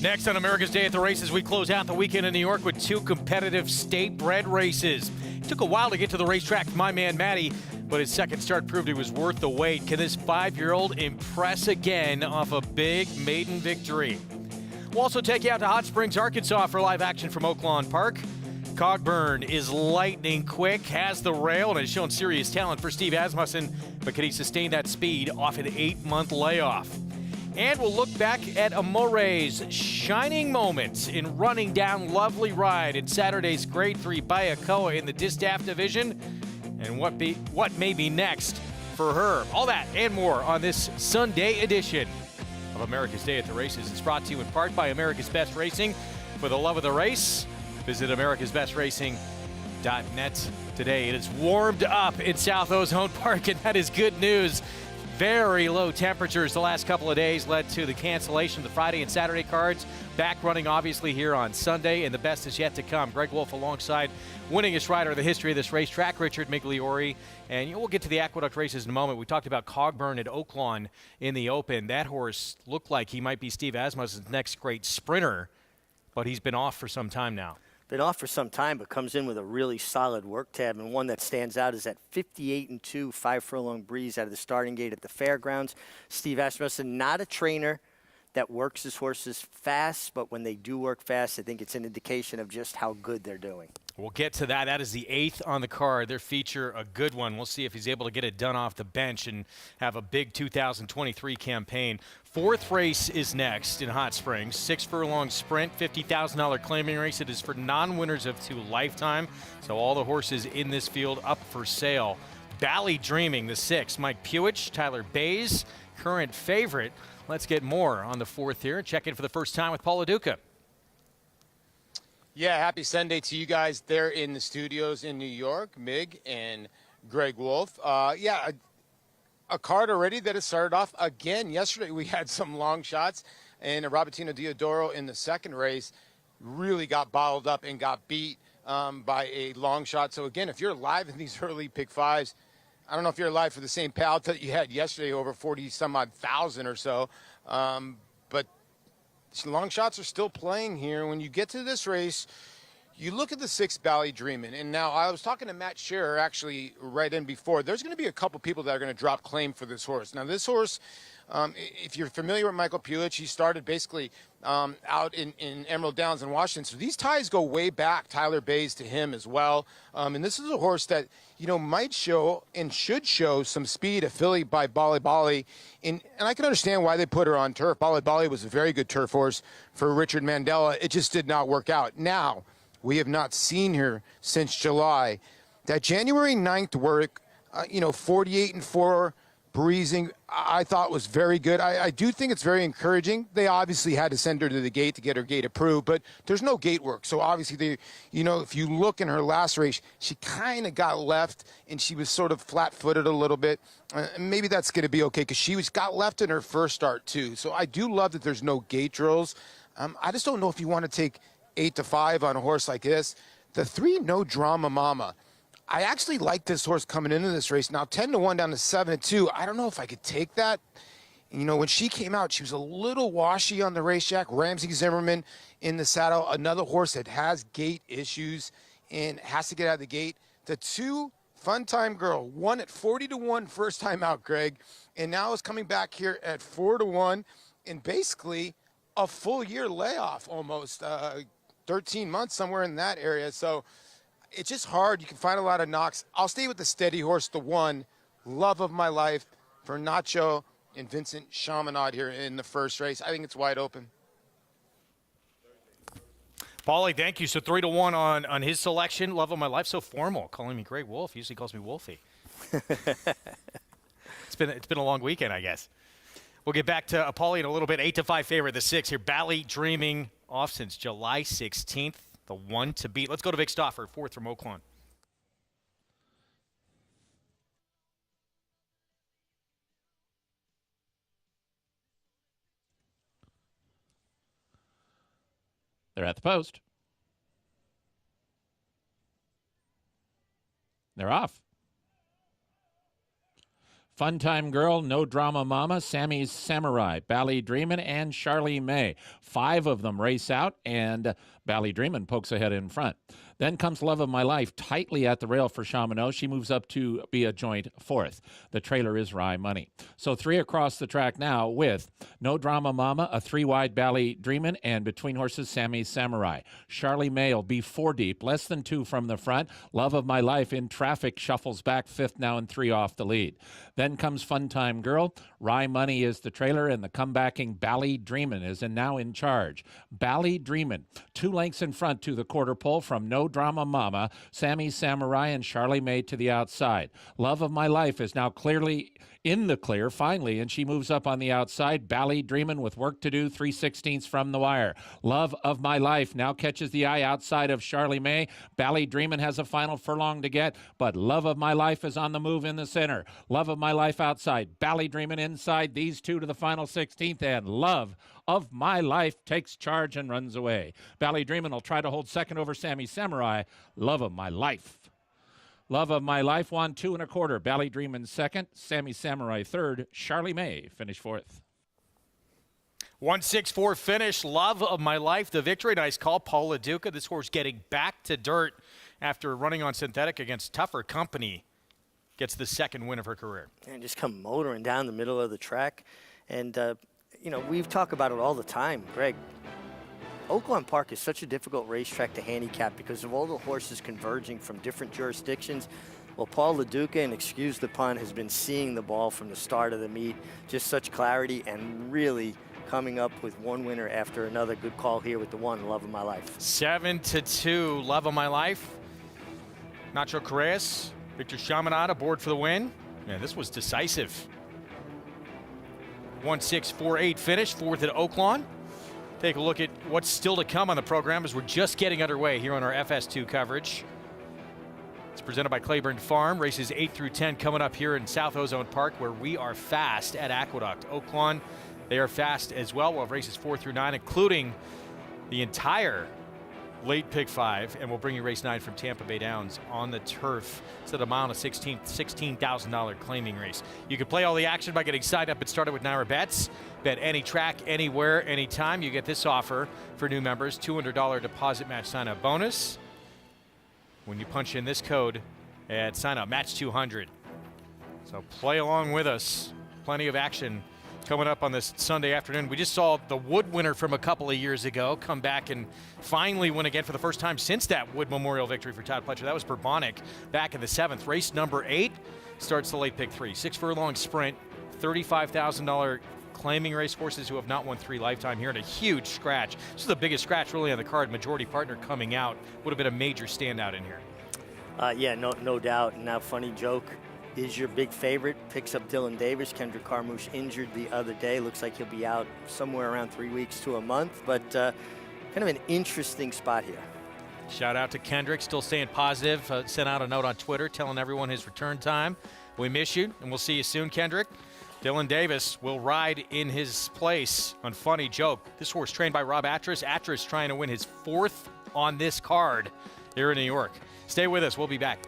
Next on America's Day at the Races, we close out the weekend in New York with two competitive state-bred races. It took a while to get to the racetrack for my man Matty, but his second start proved he was worth the wait. Can this 5-year-old impress again off a big maiden victory? We'll also take you out to Hot Springs, Arkansas for live action from Oaklawn Park. Cogburn is lightning quick, has the rail, and has shown serious talent for Steve Asmussen, but can he sustain that speed off an 8-month layoff? And we'll look back at Amore's shining moments in running down Lovely Ride in Saturday's Grade 3 Bayacoa in the Distaff Division, and what may be next for her. All that and more on this Sunday edition of America's Day at the Races. It's brought to you in part by America's Best Racing. For the love of the race, visit americasbestracing.net today. It is warmed up in South Ozone Park, and that is good news. Very low temperatures the last couple of days led to the cancellation of the Friday and Saturday cards. Back running, obviously, here on Sunday, and the best is yet to come. Greg Wolf alongside winningest rider of the history of this racetrack, Richard Migliori. And we'll get to the Aqueduct races in a moment. We talked about Cogburn at Oaklawn in the Open. That horse looked like he might be Steve Asmussen's next great sprinter, but he's been off for some time now. Been off for some time, but comes in with a really solid work tab, and one that stands out is that 58-2 5-furlong breeze out of the starting gate at the fairgrounds. Steve Asmussen, not a trainer that works his horses fast, but when they do work fast, I think it's an indication of just how good they're doing. We'll get to that. That is the 8th on the card. Their feature, a good one. We'll see if he's able to get it done off the bench and have a big 2023 campaign. 4th race is next in Hot Springs. 6-furlong sprint, $50,000 claiming race. It is for non-winners of 2 lifetime. So all the horses in this field up for sale. Bally Dreaming, the 6th. Mike Puich, Tyler Bays, current favorite. Let's get more on the 4th here and check in for the first time with Paul LaDuca. Yeah, happy Sunday to you guys there in the studios in New York, Mig and Greg Wolf. A card already that has started off again. Yesterday we had some long shots, and Robertino Diodoro in the 2nd race really got bottled up and got beat by a long shot. So again, if you're live in these early pick 5s, I don't know if you're alive for the same payout that you had yesterday, over 40-some-odd thousand or so. But long shots are still playing here. When you get to this race, you look at the 6th Bally Dreamin'. And now I was talking to Matt Scherer actually right in before. There's going to be a couple people that are going to drop claim for this horse. Now this horse, if you're familiar with Michael Pulich, he started basically out in Emerald Downs in Washington. So these ties go way back, Tyler Bays to him as well. And this is a horse that, might show and should show some speed, a filly by Bali Bali. And I can understand why they put her on turf. Bali Bali was a very good turf horse for Richard Mandela. It just did not work out. Now, we have not seen her since July. That January 9th work, 48-4, breezing, I thought was very good. I do think it's very encouraging. They obviously had to send her to the gate to get her gate approved, but there's no gate work. So obviously, if you look in her last race, she kind of got left, and she was sort of flat-footed a little bit. Maybe that's going to be okay because she got left in her first start, too. So I do love that there's no gate drills. I just don't know if you want to take 8-5 on a horse like this. The 3 No Drama Mama. I actually like this horse coming into this race. Now 10-1 down to 7-2. I don't know if I could take that. When she came out, she was a little washy on the racetrack. Ramsey Zimmerman in the saddle, another horse that has gate issues and has to get out of the gate. The 2 Fun Time Girl, one at 40-1 first time out, Greg, and now is coming back here at 4-1, and basically a full year layoff almost. 13 months, somewhere in that area. So it's just hard. You can find a lot of knocks. I'll stay with the steady horse, the 1, love of my life, for Nacho and Vincent Chaminade here in the first race. I think it's wide open. Paulie, thank you. So 3-1 on his selection. Love of my life. So formal, calling me Greg Wolf. He usually calls me Wolfie. It's been a long weekend, I guess. We'll get back to Paulie in a little bit. 8-5 favorite, the 6 here. Bally Dreaming, off since July 16th, the 1 to beat. Let's go to Vic Stauffer, 4th from Oaklawn. They're at the post. They're off. Fun Time Girl, No Drama Mama, Sammy's Samurai, Bally Dreamin', and Charlie May. 5 of them race out, and Bally Dreamin' pokes ahead in front. Then comes Love of My Life, tightly at the rail for Chamonix. She moves up to be a joint 4th. The trailer is Rye Money. So 3 across the track now with No Drama Mama, a 3-wide Bally Dreamin', and between horses, Sammy's Samurai. Charlie May will be 4 deep, less than 2 from the front. Love of My Life in traffic shuffles back 5th now and 3 off the lead. Then comes Fun Time Girl. Rye Money is the trailer, and the comebacking Bally Dreamin' is now in charge. Bally Dreamin', 2 lengths in front to the quarter pole from No Drama Mama, Sammy's Samurai, and Charlie May to the outside. Love of My Life is now clearly in the clear, finally, and she moves up on the outside. Bally Dreamin' with work to do, 3/16 from the wire. Love of My Life now catches the eye outside of Charlie May. Bally Dreamin' has a final furlong to get, but Love of My Life is on the move in the center. Love of My Life outside. Bally Dreamin' inside. These 2 to the final 16th, and Love of My Life takes charge and runs away. Bally Dreamin' will try to hold second over Sammy Samurai. Love of My Life. Love of My Life won 2 1/4. Bally Dreamin' second. Sammy Samurai third. Charlie May finished 4th. 1-6-4 finish. Love of My Life, the victory. Nice call, Paul LaDuca. This horse getting back to dirt after running on synthetic against tougher company. Gets the 2nd win of her career. And just come motoring down the middle of the track. And, we've talked about it all the time, Greg. Oaklawn Park is such a difficult racetrack to handicap because of all the horses converging from different jurisdictions. Well, Paul LaDuca, and excuse the pun, has been seeing the ball from the start of the meet. Just such clarity and really coming up with one winner after another. Good call here with the 1, Love of My Life. 7-2, Love of My Life. Nacho Correas, Victor Chaminade aboard for the win. Yeah, this was decisive. 1-6-4-8 finish, 4th at Oaklawn. Take a look at what's still to come on the program as we're just getting underway here on our FS2 coverage. It's presented by Claiborne Farm. Races 8 through 10 coming up here in South Ozone Park, where we are fast at Aqueduct. Oaklawn, they are fast as well. We'll have races 4 through 9, including the entire late pick 5, and we'll bring you race 9 from Tampa Bay Downs on the turf. It's at a mile and $16,000 claiming race. You can play all the action by getting signed up and started with Naira Bets. Bet any track, anywhere, anytime. You get this offer for new members, $200 deposit match sign-up bonus. When you punch in this code at sign-up, match 200. So play along with us. Plenty of action coming up on this Sunday afternoon. We just saw the Wood winner from a couple of years ago come back and finally win again for the first time since that Wood Memorial victory for Todd Pletcher. That was Bourbonic back in the 7th. Race number 8 starts the late pick 3. 6 furlong sprint, $35,000 claiming race horses who have not won 3 lifetime here, and a huge scratch. This is the biggest scratch really on the card. Majority partner coming out would have been a major standout in here. Yeah, no doubt. And now, funny joke. Is your big favorite, picks up Dylan Davis. Kendrick Carmouche injured the other day. Looks like he'll be out somewhere around 3 weeks to a month, but kind of an interesting spot here. Shout out to Kendrick, still staying positive. Sent out a note on Twitter telling everyone his return time. We miss you, and we'll see you soon, Kendrick. Dylan Davis will ride in his place on Funny Joke. This horse trained by Rob Atras. Atras trying to win his 4th on this card here in New York. Stay with us. We'll be back.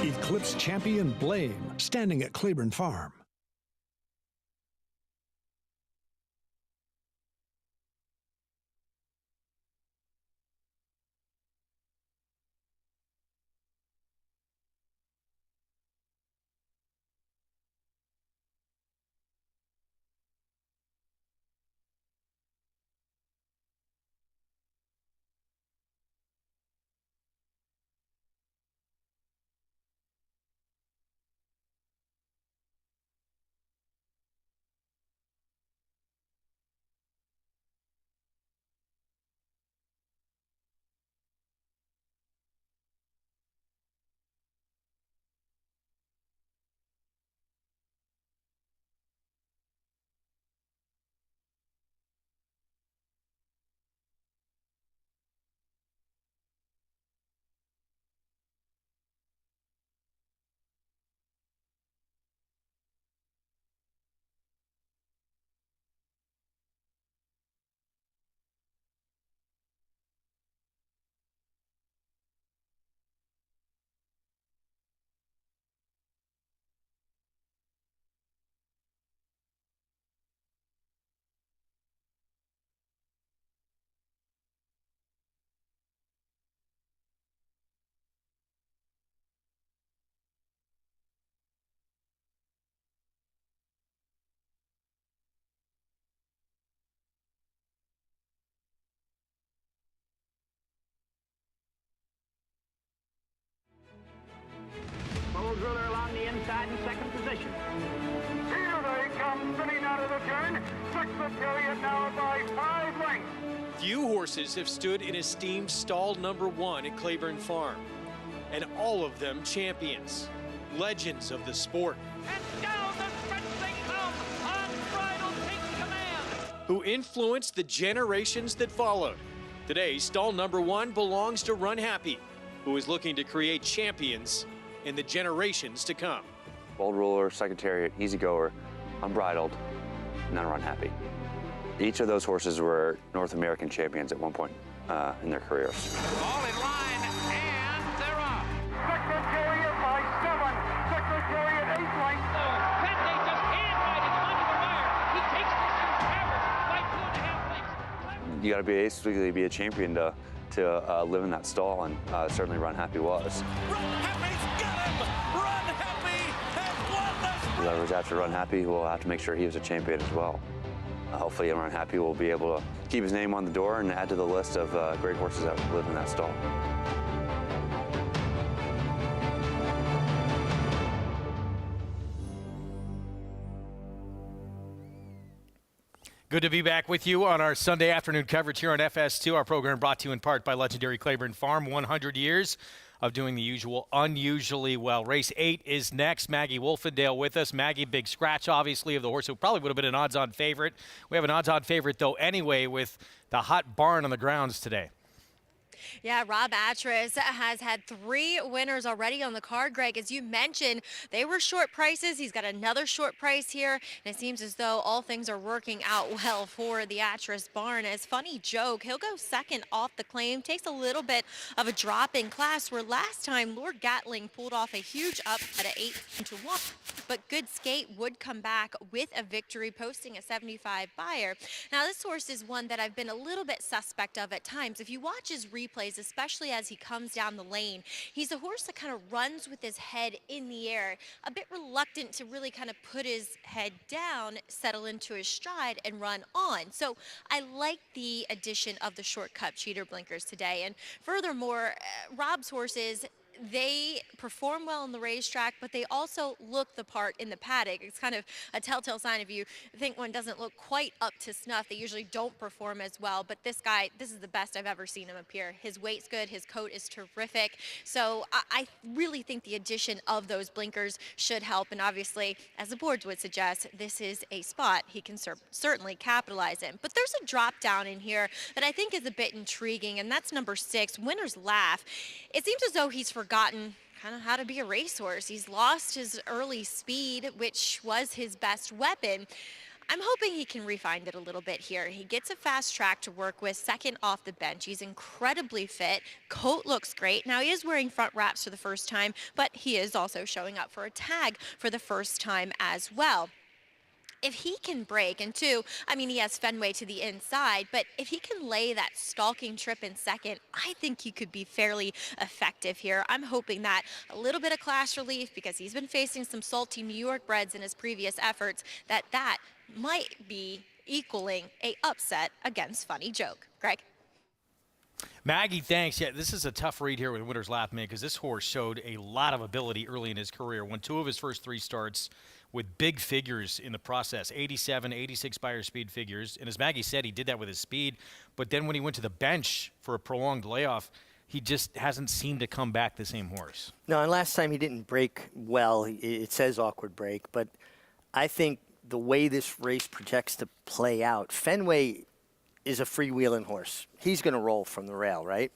Eclipse champion Blame, standing at Claiborne Farm. Secretariat now by 5 lengths. Few horses have stood in esteemed stall number 1 at Claiborne Farm, and all of them champions, legends of the sport. And down the stretch they come, unbridled takes command. Who influenced the generations that followed. Today, stall number 1 belongs to Run Happy, who is looking to create champions in the generations to come. Bold Ruler, Secretariat, Easy Goer, Unbridled, and then Run Happy. Each of those horses were North American champions at one point in their careers. All in line, and they're off. Secretariat by 7. Secretariat 8 lengths. Fenday just hand-riding under the wire. He takes this in forever by 2.5 lengths. You got to basically be a champion to live in that stall, and certainly Run Happy was. Run Happy's got him! Run Happy has won the sprint! Whoever's after Run Happy will have to make sure he was a champion as well. Hopefully Run Happy will be able to keep his name on the door and add to the list of great horses that live in that stall. Good to be back with you on our Sunday afternoon coverage here on FS2. Our program brought to you in part by legendary Claiborne Farm. 100 years of doing the usual unusually well. Race 8 is next. Maggie Wolfendale with us. Maggie, big scratch, obviously, of the horse who probably would have been an odds-on favorite. We have an odds-on favorite, though, anyway, with the hot barn on the grounds today. Yeah, Rob Atras has had 3 winners already on the card, Greg. As you mentioned, they were short prices. He's got another short price here, and it seems as though all things are working out well for the Atras barn. As Funny Joke, he'll go second off the claim. Takes a little bit of a drop in class, where last time Lord Gatling pulled off a huge upset at 8-1, but Good Skate would come back with a victory, posting a 75 buyer. Now, this horse is one that I've been a little bit suspect of at times. If you watch his replays, especially as he comes down the lane, he's a horse that kind of runs with his head in the air, a bit reluctant to really kind of put his head down, settle into his stride, and run on. So I like the addition of the shortcut cheater blinkers today. And furthermore, Rob's horses, they perform well on the racetrack, but they also look the part in the paddock. It's kind of a telltale sign if you think one doesn't look quite up to snuff. They usually don't perform as well, but this guy, this is the best I've ever seen him appear. His weight's good, his coat is terrific. So I really think the addition of those blinkers should help, and obviously, as the boards would suggest, this is a spot he can certainly capitalize in. But there's a drop down in here that I think is a bit intriguing, and that's number 6, Winner's Laugh. It seems as though he's forgotten kind of how to be a racehorse. He's lost his early speed, which was his best weapon. I'm hoping he can refine it a little bit here. He gets a fast track to work with, second off the bench. He's incredibly fit. Coat looks great. Now, he is wearing front wraps for the first time, but he is also showing up for a tag for the first time as well. If he can break, and 2, I mean, he has Fenway to the inside, but if he can lay that stalking trip in second, I think he could be fairly effective here. I'm hoping that a little bit of class relief, because he's been facing some salty New York breds in his previous efforts, that might be equaling a upset against Funny Joke. Greg? Maggie, thanks. Yeah, this is a tough read here with Winner's Laugh, man, because this horse showed a lot of ability early in his career. Won 2 of his first 3 starts with big figures in the process, 87, 86 buyer speed figures. And as Maggie said, he did that with his speed. But then when he went to the bench for a prolonged layoff, he just hasn't seemed to come back the same horse. No, and last time he didn't break well. It says awkward break, but I think the way this race projects to play out, Fenway is a freewheeling horse. He's going to roll from the rail, right?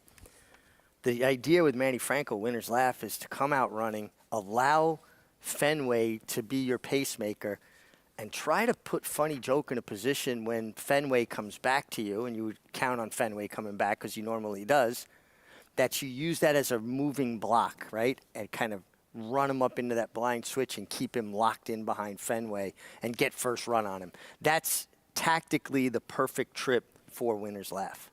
The idea with Manny Franco, Winner's Laugh, is to come out running, allow Fenway to be your pacemaker, and try to put Funny Joke in a position when Fenway comes back to you, and you would count on Fenway coming back because he normally does, that you use that as a moving block, right? And kind of run him up into that blind switch and keep him locked in behind Fenway and get first run on him. That's tactically the perfect trip for Winner's Laugh.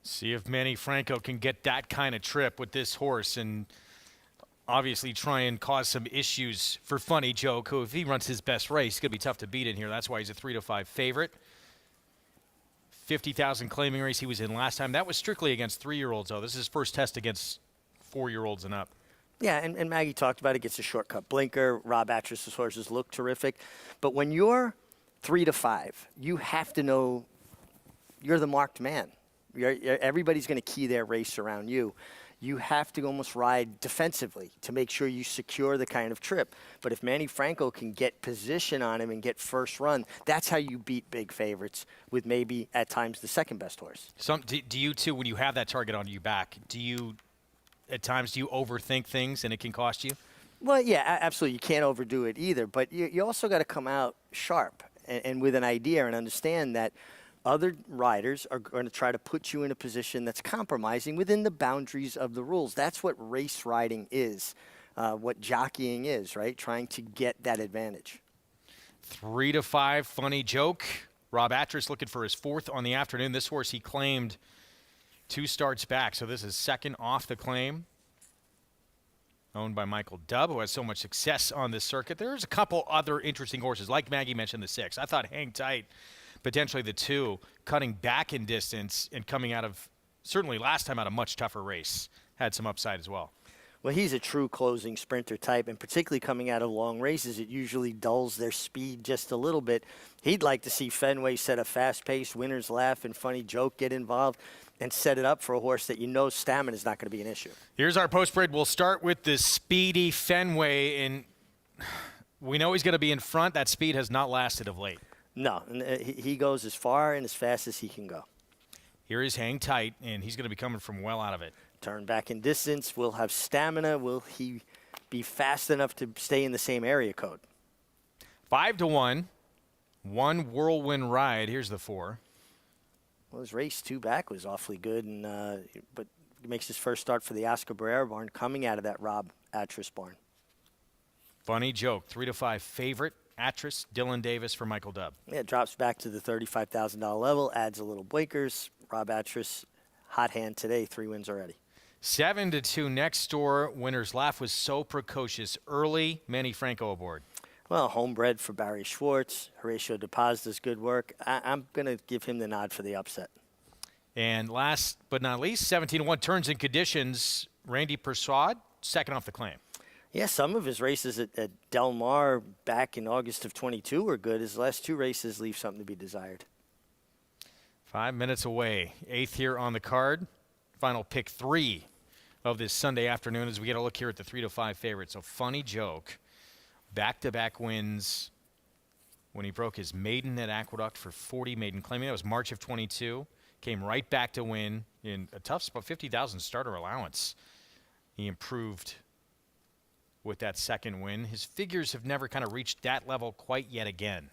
See if Manny Franco can get that kind of trip with this horse and obviously try and cause some issues for Funny Joke, who, if he runs his best race, it's going to be tough to beat in here. That's why he's a 3-5 favorite. 50,000 claiming race he was in last time. That was strictly against 3-year-olds, though. This is his first test against 4-year-olds and up. Yeah, and Maggie talked about it. Gets a shortcut blinker. Rob Atras' horses look terrific. But when you're 3 to 5. You have to know you're the marked man. Everybody's going to key their race around you. You have to almost ride defensively to make sure you secure the kind of trip. But if Manny Franco can get position on him and get first run, that's how you beat big favorites with maybe at times the second best horse. Do you too, when you have that target on your back, at times do you overthink things and it can cost you? Well, yeah, absolutely. You can't overdo it either. But you also got to come out sharp and with an idea and understand that other riders are going to try to put you in a position that's compromising within the boundaries of the rules. That's what race riding is, what jockeying is, right? Trying to get that advantage. 3 to 5, Funny Joke. Rob Atras looking for his 4th on the afternoon. This horse he claimed 2 starts back, so this is second off the claim. Owned by Michael Dubb, who has so much success on this circuit. There's a couple other interesting horses, like Maggie mentioned, the 6. I thought Hang Tight, potentially the 2, cutting back in distance and coming out of, certainly last time out, a much tougher race, had some upside as well. Well, he's a true closing sprinter type, and particularly coming out of long races, it usually dulls their speed just a little bit. He'd like to see Fenway set a fast pace, Winner's Laugh and Funny Joke get involved and set it up for a horse that stamina is not going to be an issue. Here's our post parade. We'll start with the speedy Fenway, and we know he's going to be in front. That speed has not lasted of late. No, and he goes as far and as fast as he can go. Here is Hang Tight, and he's going to be coming from well out of it. Turn back in distance. Will have stamina. Will he be fast enough to stay in the same area code? 5 to 1. 1 Whirlwind Ride. Here's the 4. Well, his race 2 back was awfully good, but he makes his first start for the Oscar Barrera barn coming out of that Rob Atras barn. Funny Joke. 3 to 5 favorite. Atras, Dylan Davis for Michael Dubb. Yeah, it drops back to the $35,000 level, adds a little Blakers. Rob Atras, hot hand today, 3 wins already. 7 to 2 next door. Winner's Laugh was so precocious early. Manny Franco aboard. Well, homebred for Barry Schwartz. Horatio DePaz does good work. I'm going to give him the nod for the upset. And last but not least, 17-1 turns and conditions. Randy Persaud, second off the claim. Yeah, some of his races at Del Mar back in August of 22 were good. His last 2 races leave something to be desired. 5 minutes away. 8th here on the card. Final pick 3 of this Sunday afternoon as we get a look here at the 3 to 5 favorites. So Funny Joke, back-to-back wins when he broke his maiden at Aqueduct for 40 maiden claiming. That was March of 22. Came right back to win in a tough spot, 50,000 starter allowance. He improved with that second win. His figures have never kind of reached that level quite yet again.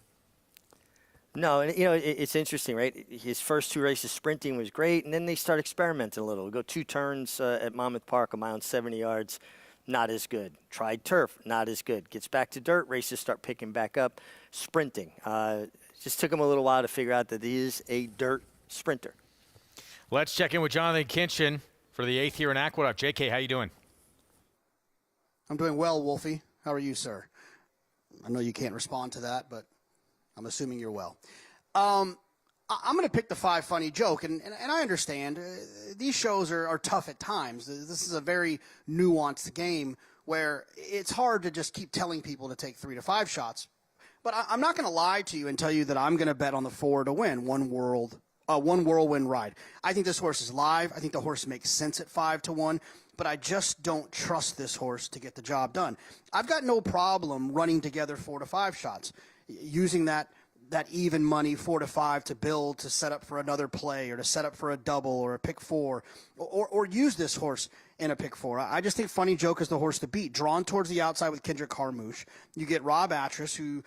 No, and it's interesting, right? His first 2 races sprinting was great, and then they start experimenting a little. We go 2 turns at Monmouth Park, a mile and 70 yards, not as good. Tried turf, not as good. Gets back to dirt, races start picking back up. Sprinting. Just took him a little while to figure out that he is a dirt sprinter. Let's check in with Jonathan Kinchin for the 8th here in Aqueduct. JK, how you doing? I'm doing well, Wolfie. How are you, sir? I know you can't respond to that, but I'm assuming you're well. I'm going to pick the 5 Funny Joke, and I understand these shows are tough at times. This is a very nuanced game where it's hard to just keep telling people to take 3 to 5 shots. But I'm not going to lie to you and tell you that I'm going to bet on the 4 to win, one Whirlwind Ride. I think this horse is live. I think the horse makes sense at 5 to 1. But I just don't trust this horse to get the job done. I've got no problem running together 4 to 5 shots, using that even money 4 to 5 to build to set up for another play or to set up for a double or a pick 4 or use this horse in a pick 4. I just think Funny Joke is the horse to beat. Drawn towards the outside with Kendrick Harmouche. You get Rob Atras, who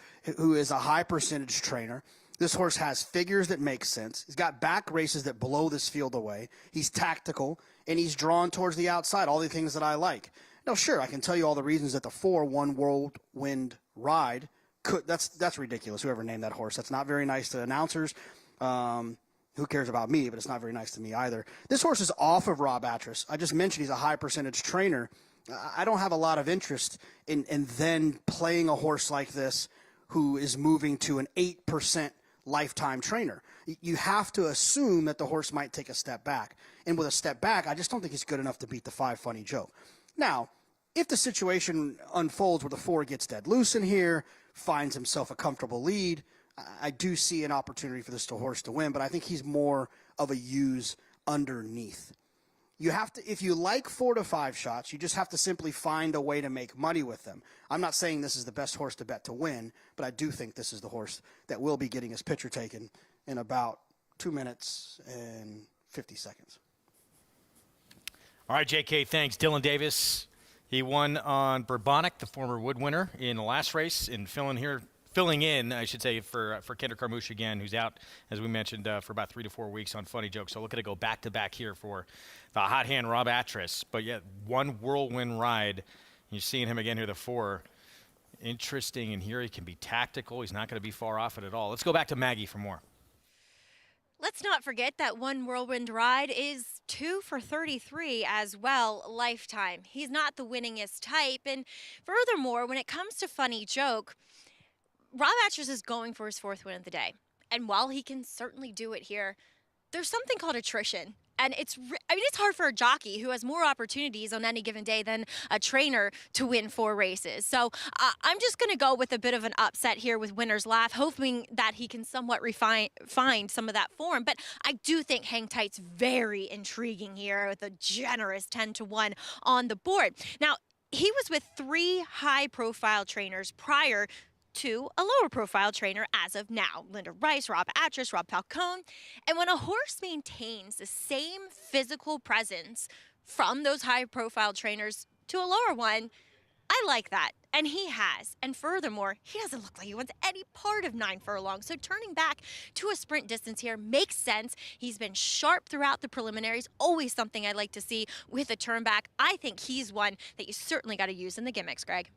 is a high percentage trainer. This horse has figures that make sense. He's got back races that blow this field away. He's tactical, and he's drawn towards the outside, all the things that I like. Now, sure, I can tell you all the reasons that the 4 One Whirlwind Ride could. That's ridiculous, whoever named that horse. That's not very nice to announcers. Who cares about me, but it's not very nice to me either. This horse is off of Rob Atras. I just mentioned he's a high-percentage trainer. I don't have a lot of interest in then playing a horse like this who is moving to an 8% lifetime trainer. You have to assume that the horse might take a step back. And with a step back, I just don't think he's good enough to beat the 5 Funny Joke. Now, if the situation unfolds where the 4 gets dead loose in here, finds himself a comfortable lead, I do see an opportunity for this horse to win, but I think he's more of a use underneath. You have to, if you like 4 to 5 shots, you just have to simply find a way to make money with them. I'm not saying this is the best horse to bet to win, but I do think this is the horse that will be getting his picture taken in about 2 minutes and 50 seconds. All right, JK, thanks. Dylan Davis, he won on Bourbonic, the former Wood winner, in the last race, and filling in, I should say, for Kendrick Carmouche again, who's out, as we mentioned, for about 3 to 4 weeks on Funny Joke. So looking to go back-to-back here for the hot hand Rob Atras. But yet, one whirlwind ride. You're seeing him again here, the 4. Interesting, and here he can be tactical. He's not going to be far off it at all. Let's go back to Maggie for more. Let's not forget that one whirlwind ride is 2 for 33 as well, lifetime. He's not the winningest type. And furthermore, when it comes to Funny Joke, Rob Atras is going for his 4th win of the day. And while he can certainly do it here, there's something called attrition. And it's hard for a jockey who has more opportunities on any given day than a trainer to win 4 races. So I'm just going to go with a bit of an upset here with Winner's Laugh, hoping that he can somewhat find some of that form. But I do think Hang Tight's very intriguing here with a generous 10-1 on the board. Now, he was with 3 high-profile trainers prior to a lower-profile trainer as of now. Linda Rice, Rob Atras, Rob Falcone. And when a horse maintains the same physical presence from those high-profile trainers to a lower one, I like that. And he has. And furthermore, he doesn't look like he wants any part of 9 furlongs. So turning back to a sprint distance here makes sense. He's been sharp throughout the preliminaries. Always something I like to see with a turn back. I think he's one that you certainly got to use in the gimmicks, Greg.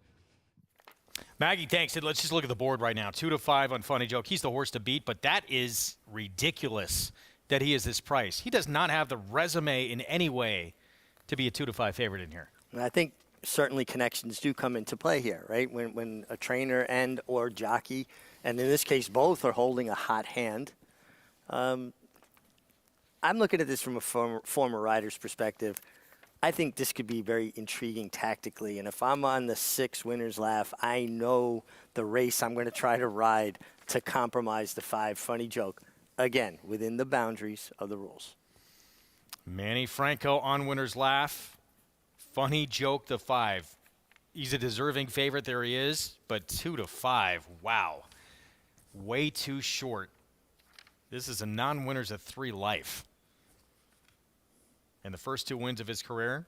Maggie, thanks. And let's just look at the board right now. 2 to 5 on Funny Joke. He's the horse to beat, but that is ridiculous that he is this price. He does not have the resume in any way to be a 2 to 5 favorite in here. And I think certainly connections do come into play here, right? When a trainer and or jockey, and in this case both, are holding a hot hand. I'm looking at this from a former rider's perspective. I think this could be very intriguing tactically. And if I'm on the 6 Winner's Laugh, I know the race I'm going to try to ride to compromise the 5 Funny Joke. Again, within the boundaries of the rules. Manny Franco on Winner's Laugh. Funny Joke, the 5. He's a deserving favorite. There he is. But 2 to 5. Wow. Way too short. This is a non-winners at 3 life. And the first 2 wins of his career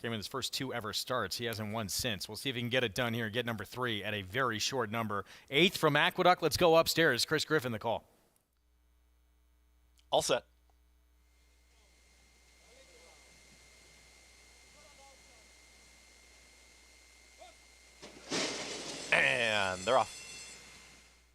came in his first 2 ever starts. He hasn't won since. We'll see if he can get it done here and get number 3 at a very short number. 8th from Aqueduct. Let's go upstairs. Chris Griffin, the call. All set. And they're off.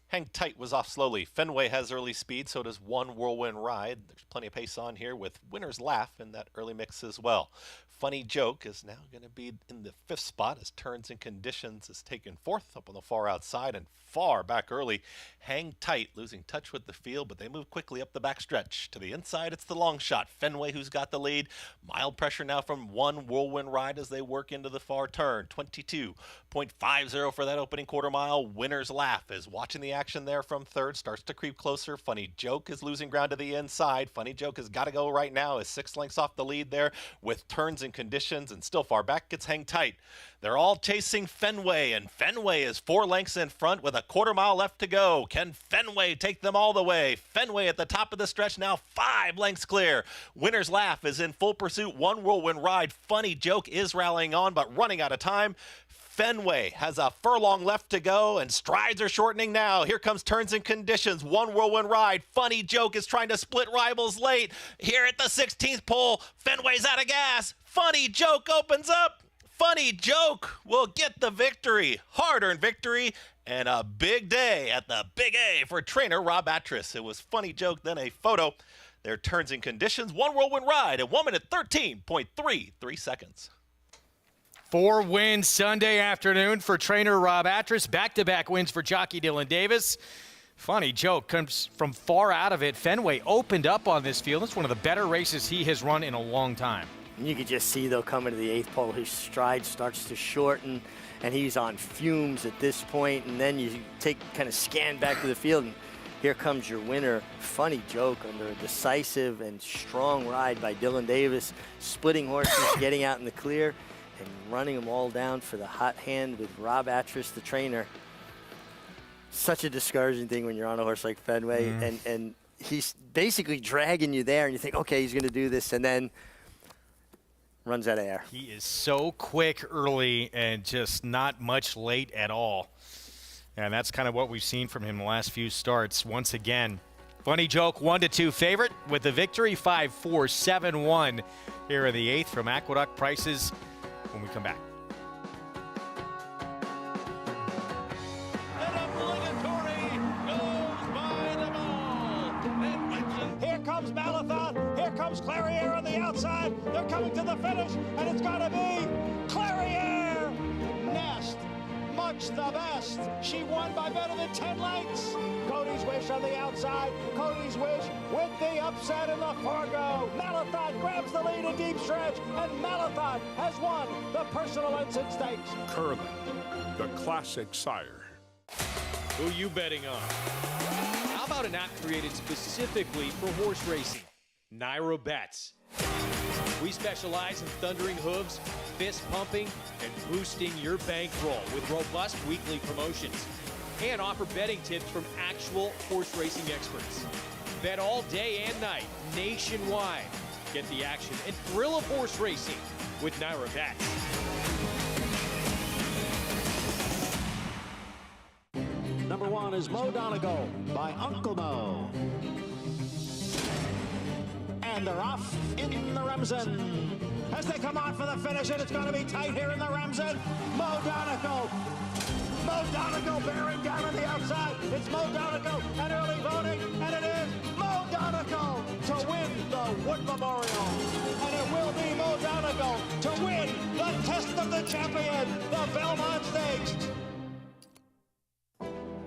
Hang Tight was off slowly. Fenway has early speed, so does One Whirlwind Ride. There's plenty of pace on here with Winner's Laugh in that early mix as well. Funny Joke is now going to be in the 5th spot as Turns and Conditions is taken 4th up on the far outside and far back early. Hang Tight losing touch with the field, but they move quickly up the back stretch. To the inside, it's the long shot. Fenway who's got the lead. Mild pressure now from One Whirlwind Ride as they work into the far turn. 22.50 for that opening quarter mile. Winner's Laugh is watching the action there from 3rd. Starts to creep closer. Funny Joke is losing ground to the inside. Funny Joke has got to go right now. Is 6 lengths off the lead there with Turns and Conditions, and still far back gets Hang Tight. They're all chasing Fenway, and Fenway is 4 lengths in front with a quarter mile left to go. Can Fenway take them all the way? Fenway at the top of the stretch now 5 lengths clear. Winner's Laugh is in full pursuit. One Whirlwind Ride. Funny Joke is rallying on, but running out of time. Fenway has a furlong left to go, and strides are shortening now. Here comes Turns and Conditions. One Whirlwind Ride. Funny Joke is trying to split rivals late. Here at the 16th pole, Fenway's out of gas. Funny Joke opens up. Funny Joke will get the victory. Hard-earned victory and a big day at the Big A for trainer Rob Atras. It was Funny Joke, then a photo. Their Turns and Conditions. One Whirlwind Ride at 1 minute 13.33 seconds. 4 wins Sunday afternoon for trainer Rob Atras. Back-to-back wins for jockey Dylan Davis. Funny Joke comes from far out of it. Fenway opened up on this field. It's one of the better races he has run in a long time. And you can just see, though, coming to the 8th pole, his stride starts to shorten, and he's on fumes at this point. And then you kind of scan back to the field, and here comes your winner. Funny Joke under a decisive and strong ride by Dylan Davis, splitting horses, getting out in the clear, and running them all down for the hot hand with Rob Atras, the trainer. Such a discouraging thing when you're on a horse like Fenway, and he's basically dragging you there, and you think, okay, he's going to do this, and then runs out of air. He is so quick early and just not much late at all. And that's kind of what we've seen from him the last few starts. Once again, Funny Joke 1-2 favorite with the victory, 5-4, 7-1 here in the 8th from Aqueduct. Prices when we come back. Here comes Malathon. Here comes Clariere on the outside. They're coming to the finish, and it's going to be Clariere. Nest, much the best. She won by better than 10 lengths. Cody's Wish on the outside. Cody's Wish with the upset in the Fargo. Malathon grabs the lead in deep stretch, and Malathon has won the Personal Ensign Stakes. Curling, the classic sire. Who you betting on? How about an app created specifically for horse racing? Naira Bets. We specialize in thundering hooves, fist pumping, and boosting your bankroll with robust weekly promotions. And offer betting tips from actual horse racing experts. Bet all day and night, nationwide. Get the action and thrill of horse racing with Naira Bets. Number 1 is Mo Donegal by Uncle Mo. And they're off in the Remsen. As they come on for the finish, and it's going to be tight here in the Remsen. Mo Donegal. Mo Donegal bearing down on the outside. It's Mo Donegal and early voting, and it is Mo Donegal to win the Wood Memorial. And it will be Mo Donegal to win the Test of the Champion, the Belmont Stakes.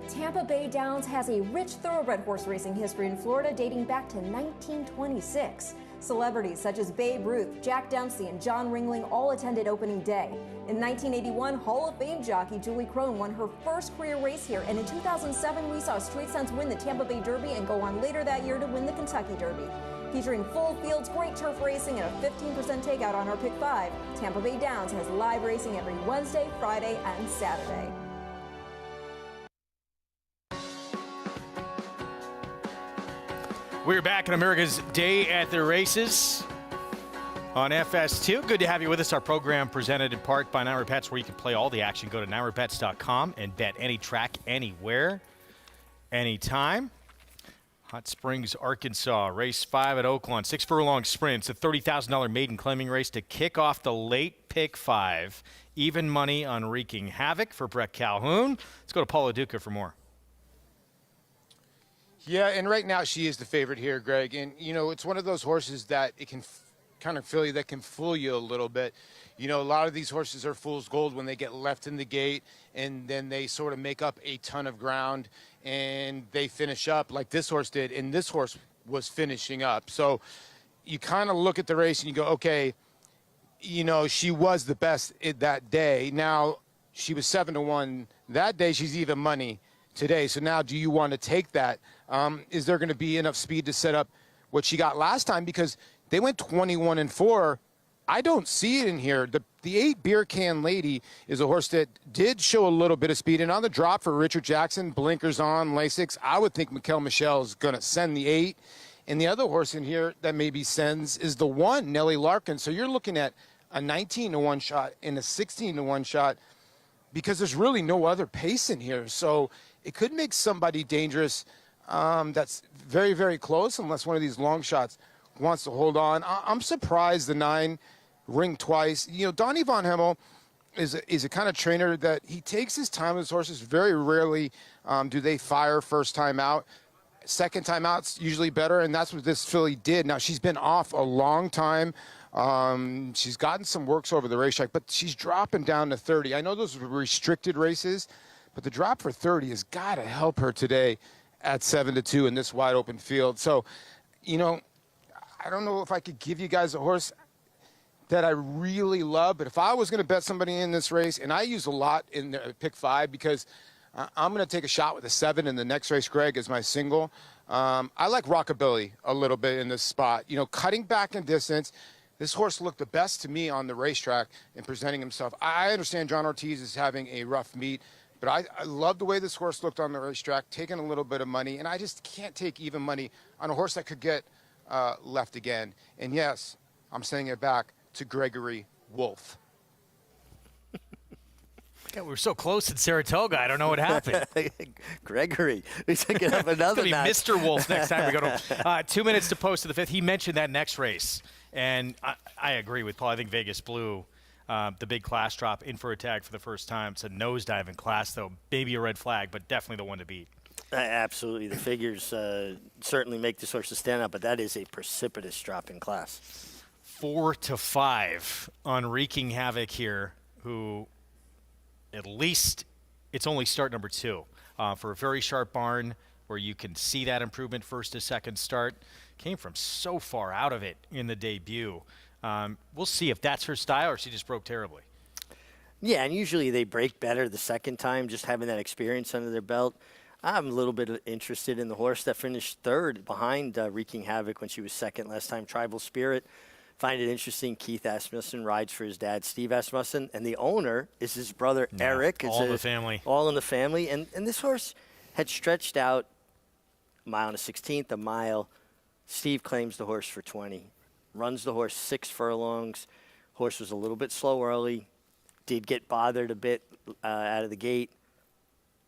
Tampa Bay Downs has a rich thoroughbred horse racing history in Florida dating back to 1926. Celebrities such as Babe Ruth, Jack Dempsey, and John Ringling all attended opening day. In 1981, Hall of Fame jockey Julie Crone won her first career race here, and in 2007, we saw Street Sense win the Tampa Bay Derby and go on later that year to win the Kentucky Derby. Featuring full fields, great turf racing, and a 15% takeout on our Pick 5, Tampa Bay Downs has live racing every Wednesday, Friday, and Saturday. We're back in America's Day at the Races on FS2. Good to have you with us. Our program presented in part by Naira Bets, where you can play all the action. Go to nairabets.com and bet any track, anywhere, anytime. Hot Springs, Arkansas, race 5 at Oaklawn. 6 furlong sprints, a $30,000 maiden claiming race to kick off the late Pick 5. Even money on Wreaking Havoc for Brett Calhoun. Let's go to Paula Duca for more. Yeah, and right now she is the favorite here, Greg. And, you know, it's one of those horses that it can kind of feel you, that can fool you a little bit. You know, a lot of these horses are fool's gold when they get left in the gate, and then they sort of make up a ton of ground, and they finish up like this horse did, and this horse was finishing up. So you kind of look at the race and you go, okay, you know, she was the best that day. Now, she was 7-1 that day. She's even money today. So now do you want to take that? Is there going to be enough speed to set up what she got last time? Because they went 21-4. I don't see it in here. The 8 Beer Can Lady is a horse that did show a little bit of speed. And on the drop for Richard Jackson, blinkers on, Lasix, I would think Mikel Michel is going to send the 8. And the other horse in here that maybe sends is the 1, Nellie Larkin. So you're looking at a 19-1 shot and a 16-1 shot because there's really no other pace in here. So it could make somebody dangerous that's very, very close unless one of these long shots wants to hold on. I'm surprised the 9 ring twice. You know, Donnie Von Hemmel is a kind of trainer that he takes his time with his horses. Very rarely do they fire first time out. Second time out's usually better, and that's what this filly did. Now, she's been off a long time. She's gotten some works over the racetrack, but she's dropping down to 30. I know those were restricted races, but the drop for 30 has got to help her today at 7-2 in this wide open field. So, you know, I don't know if I could give you guys a horse that I really love. But if I was going to bet somebody in this race, and I use a lot in the pick 5 because I'm going to take a shot with a 7 in the next race, Greg, as my single. I like Rockabilly a little bit in this spot. You know, cutting back in distance. This horse looked the best to me on the racetrack in presenting himself. I understand John Ortiz is having a rough meet, but I love the way this horse looked on the racetrack, taking a little bit of money, and I just can't take even money on a horse that could get left again. And yes, I'm saying it back to Gregory Wolf. Yeah, we were so close in Saratoga. I don't know what happened. Gregory. He's going to have another It's going to be Mr. Wolf next time we go to 2 minutes to post to the 5th. He mentioned that next race, and I agree with Paul. I think Vegas Blue, the big class drop, in for a tag for the first time. It's a nosedive in class, though. Maybe a red flag, but definitely the one to beat. Absolutely. The figures certainly make this horse stand out, but that is a precipitous drop in class. 4-5 on Wreaking Havoc here, who at least it's only start number 2 for a very sharp barn where you can see that improvement first to second start. Came from so far out of it in the debut. We'll see if that's her style or she just broke terribly. Yeah, and usually they break better the second time, just having that experience under their belt. I'm a little bit interested in the horse that finished 3rd behind Wreaking Havoc when she was 2nd last time, Tribal Spirit. Find it interesting. Keith Asmussen rides for his dad, Steve Asmussen, and the owner is his brother, Eric. All in the family. All in the family. And this horse had stretched out a mile and a 16th, a mile. Steve claims the horse for 20. Runs the horse 6 furlongs. Horse was a little bit slow early. Did get bothered a bit out of the gate.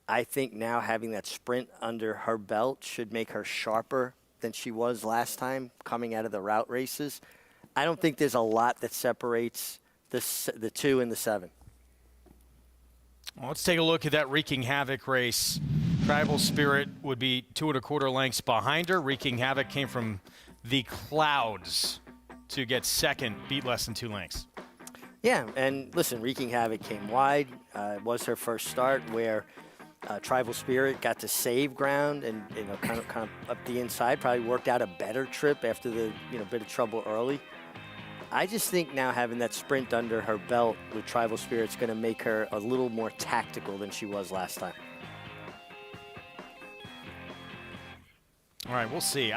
I think now having that sprint under her belt should make her sharper than she was last time coming out of the route races. I don't think there's a lot that separates the 2 and the 7. Well, let's take a look at that Wreaking Havoc race. Tribal Spirit would be 2 1/4 lengths behind her. Wreaking Havoc came from the clouds to get 2nd, beat less than 2 lengths. Yeah, and listen, Wreaking Havoc came wide. It was her first start where Tribal Spirit got to save ground and kind of up the inside. Probably worked out a better trip after the bit of trouble early. I just think now having that sprint under her belt with Tribal Spirit is going to make her a little more tactical than she was last time. All right, we'll see.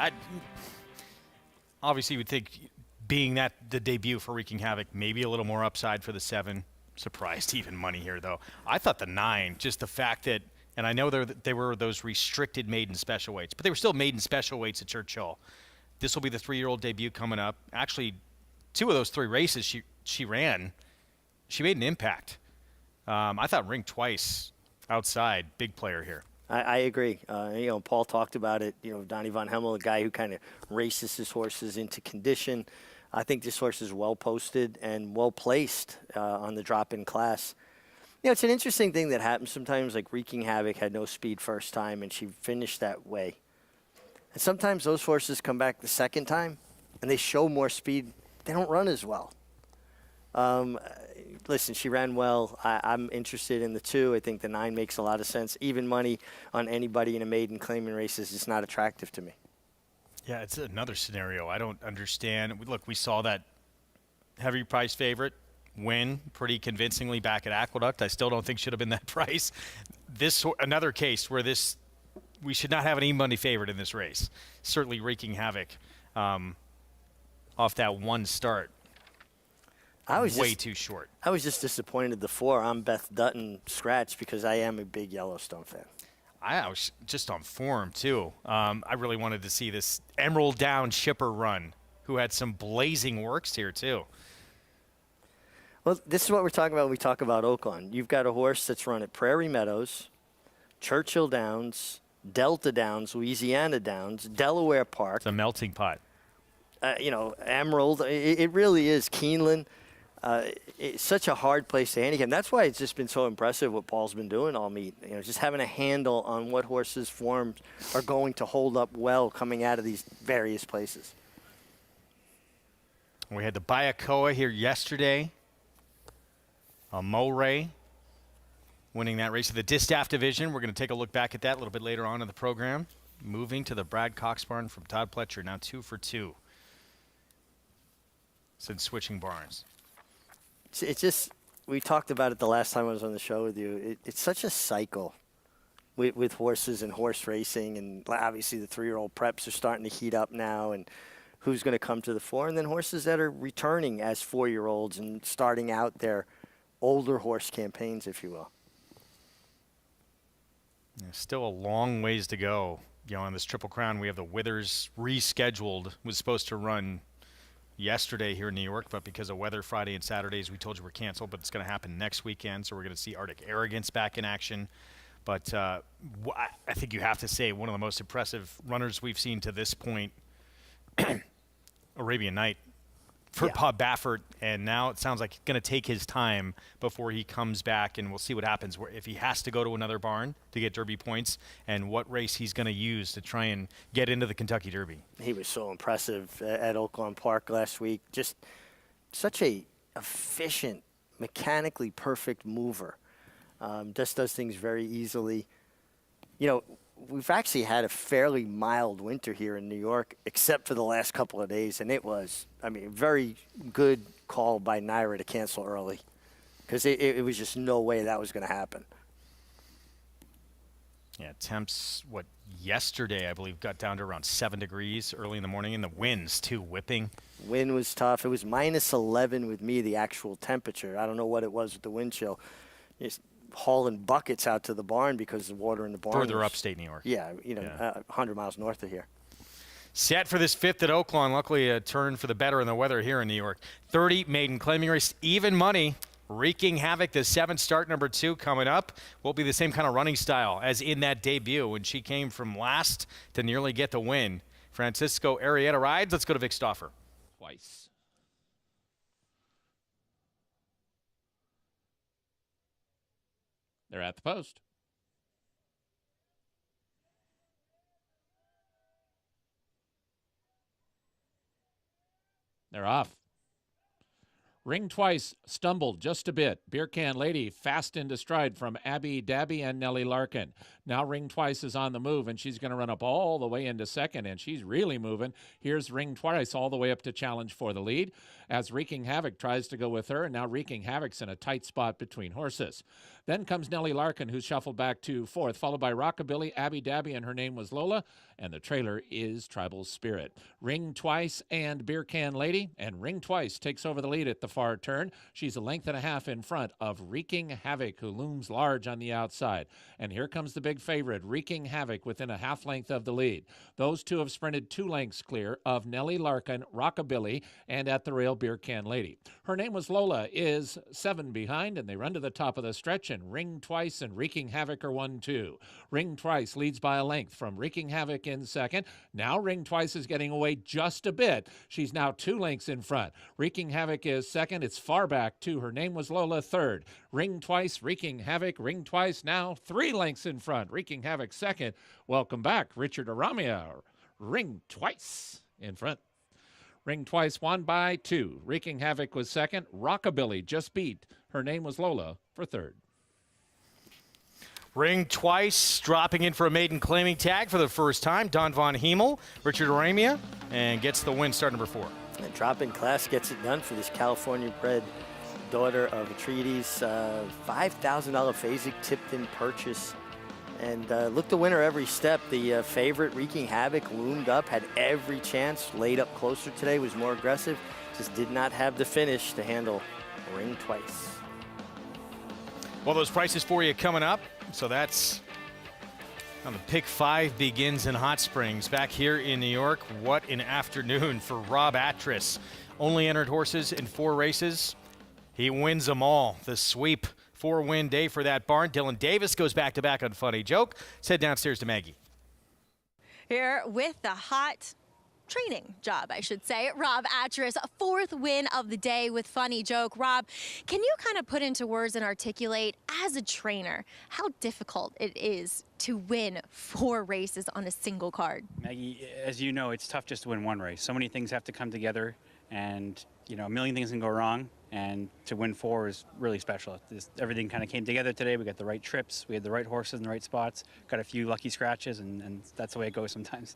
Obviously, you would think, being that the debut for Wreaking Havoc, maybe a little more upside for the 7. Surprised even money here, though. I thought the 9, just the fact that, and I know they were those restricted maiden special weights, but they were still maiden special weights at Churchill. This will be the 3-year-old debut coming up. Actually, 2 of those 3 races she ran, she made an impact. I thought Ring Twice outside, big player here. I agree. Paul talked about it. Donnie Von Hemmel, a guy who kind of races his horses into condition. I think this horse is well posted and well placed on the drop-in class. It's an interesting thing that happens sometimes. Like Wreaking Havoc had no speed first time, and she finished that way. And sometimes those horses come back the second time, and they show more speed. They don't run as well. Listen, she ran well. I'm interested in the 2. I think the 9 makes a lot of sense. Even money on anybody in a maiden claiming race is just not attractive to me. Yeah, it's another scenario I don't understand. Look, we saw that heavy price favorite win pretty convincingly back at Aqueduct. I still don't think should have been that price. This another case where we should not have any money favorite in this race. Certainly Wreaking Havoc off that 1 start. Way too short. I was just disappointed the 4. I'm Beth Dutton scratch because I am a big Yellowstone fan. I was just on form, too. I really wanted to see this Emerald Down shipper run, who had some blazing works here, too. Well, this is what we're talking about when we talk about Oaklawn. You've got a horse that's run at Prairie Meadows, Churchill Downs, Delta Downs, Louisiana Downs, Delaware Park. It's a melting pot. Emerald. It really is. Keeneland. It's such a hard place to handicap. That's why it's just been so impressive what Paul's been doing all meet. Just having a handle on what horses' forms are going to hold up well coming out of these various places. We had the Bayakoa here yesterday. Moray winning that race of the Distaff division. We're going to take a look back at that a little bit later on in the program. Moving to the Brad Cox barn from Todd Pletcher, now 2 for 2 since switching barns. It's just, we talked about it the last time I was on the show with you. It's such a cycle with horses and horse racing, and obviously the 3-year-old preps are starting to heat up now, and who's going to come to the fore, and then horses that are returning as 4-year-olds and starting out their older horse campaigns, if you will. Yeah, still a long ways to go. On this Triple Crown, we have the Withers rescheduled. Was supposed to run yesterday here in New York, but because of weather, Friday and Saturdays, we told you were canceled, but it's going to happen next weekend, so we're going to see Arctic Arrogance back in action. But I think you have to say one of the most impressive runners we've seen to this point, Arabian Night, for Bob Baffert, and now it sounds like he's going to take his time before he comes back, and we'll see what happens if he has to go to another barn to get Derby points, and what race he's going to use to try and get into the Kentucky Derby. He was so impressive at Oaklawn Park last week. Just such a efficient, mechanically perfect mover. Just does things very easily. We've actually had a fairly mild winter here in New York, except for the last couple of days, and it was, very good call by Naira to cancel early, because it was just no way that was going to happen. Yeah, temps, yesterday, I believe, got down to around 7 degrees early in the morning, and the winds, too, whipping. Wind was tough. It was -11 with me, the actual temperature. I don't know what it was with the wind chill. Just hauling buckets out to the barn because the water in the barn Further was, upstate New York. Yeah, 100 miles north of here. Set for this 5th at Oaklawn. Luckily, a turn for the better in the weather here in New York. 30 maiden claiming race, even money. Wreaking Havoc, the 7th start, number 2 coming up. Will be the same kind of running style as in that debut when she came from last to nearly get the win. Francisco Arrieta rides. Let's go to Vic Stauffer. Twice. They're at the post. They're off. Ring Twice stumbled just a bit. Beer Can Lady fast into stride from Abby Dabby and Nellie Larkin. Now Ring Twice is on the move, and she's going to run up all the way into second, and she's really moving. Here's Ring Twice all the way up to challenge for the lead as Wreaking Havoc tries to go with her, and now Wreaking Havoc's in a tight spot between horses. Then comes Nellie Larkin, who's shuffled back to 4th, followed by Rockabilly, Abby Dabby, and her name was Lola, and the trailer is Tribal Spirit. Ring Twice and Beer Can Lady, and Ring Twice takes over the lead at the far turn. She's a length and a half in front of Wreaking Havoc, who looms large on the outside. And here comes the big favorite, Wreaking Havoc, within a half length of the lead. Those two have sprinted 2 lengths clear of Nellie Larkin, Rockabilly, and at the rail, Beer Can Lady. Her name was Lola is 7 behind, and they run to the top of the stretch, and Ring Twice and Wreaking Havoc are 1-2. Ring Twice leads by a length from Wreaking Havoc in second. Now Ring Twice is getting away just a bit. She's now 2 lengths in front. Wreaking Havoc is second. It's far back to Her Name Was Lola third. Ring Twice, Wreaking Havoc, Ring Twice now 3 lengths in front. Wreaking Havoc second. Welcome back, Richard Aramia. Ring Twice in front. Ring Twice won by 2. Wreaking Havoc was second. Rockabilly just beat Her Name Was Lola for third. Ring Twice dropping in for a maiden claiming tag for the first time. Don Von Hemel, Richard Aramia, and gets the win, start number 4. And drop-in class gets it done for this California-bred daughter of Atreides. $5,000 phasic tipped-in purchase. And looked to win her every step. The favorite, Wreaking Havoc, loomed up, had every chance, laid up closer today, was more aggressive. Just did not have the finish to handle Ring Twice. Well, those prices for you coming up. So that's how the Pick 5 begins in Hot Springs. Back here in New York, what an afternoon for Rob Atras. Only entered horses in 4 races. He wins them all. The sweep 4-win day for that barn. Dylan Davis goes back-to-back on Funny Joke. Let's head downstairs to Maggie. Here with the hot training job, I should say, Rob Atras, 4th win of the day with Funny Joke. Rob, can you kind of put into words and articulate, as a trainer, how difficult it is to win 4 races on a single card? Maggie, as you know, it's tough just to win one race. So many things have to come together and you know, a million things can go wrong, and to win 4 is really special. Everything kind of came together today. We got the right trips, we had the right horses in the right spots, got a few lucky scratches, and that's the way it goes sometimes.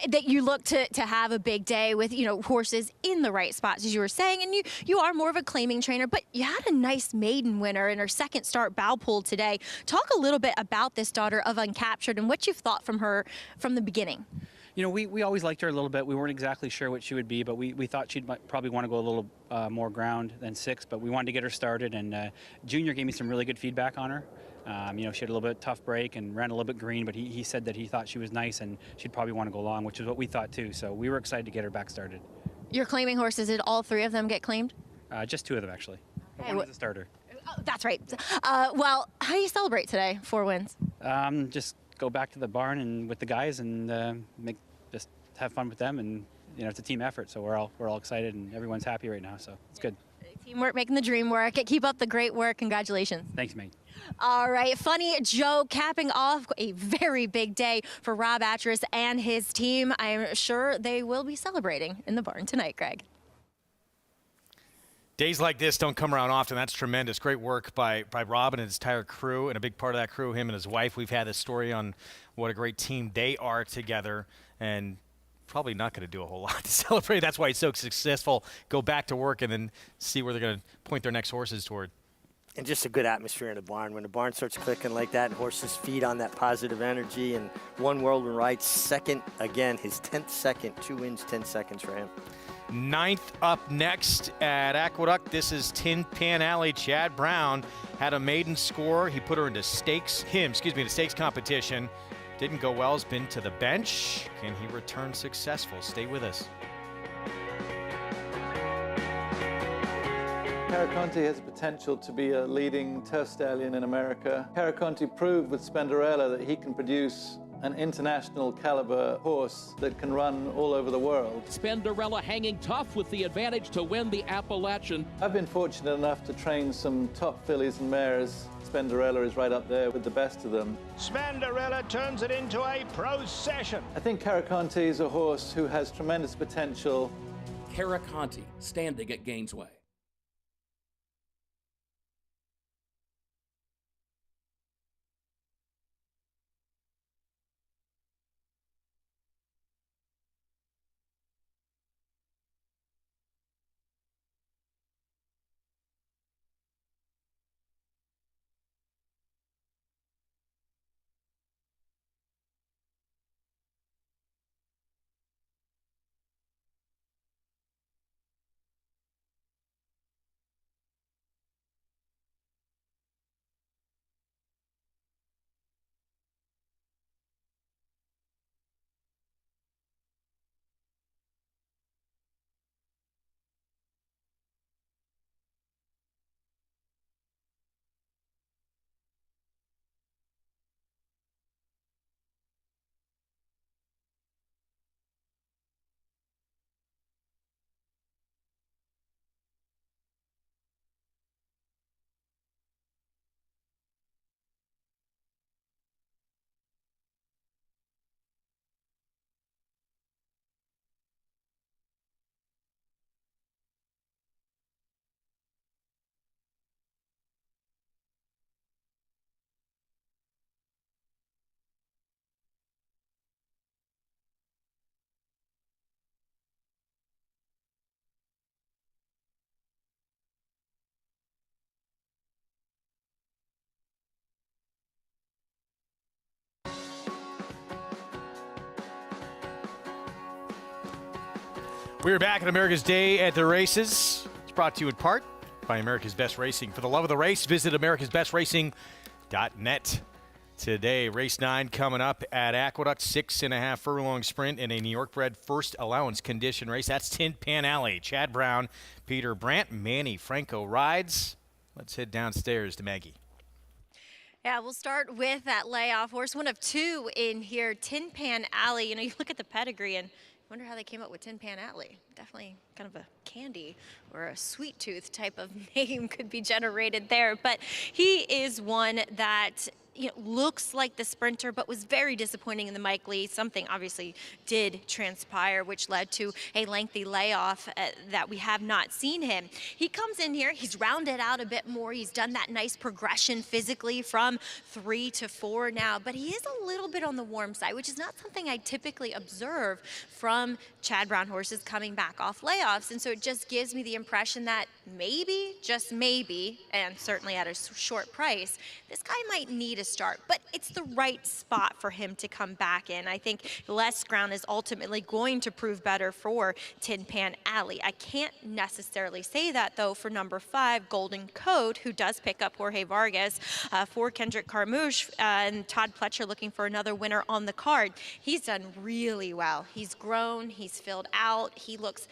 That you look to have a big day with, you know, horses in the right spots, as you were saying, and you are more of a claiming trainer, but you had a nice maiden winner in her second start bow pull today. Talk a little bit about this daughter of Uncaptured and what you've thought from her from the beginning. You know, we always liked her a little bit. We weren't exactly sure what she would be, but we thought she'd probably want to go a little more ground than 6, but we wanted to get her started, and Junior gave me some really good feedback on her. You know, she had a little bit tough break and ran a little bit green, but he said that he thought she was nice and she'd probably want to go long, which is what we thought too. So we were excited to get her back started. Your claiming horses, did all 3 of them get claimed? Just 2 of them, actually. But Hey, one was a starter. Oh, that's right. Well, how do you celebrate today? 4 wins. Just go back to the barn and with the guys and just have fun with them, and you know, it's a team effort, so we're all excited and everyone's happy right now, so it's good. Teamwork making the dream work. Keep up the great work. Congratulations. Thanks, Meg. All right, funny joke capping off a very big day for Rob Atras and his team. I am sure they will be celebrating in the barn tonight, Greg. Days like this don't come around often. That's tremendous. Great work by Rob and his entire crew, and a big part of that crew, him and his wife. We've had this story on what a great team they are together, and probably not going to do a whole lot to celebrate. That's why he's so successful. Go back to work and then see where they're going to point their next horses toward. And just a good atmosphere in the barn. When the barn starts clicking like that and horses feed on that positive energy, and one Whirlwind Ride's second, again, his 10th second, 2 wins, 10 seconds for him. 9th up next at Aqueduct. This is Tin Pan Alley. Chad Brown had a maiden score. He put her into stakes competition. Didn't go well. Has been to the bench. Can he return successful? Stay with us. Caraconte has potential to be a leading turf stallion in America. Caraconte proved with Spenderella that he can produce an international caliber horse that can run all over the world. Spenderella hanging tough with the advantage to win the Appalachian. I've been fortunate enough to train some top fillies and mares. Spenderella is right up there with the best of them. Spenderella turns it into a procession. I think Caraconte is a horse who has tremendous potential. Caraconte standing at Gainesway. We're back at America's Day at the Races. It's brought to you in part by America's Best Racing. For the love of the race, visit americasbestracing.net today. Race 9 coming up at Aqueduct, 6.5 furlong sprint in a New York bred first allowance condition race. That's Tin Pan Alley. Chad Brown, Peter Brandt, Manny Franco rides. Let's head downstairs to Maggie. Yeah, we'll start with that layoff horse, one of 2 in here, Tin Pan Alley. You know, you look at the pedigree and wonder how they came up with Tin Pan Alley. Definitely kind of a candy or a sweet tooth type of name could be generated there. But he is one that looks like the sprinter, but was very disappointing in the Mike Lee. Something obviously did transpire, which led to a lengthy layoff that we have not seen him. He comes in here, he's rounded out a bit more. He's done that nice progression physically from 3 to 4 now, but he is a little bit on the warm side, which is not something I typically observe from Chad Brown horses coming back off layoffs. And so it just gives me the impression that maybe, just maybe, and certainly at a short price, this guy might need a start, but it's the right spot for him to come back in. I think less ground is ultimately going to prove better for Tin Pan Alley. I can't necessarily say that, though, for number 5, Golden Code, who does pick up Jorge Vargas for Kendrick Carmouche, and Todd Pletcher looking for another winner on the card. He's done really well. He's grown, he's filled out, he looks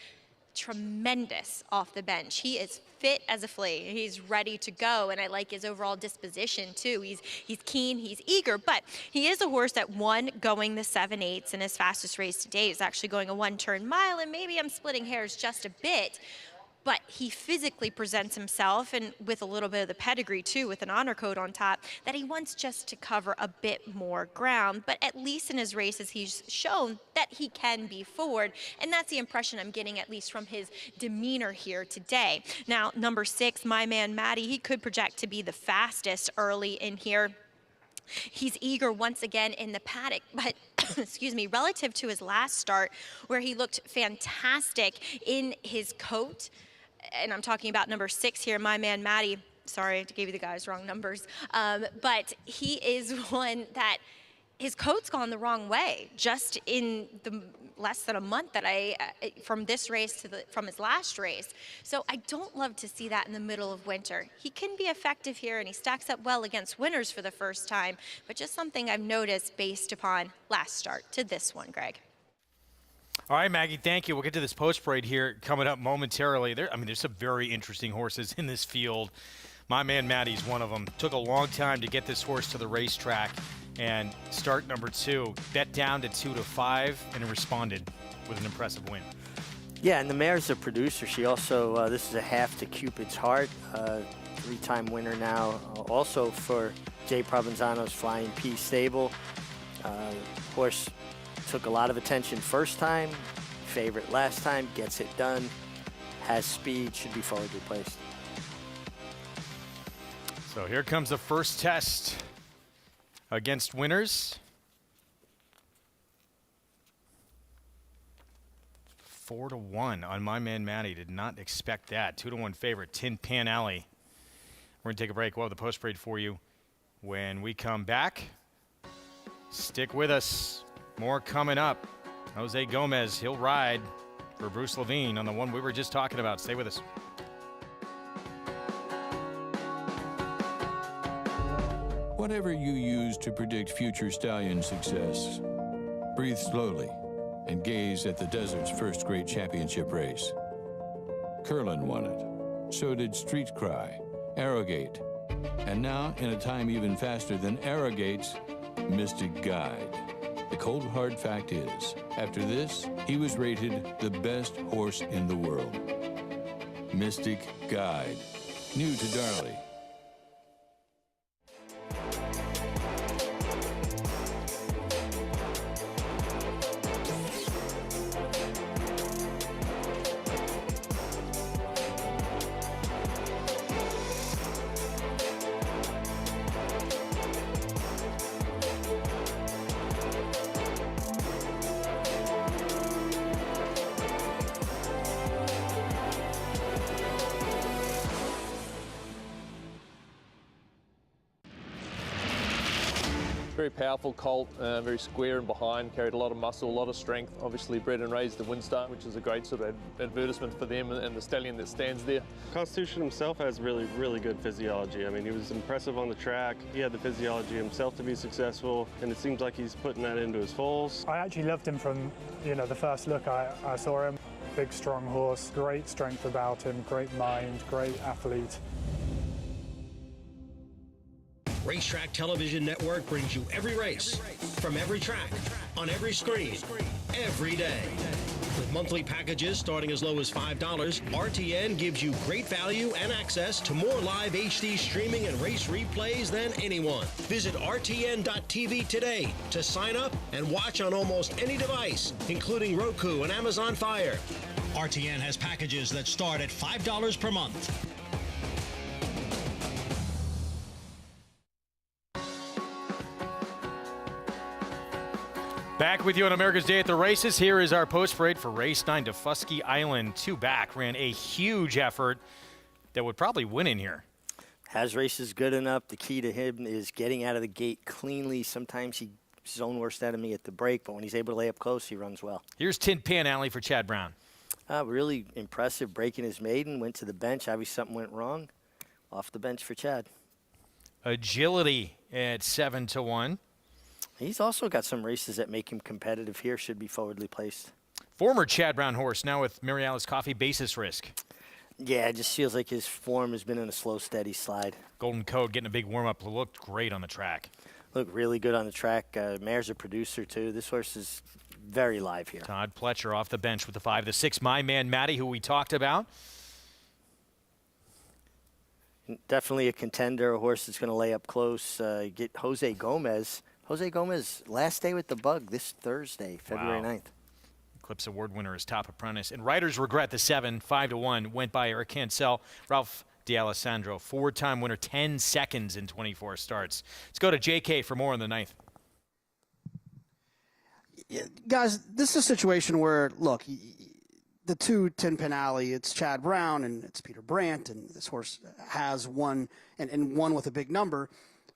tremendous off the bench. He is fit as a flea. He's ready to go, and I like his overall disposition too. He's keen, he's eager, but he is a horse that won going the 7/8 in his fastest race to date. Is actually going a 1-turn mile, and maybe I'm splitting hairs just a bit, but he physically presents himself, and with a little bit of the pedigree too, with an honor code on top, that he wants just to cover a bit more ground. But at least in his races, he's shown that he can be forward, and that's the impression I'm getting, at least from his demeanor here today. Now, number 6, My Man Matty, he could project to be the fastest early in here. He's eager once again in the paddock, but excuse me, relative to his last start, where he looked fantastic in his coat, and I'm talking about number 6 here, My Man Matty. Sorry, I gave you the guys wrong numbers. But he is one that his coat's gone the wrong way just in the less than a month that from this race to from his last race. So I don't love to see that in the middle of winter. He can be effective here, and he stacks up well against winners for the first time, but just something I've noticed based upon last start to this one, Greg. All right, Maggie, thank you. We'll get to this post parade here coming up momentarily. There's some very interesting horses in this field. My Man Matty's one of them. Took a long time to get this horse to the racetrack, and start number 2, bet down to 2 to 5, and responded with an impressive win. Yeah, and the mare's a producer. She also, this is a half to Cupid's Heart, 3-time winner now. Also for Jay Provenzano's Flying P stable. Horse took a lot of attention first time, favorite last time, gets it done, has speed, should be forwardly placed. So here comes the first test against winners. 4 to 1 on My Man Matty. Did not expect that. 2 to 1 favorite, Tin Pan Alley. We're going to take a break. We'll have the post parade for you when we come back. Stick with us. More coming up. Jose Gomez, he'll ride for Bruce Levine on the one we were just talking about. Stay with us. Whatever you use to predict future stallion success, breathe slowly and gaze at the desert's first great championship race. Curlin won it. So did Street Cry, Arrogate, and now, in a time even faster than Arrogate's, Mystic Guide. The cold hard fact is, after this, he was rated the best horse in the world. Mystic Guide. New to Darley. Very powerful colt, very square and behind, carried a lot of muscle, a lot of strength. Obviously bred and raised in Windstar, which is a great sort of advertisement for them and the stallion that stands there. Constitution himself has really good physiology. I mean, he was impressive on the track. He had the physiology himself to be successful, and it seems like he's putting that into his foals. I actually loved him from, the first look I saw him. Big, strong horse, great strength about him, great mind, great athlete. Racetrack Television Network brings you every race, from every track, on every screen, every day. With monthly packages starting as low as $5, RTN gives you great value and access to more live HD streaming and race replays than anyone. Visit RTN.tv today to sign up and watch on almost any device, including Roku and Amazon Fire. RTN has packages that start at $5 per month. Back with you on America's Day at the Races. Here is our post parade for race 9 to Fusky Island. 2 back ran a huge effort that would probably win in here. Has races good enough. The key to him is getting out of the gate cleanly. Sometimes he's his own worst enemy at the break, but when he's able to lay up close, he runs well. Here's Tin Pan Alley for Chad Brown. Really impressive breaking his maiden. Went to the bench. Obviously something went wrong. Off the bench for Chad. Agility at 7 to 1. He's also got some races that make him competitive here. Should be forwardly placed. Former Chad Brown horse, now with Mary Alice Coffee, Basis Risk. Yeah, it just feels like his form has been in a slow, steady slide. Golden Code getting a big warm-up. Looked great on the track. Looked really good on the track. Mare's a producer, too. This horse is very live here. Todd Pletcher off the bench with the 5. The 6, My Man Matty, who we talked about. Definitely a contender, a horse that's going to lay up close. Get Jose Gomez. Jose Gomez, last day with the bug this Thursday, February 9th. Eclipse Award winner is Top Apprentice. And Riders Regret, the 7, 5 to 1, went by Eric Cancel. Ralph D'Alessandro, 4-time winner, 10 seconds in 24 starts. Let's go to JK for more on the 9th. Yeah, guys, this is a situation where, look, the 2 Tin Pan Alley, it's Chad Brown and it's Peter Brandt, and this horse has won and won with a big number.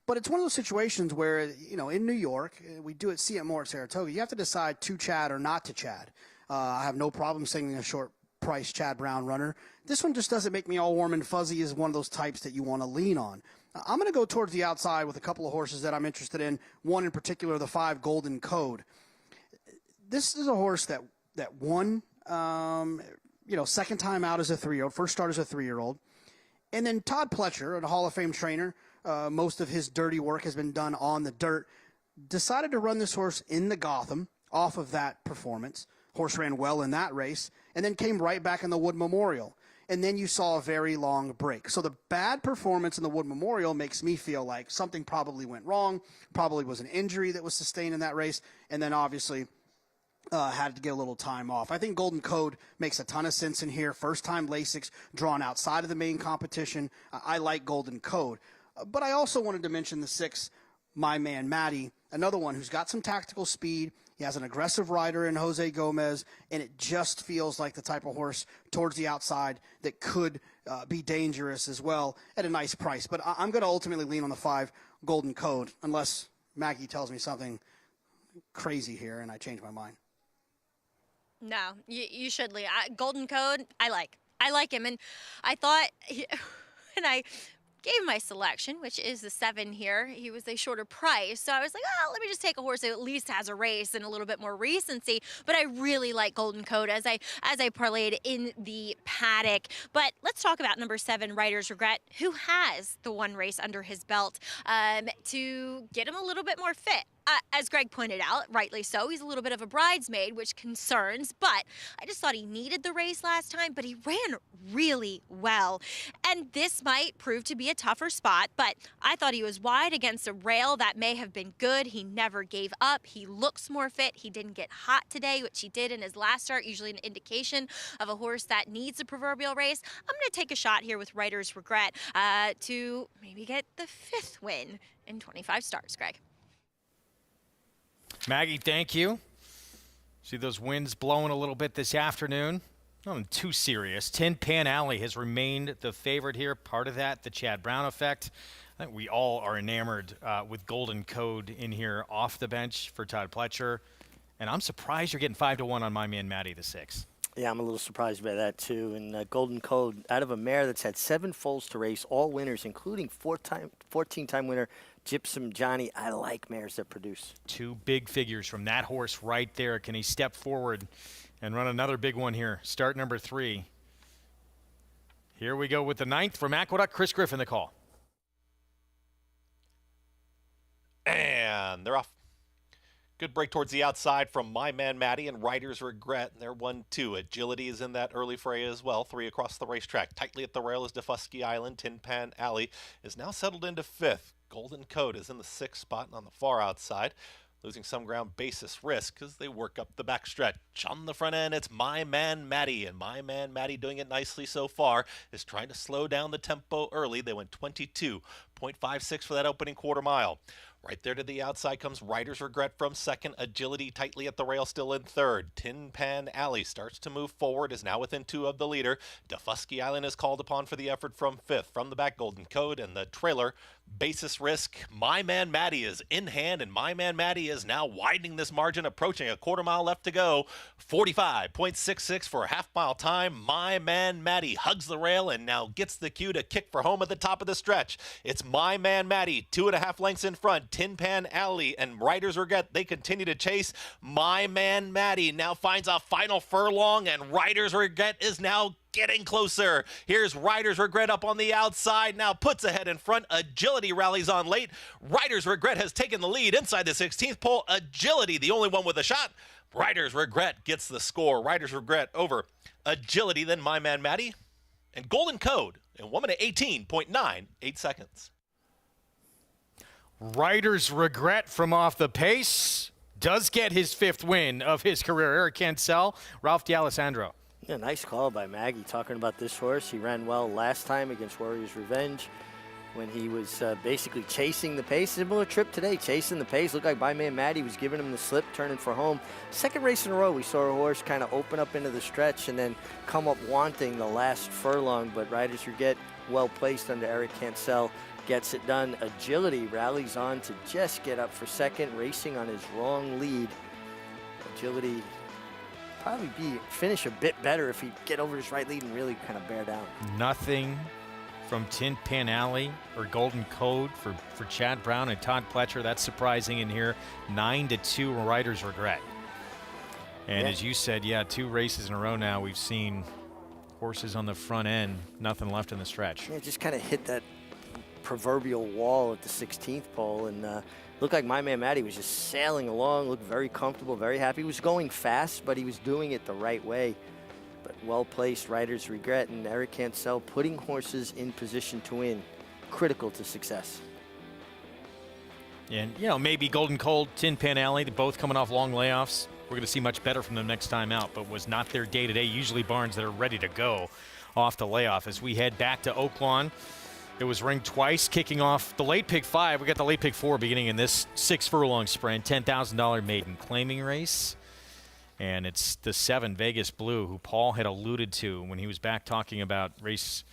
But it's one of those situations where, you know, in New York, we see it more at Saratoga, you have to decide to Chad or not to Chad. I have no problem singing a short price Chad Brown runner. This one just doesn't make me all warm and fuzzy as one of those types that you want to lean on. I'm going to go towards the outside with a couple of horses that I'm interested in, one in particular, the 5 Golden Code. This is a horse that won, second time out as a 3-year-old, first start as a 3-year-old. And then Todd Pletcher, a Hall of Fame trainer, most of his dirty work has been done on the dirt, decided to run this horse in the Gotham off of that performance. Horse ran well in that race, and then came right back in the Wood Memorial. And then you saw a very long break. So the bad performance in the Wood Memorial makes me feel like something probably went wrong, probably was an injury that was sustained in that race, and then obviously had to get a little time off. I think Golden Code makes a ton of sense in here. First time Lasix drawn outside of the main competition. I like Golden Code. But I also wanted to mention the 6, My Man Matty, another one who's got some tactical speed. He has an aggressive rider in Jose Gomez, and it just feels like the type of horse towards the outside that could be dangerous as well at a nice price. But I'm going to ultimately lean on the 5, Golden Code, unless Maggie tells me something crazy here and I change my mind. No, you should lean. Golden Code, I like him. And I thought, and I gave my selection, which is the 7 here. He was a shorter price. So I was like, let me just take a horse that at least has a race and a little bit more recency. But I really like Golden Code as I parlayed in the paddock. But let's talk about number 7, Riders Regret, who has the 1 race under his belt to get him a little bit more fit. As Greg pointed out, rightly so, he's a little bit of a bridesmaid, which concerns, but I just thought he needed the race last time, but he ran really well. And this might prove to be a tougher spot, but I thought he was wide against a rail. That may have been good. He never gave up. He looks more fit. He didn't get hot today, which he did in his last start, usually an indication of a horse that needs a proverbial race. I'm going to take a shot here with Riders Regret to maybe get the 5th win in 25 starts, Greg. Maggie, thank you. See those winds blowing a little bit this afternoon. Nothing too serious. Tin Pan Alley has remained the favorite here. Part of that, the Chad Brown effect. I think we all are enamored with Golden Code in here off the bench for Todd Pletcher. And I'm surprised you're getting 5 to 1 on My Man Matty, the 6. Yeah, I'm a little surprised by that, too. And Golden Code, out of a mare that's had 7 foals to race, all winners, including 14-time winner Gypsum Johnny. I like mares that produce. 2 big figures from that horse right there. Can he step forward and run another big one here? Start number 3. Here we go with the 9th from Aqueduct. Chris Griffin, the call. And they're off. Good break towards the outside from My Man Matty and Riders Regret. They're 1-2. Agility is in that early fray as well. 3 across the racetrack. Tightly at the rail is Defusky Island. Tin Pan Alley is now settled into 5th. Golden Code is in the 6th spot and on the far outside. Losing some ground, Basis Risk as they work up the backstretch. On the front end, it's My Man Matty, and My Man Matty, doing it nicely so far, is trying to slow down the tempo early. They went 22.56 for that opening quarter mile. Right there to the outside comes Riders Regret from 2nd. Agility tightly at the rail, still in 3rd. Tin Pan Alley starts to move forward, is now within 2 of the leader. Defusky Island is called upon for the effort from 5th. From the back, Golden Code and the trailer, Basis Risk. My Man Matty is in hand, and My Man Matty is now widening this margin, approaching a quarter mile left to go. 45.66 for a half-mile time. My Man Matty hugs the rail and now gets the cue to kick for home at the top of the stretch. It's My Man Matty, 2.5 lengths in front. Tin Pan Alley and Riders Regret, they continue to chase. My Man Matty now finds a final furlong, and Riders Regret is now getting closer. Here's Riders Regret up on the outside, now puts ahead in front. Agility rallies on late. Riders Regret has taken the lead inside the 16th pole. Agility, the only one with a shot. Riders Regret gets the score. Riders Regret over Agility, then My Man Matty, and Golden Code in 1 minute 18.98 seconds. Riders Regret from off the pace does get his 5th win of his career. Eric Cancel, Ralph D'Alessandro. Yeah, nice call by Maggie talking about this horse. He ran well last time against Warriors Revenge when he was basically chasing the pace. Similar trip today, chasing the pace. Looked like My Man Matty was giving him the slip, turning for home. 2nd race in a row, we saw a horse kind of open up into the stretch and then come up wanting the last furlong, but Riders Regret well placed under Eric Cancel. Gets it done. Agility rallies on to just get up for 2nd, racing on his wrong lead. Agility probably finish a bit better if he'd get over his right lead and really kind of bear down. Nothing from Tin Pan Alley or Golden Code for Chad Brown and Todd Pletcher. That's surprising in here. 9-2 Riders Regret. And as you said, 2 races in a row now, we've seen horses on the front end, nothing left in the stretch. Yeah, just kind of hit that proverbial wall at the 16th pole, and looked like My Man Matty was just sailing along, looked very comfortable, very happy. He was going fast, but he was doing it the right way. But well-placed Riders Regret and Eric Cancel putting horses in position to win, critical to success. And, maybe Golden Cold, Tin Pan Alley, they're both coming off long layoffs. We're going to see much better from them next time out, but was not their day-to-day. Usually barns that are ready to go off the layoff. As we head back to Oaklawn, it was ringed twice, kicking off the late pick 5. We got the late pick 4 beginning in this 6 furlong sprint, $10,000 maiden claiming race. And it's the 7 Vegas Blue, who Paul had alluded to when he was back talking about race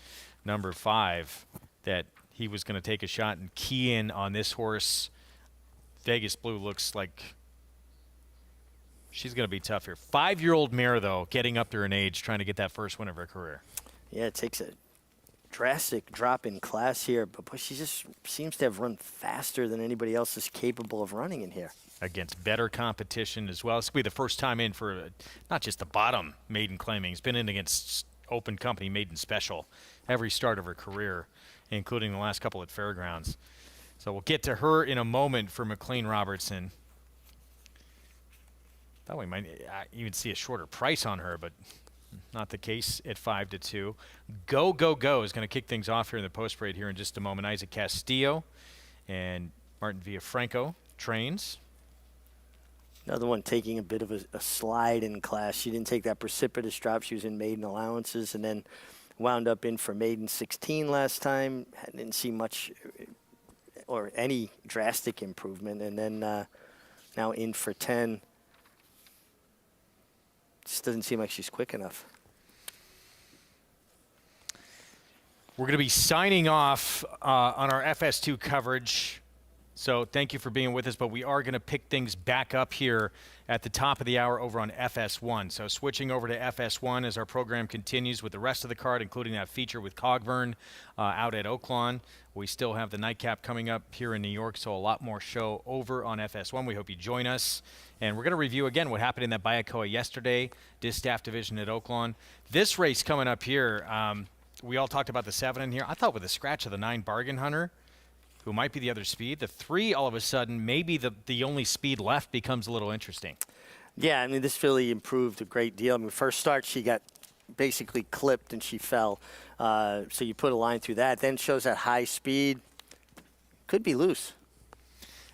number 5, that he was going to take a shot and key in on this horse. Vegas Blue looks like she's going to be tough here. 5-year-old mare, though, getting up there in age, trying to get that first win of her career. Yeah, it takes a drastic drop in class here, but she just seems to have run faster than anybody else is capable of running in here. Against better competition as well. This will be the first time in for not just the bottom maiden claiming. He's been in against open company maiden special every start of her career, including the last couple at Fairgrounds. So we'll get to her in a moment for McLean Robertson. Thought we might even see a shorter price on her, but not the case at 5-2. Go, Go, Go is going to kick things off here in the post parade here in just a moment. Isaac Castillo and Martin Villafranco trains. Another one taking a bit of a slide in class. She didn't take that precipitous drop. She was in maiden allowances and then wound up in for maiden 16 last time. Didn't see much or any drastic improvement. And then now in for 10. Just doesn't seem like she's quick enough. We're going to be signing off on our FS2 coverage. So thank you for being with us, but we are going to pick things back up here at the top of the hour over on FS1. So switching over to FS1 as our program continues with the rest of the card, including that feature with Cogburn out at Oaklawn. We still have the nightcap coming up here in New York, so a lot more show over on FS1. We hope you join us. And we're going to review again what happened in that Bayakoa yesterday, Distaff Division at Oaklawn. This race coming up here, we all talked about the 7 in here. I thought with the scratch of the 9 Bargain Hunter, who might be the other speed. The 3, all of a sudden, maybe the only speed left becomes a little interesting. Yeah, I mean, this filly improved a great deal. I mean, first start, she got basically clipped and she fell. So you put a line through that. Then shows that high speed. Could be loose.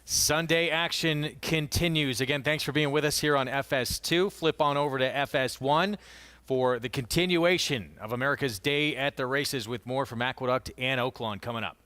Sunday action continues. Again, thanks for being with us here on FS2. Flip on over to FS1 for the continuation of America's Day at the Races with more from Aqueduct and Oaklawn coming up.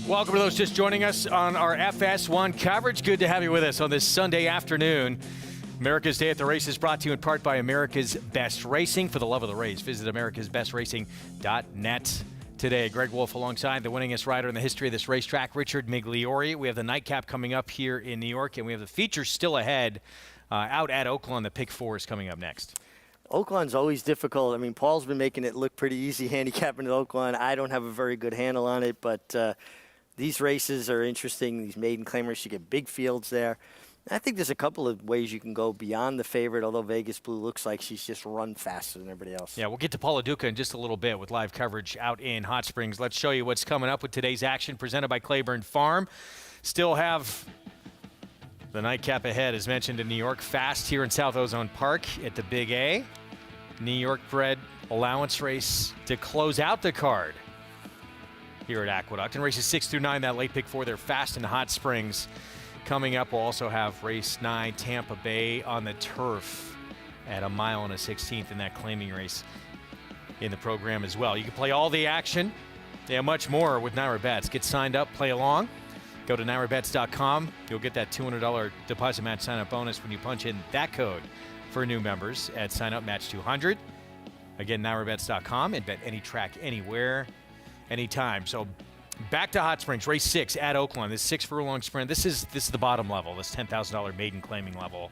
Welcome to those just joining us on our FS1 coverage. Good to have you with us on this Sunday afternoon. America's Day at the Races brought to you in part by America's Best Racing. For the love of the race, visit americasbestracing.net today. Greg Wolf alongside the winningest rider in the history of this racetrack, Richard Migliori. We have the nightcap coming up here in New York, and we have the feature still ahead out at Oaklawn. The pick 4 is coming up next. Oaklawn's always difficult. I mean, Paul's been making it look pretty easy handicapping at Oaklawn. I don't have a very good handle on it, but these races are interesting. These maiden claimers, you get big fields there. I think there's a couple of ways you can go beyond the favorite, although Vegas Blue looks like she's just run faster than everybody else. Yeah, we'll get to Paula Duca in just a little bit with live coverage out in Hot Springs. Let's show you what's coming up with today's action presented by Claiborne Farm. Still have the nightcap ahead, as mentioned, in New York. Fast here in South Ozone Park at the Big A. New York bred allowance race to close out the card here at Aqueduct. And races 6 through 9, that late pick 4, they're fast in Hot Springs. Coming up, we'll also have race 9, Tampa Bay on the turf at 1 mile and a 16th in that claiming race in the program as well. You can play all the action. They have much more with Naira Bets. Get signed up, play along. Go to nairabets.com. You'll get that $200 deposit match sign-up bonus when you punch in that code for new members at sign up match 200. Again, nairabets.com, and bet any track, anywhere, anytime. So back to Hot Springs, race 6 at Oaklawn. This 6 furlong sprint. This is the bottom level, this $10,000 maiden claiming level.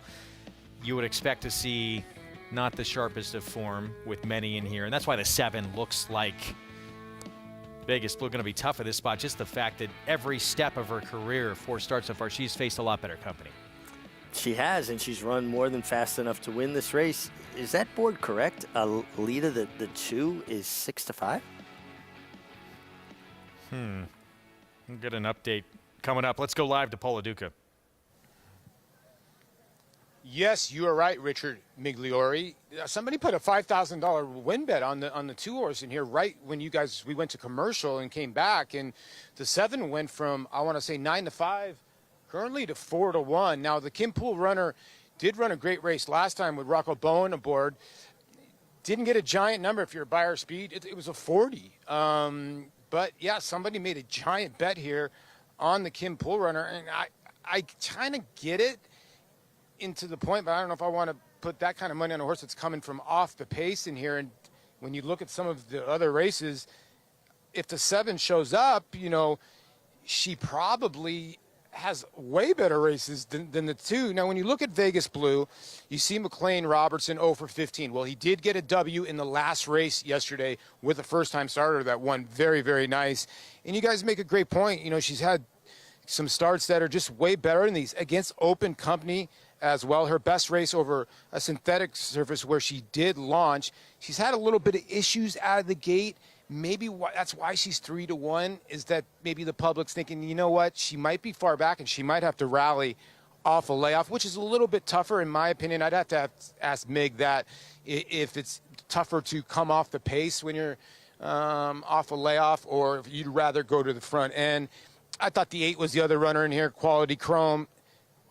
You would expect to see not the sharpest of form with many in here, and that's why the 7 looks like Vegas Blue going to be tough at this spot. Just the fact that every step of her career, 4 starts so far, she's faced a lot better company. She has, and she's run more than fast enough to win this race. Is that board correct? Alita, the 2 is 6-5? We'll get an update coming up. Let's go live to Paula Duca. Yes, you are right, Richard Migliori. Somebody put a $5,000 win bet on the 2 horse in here right when we went to commercial and came back, and the 7 went from, I want to say, 9-5 currently to 4-1. Now the Kim Pool runner did run a great race last time with Rocco Bowen aboard. Didn't get a giant number if you're a buyer speed. It was a 40. But yeah, somebody made a giant bet here on the Kim Pool runner, and I kind of get it into the point, but I don't know if I want to put that kind of money on a horse that's coming from off the pace in here. And when you look at some of the other races, if the 7 shows up, you know, she probably has way better races than the 2. Now, when you look at Vegas Blue, you see McLean Robertson 0 for 15. Well, he did get a W in the last race yesterday with a first-time starter that won very, very nice. And you guys make a great point. You know, she's had some starts that are just way better than these against open company as well. Her best race over a synthetic surface where she did launch. She's had a little bit of issues out of the gate. Maybe that's why she's 3-1, is that maybe the public's thinking, you know what, she might be far back and she might have to rally off a layoff, which is a little bit tougher in my opinion. I'd have to ask Mig that if it's tougher to come off the pace when you're off a layoff, or if you'd rather go to the front end. I thought the 8 was the other runner in here, Quality Chrome,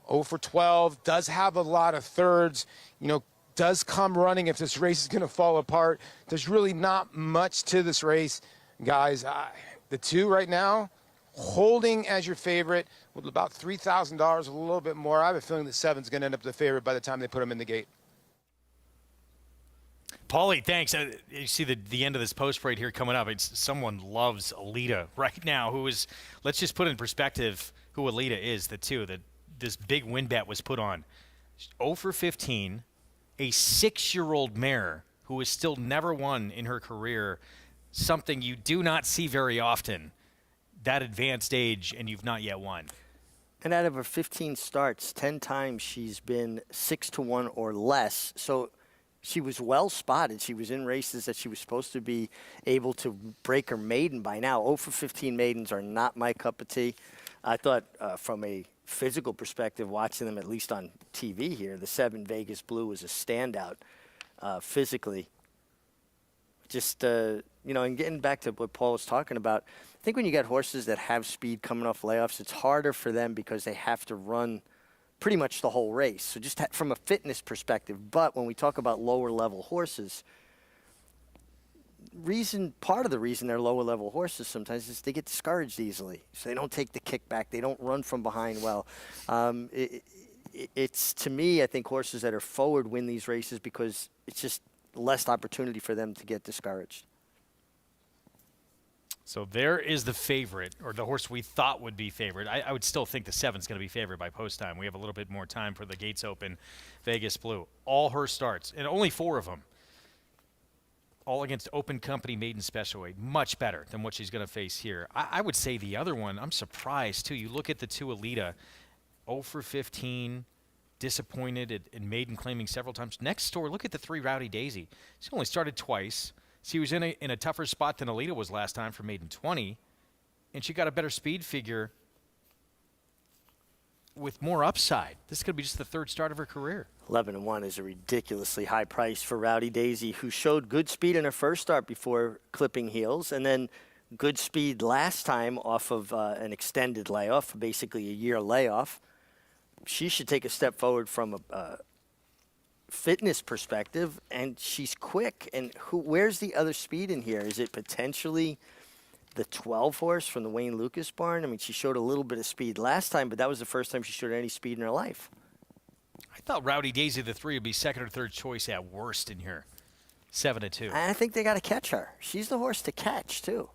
0 for 12, does have a lot of thirds, you know, does come running if this race is going to fall apart. There's really not much to this race, guys. The 2 right now, holding as your favorite with about $3,000, a little bit more. I have a feeling the 7's going to end up the favorite by the time they put him in the gate. Paulie, thanks. You see the end of this post right here coming up. Someone loves Alita right now, who is, let's just put in perspective who Alita is, the 2, this big win bet was put on. 0 for 15, a 6-year-old mare who has still never won in her career, something you do not see very often, that advanced age, and you've not yet won. And out of her 15 starts, 10 times she's been 6-1 or less. So she was well spotted. She was in races that she was supposed to be able to break her maiden by now. 0 for 15 maidens are not my cup of tea. I thought from a physical perspective, watching them at least on TV here, the 7 Vegas Blue was a standout physically. Just, and getting back to what Paul was talking about, I think when you get horses that have speed coming off layoffs, it's harder for them because they have to run pretty much the whole race. So just from a fitness perspective. But when we talk about lower level horses, part of the reason they're lower level horses sometimes is they get discouraged easily. So they don't take the kickback. They don't run from behind well. It's, to me, I think horses that are forward win these races because it's just less opportunity for them to get discouraged. So there is the favorite, or the horse we thought would be favored. I would still think the 7's going to be favored by post time. We have a little bit more time for the gates open. Vegas Blue, all her starts, and only 4 of them, all against open company maiden special weight. Much better than what she's going to face here. I would say the other one, I'm surprised too. You look at the 2 Alita, 0 for 15, disappointed in maiden claiming several times. Next door, look at the 3 Rowdy Daisy. She only started twice. She was in a tougher spot than Alita was last time for maiden 20, and she got a better speed figure with more upside. This is going to be just the 3rd start of her career. 11-1 is a ridiculously high price for Rowdy Daisy, who showed good speed in her first start before clipping heels, and then good speed last time off of an extended layoff, basically a year layoff. She should take a step forward from a fitness perspective, and she's quick. And where's the other speed in here? Is it potentially the 12 horse from the Wayne Lucas barn? I mean, she showed a little bit of speed last time, but that was the first time she showed any speed in her life. I thought Rowdy Daisy, the 3, would be 2nd or 3rd choice at worst in here. 7-2. I think they got to catch her. She's the horse to catch, too.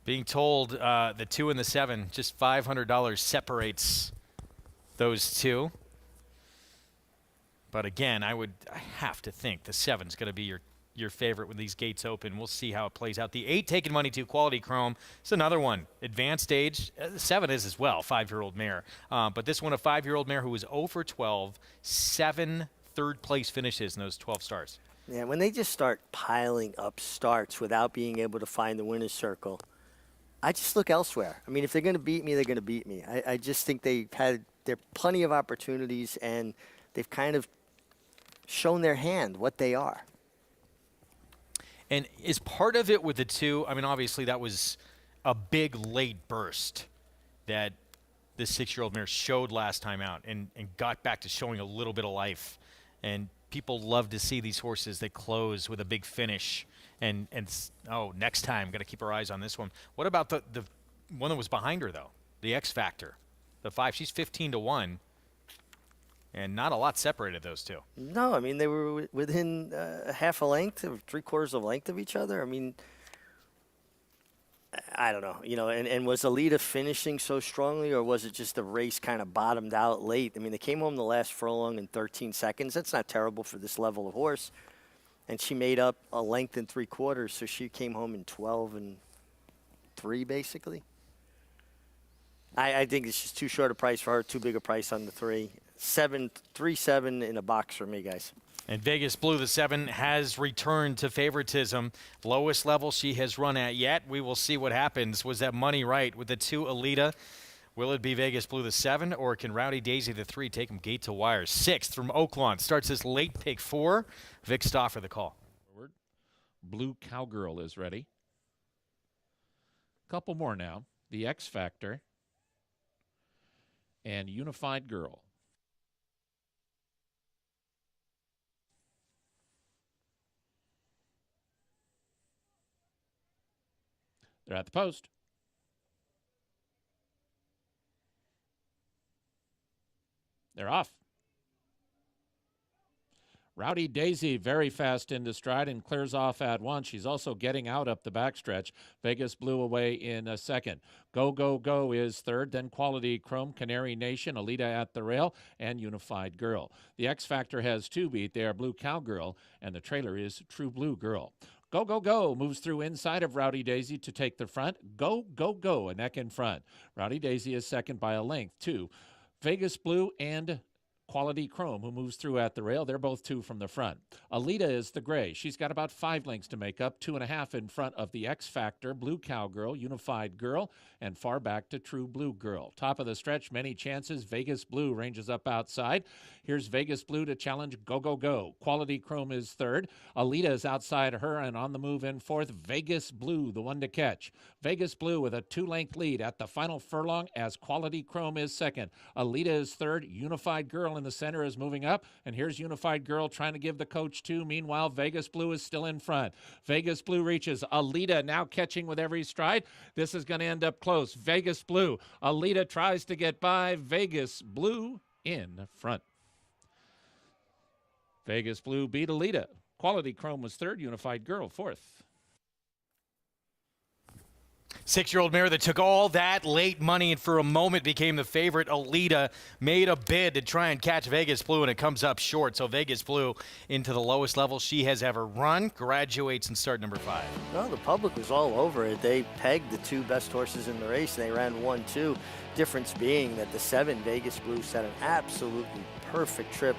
Being told the 2 and the 7, just $500 separates those 2. But again, I have to think the 7's going to be your favorite when these gates open. We'll see how it plays out. The 8 taking money to Quality Chrome. It's another one. Advanced age. The 7 is as well, 5-year-old mare. But this one, a 5-year-old mare who was 0 for 12, 7 third-place finishes in those 12 starts. Yeah, when they just start piling up starts without being able to find the winner's circle, I just look elsewhere. I mean, if they're going to beat me, they're going to beat me. I just think there are plenty of opportunities, and they've kind of shown their hand, what they are. And is part of it with the 2, I mean, obviously that was a big late burst that this 6-year-old mare showed last time out and got back to showing a little bit of life. And people love to see these horses that close with a big finish. And next time, got to keep our eyes on this one. What about the one that was behind her, though? The X Factor, the 5. She's 15-1. And not a lot separated those 2. No, I mean, they were within half a length, or 3/4 of a length of each other. I mean, I don't know. And was Alita finishing so strongly, or was it just the race kind of bottomed out late? I mean, they came home the last furlong in 13 seconds. That's not terrible for this level of horse. And she made up a length and 3/4, so she came home in 12 and 3, basically. I think it's just too short a price for her, too big a price on the 3. 3-7 in a box for me, guys. And Vegas Blue, the 7, has returned to favoritism. Lowest level she has run at yet. We will see what happens. Was that money right with the 2 Alita? Will it be Vegas Blue, the 7, or can Rowdy Daisy, the 3, take him gate to wire? 6th from Oaklawn starts this late pick 4. Vic Stoffer, the call. Blue Cowgirl is ready. Couple more now. The X Factor and Unified Girl. They're at the post. They're off. Rowdy Daisy very fast into stride and clears off at once. She's also getting out up the backstretch. Vegas Blue away in a second. Go, Go, Go is third. Then Quality Chrome, Canary Nation, Alita at the rail, and Unified Girl. The X Factor has two beat. They are Blue Cowgirl, and the trailer is True Blue Girl. Go, Go, Go moves through inside of Rowdy Daisy to take the front. Go, Go, Go, a neck in front. Rowdy Daisy is second by a length, too. Vegas Blue and Quality Chrome, who moves through at the rail. They're both two from the front. Alita is the gray. She's got about 5 lengths to make up, 2.5 in front of the X Factor, Blue Cowgirl, Unified Girl, and far back to True Blue Girl. Top of the stretch, many chances. Vegas Blue ranges up outside. Here's Vegas Blue to challenge Go, Go, Go. Quality Chrome is third. Alita is outside her and on the move in fourth. Vegas Blue, the one to catch. Vegas Blue with a 2-length lead at the final furlong as Quality Chrome is second. Alita is third. Unified Girl in the center is moving up, and here's Unified Girl trying to give the coach two. Meanwhile, Vegas Blue is still in front. Vegas Blue reaches. Alita now catching with every stride. This is going to end up close. Vegas Blue. Alita tries to get by. Vegas Blue in front. Vegas Blue beat Alita. Quality Chrome was third. Unified Girl fourth. 6-year-old mare that took all that late money and for a moment became the favorite. Alita made a bid to try and catch Vegas Blue, and it comes up short. So Vegas Blue into the lowest level she has ever run, graduates in start number 5. Well, the public was all over it. They pegged the 2 best horses in the race, and they ran 1-2. Difference being that the 7, Vegas Blue, set an absolutely perfect trip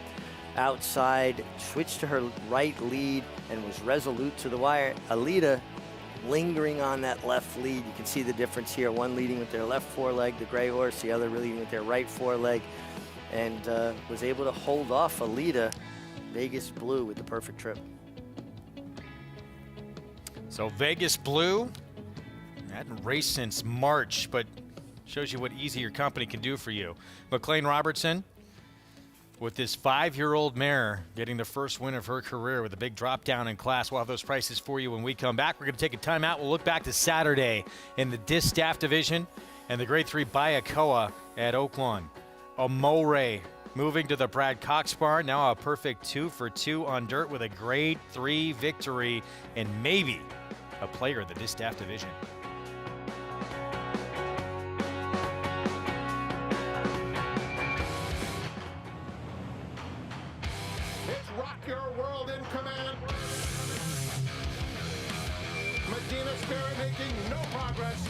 outside, switched to her right lead, and was resolute to the wire. Alita lingering on that left lead. You can see the difference here. One leading with their left foreleg, the gray horse, the other leading with their right foreleg, and was able to hold off Alita. Vegas Blue with the perfect trip. So Vegas Blue hadn't raced since March, but shows you what easy your company can do for you. McLean Robertson with this 5-year-old mare getting the first win of her career with a big drop down in class. We'll have those prices for you when we come back. We're going to take a timeout. We'll look back to Saturday in the Distaff division and the Grade 3 Bayakoa at Oaklawn. Amore moving to the Brad Cox barn. Now a perfect 2 for 2 on dirt with a Grade 3 victory and maybe a player in the Distaff division. Your world in command. Medina Spirit making no progress.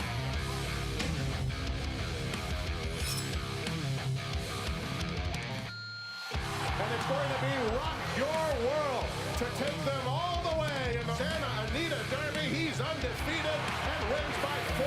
And it's going to be Rock Your World to take them all the way in the Santa Anita Derby. He's undefeated and wins by 4.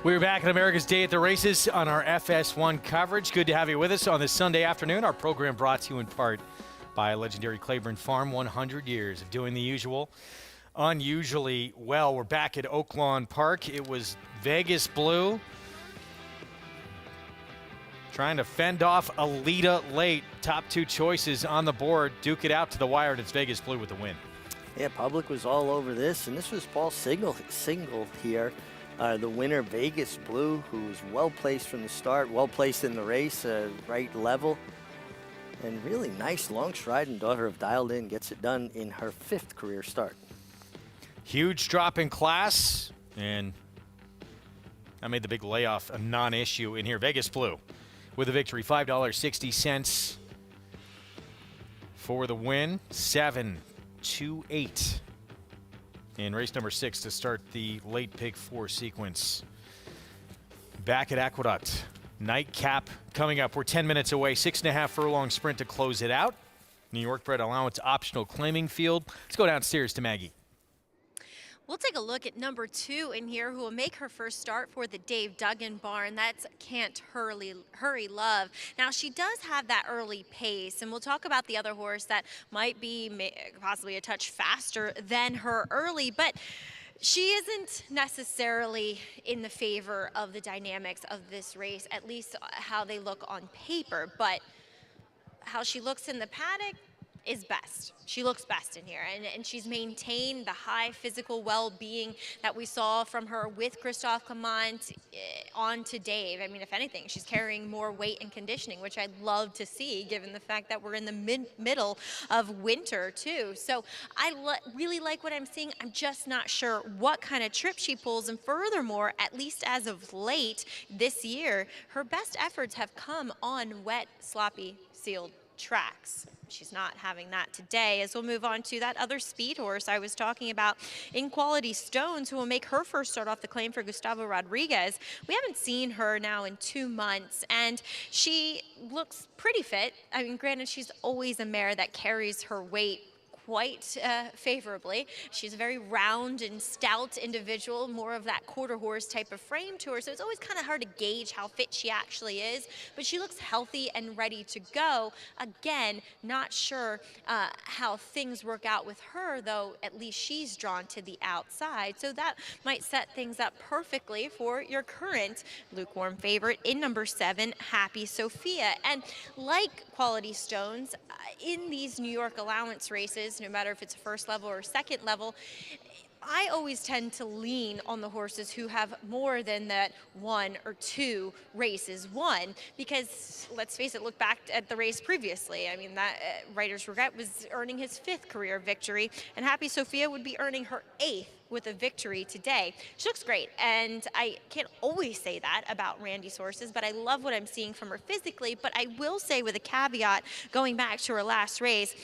We're back at America's Day at the Races on our FS1 coverage. Good to have you with us on this Sunday afternoon. Our program brought to you in part by legendary Claiborne Farm. 100 years of doing the usual unusually well. We're back at Oaklawn Park. It was Vegas Blue trying to fend off Alita late. Top two choices on the board. Duke it out to the wire, and it's Vegas Blue with the win. Yeah, public was all over this, and this was Paul Single here. The winner, Vegas Blue, who was well-placed from the start, well-placed in the race, right level. And really nice long stride, and daughter of Dialed In gets it done in her 5th career start. Huge drop in class, and I made the big layoff a non-issue in here. Vegas Blue with a victory, $5.60 for the win, 7-2-8 in race number 6 to start the late pick 4 sequence. Back at Aqueduct, nightcap coming up. We're 10 minutes away, 6.5 furlong sprint to close it out. New York bred allowance optional claiming field. Let's go downstairs to Maggie. We'll take a look at number 2 in here, who will make her first start for the Dave Duggan barn. That's Can't Hurry Love. Now, she does have that early pace, and we'll talk about the other horse that might be possibly a touch faster than her early, but she isn't necessarily in the favor of the dynamics of this race, at least how they look on paper, but how she looks in the paddock is best. She looks best in here, and she's maintained the high physical well-being that we saw from her with Christophe Clement on to Dave. I mean, if anything, she's carrying more weight and conditioning, which I'd love to see given the fact that we're in the middle of winter too. So I really like what I'm seeing. I'm just not sure what kind of trip she pulls, and furthermore, at least as of late this year, her best efforts have come on wet, sloppy, sealed tracks. She's not having that today. As we'll move on to that other speed horse I was talking about in Quality Stones, who will make her first start off the claim for Gustavo Rodriguez. We haven't seen her now in 2 months, and she looks pretty fit. I mean, granted, she's always a mare that carries her weight quite favorably. She's a very round and stout individual, more of that quarter horse type of frame to her, so it's always kind of hard to gauge how fit she actually is, but she looks healthy and ready to go. Again, not sure how things work out with her, though at least she's drawn to the outside, so that might set things up perfectly for your current lukewarm favorite in number 7, Happy Sophia. And like Quality Stones, in these New York allowance races, no matter if it's first level or second level, I always tend to lean on the horses who have more than that 1 or 2 races won, because let's face it, look back at the race previously. I mean, that Writer's Regret was earning his 5th career victory, and Happy Sophia would be earning her 8th with a victory today. She looks great, and I can't always say that about Randy's horses, but I love what I'm seeing from her physically. But I will say, with a caveat, going back to her last race,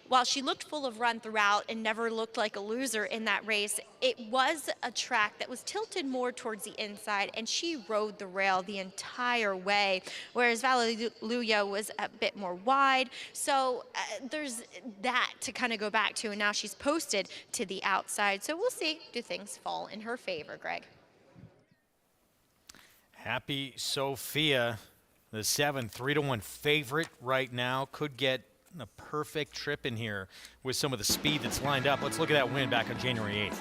while she looked full of run throughout and never looked like a loser in that race, it was a track that was tilted more towards the inside, and she rode the rail the entire way, whereas Valeluya was a bit more wide. So there's that to kind of go back to, and now she's posted to the outside. So we'll see, do things fall in her favor, Greg? Happy Sophia, the 7, 3-1 favorite right now, could get a perfect trip in here with some of the speed that's lined up. Let's look at that win back on January 8th.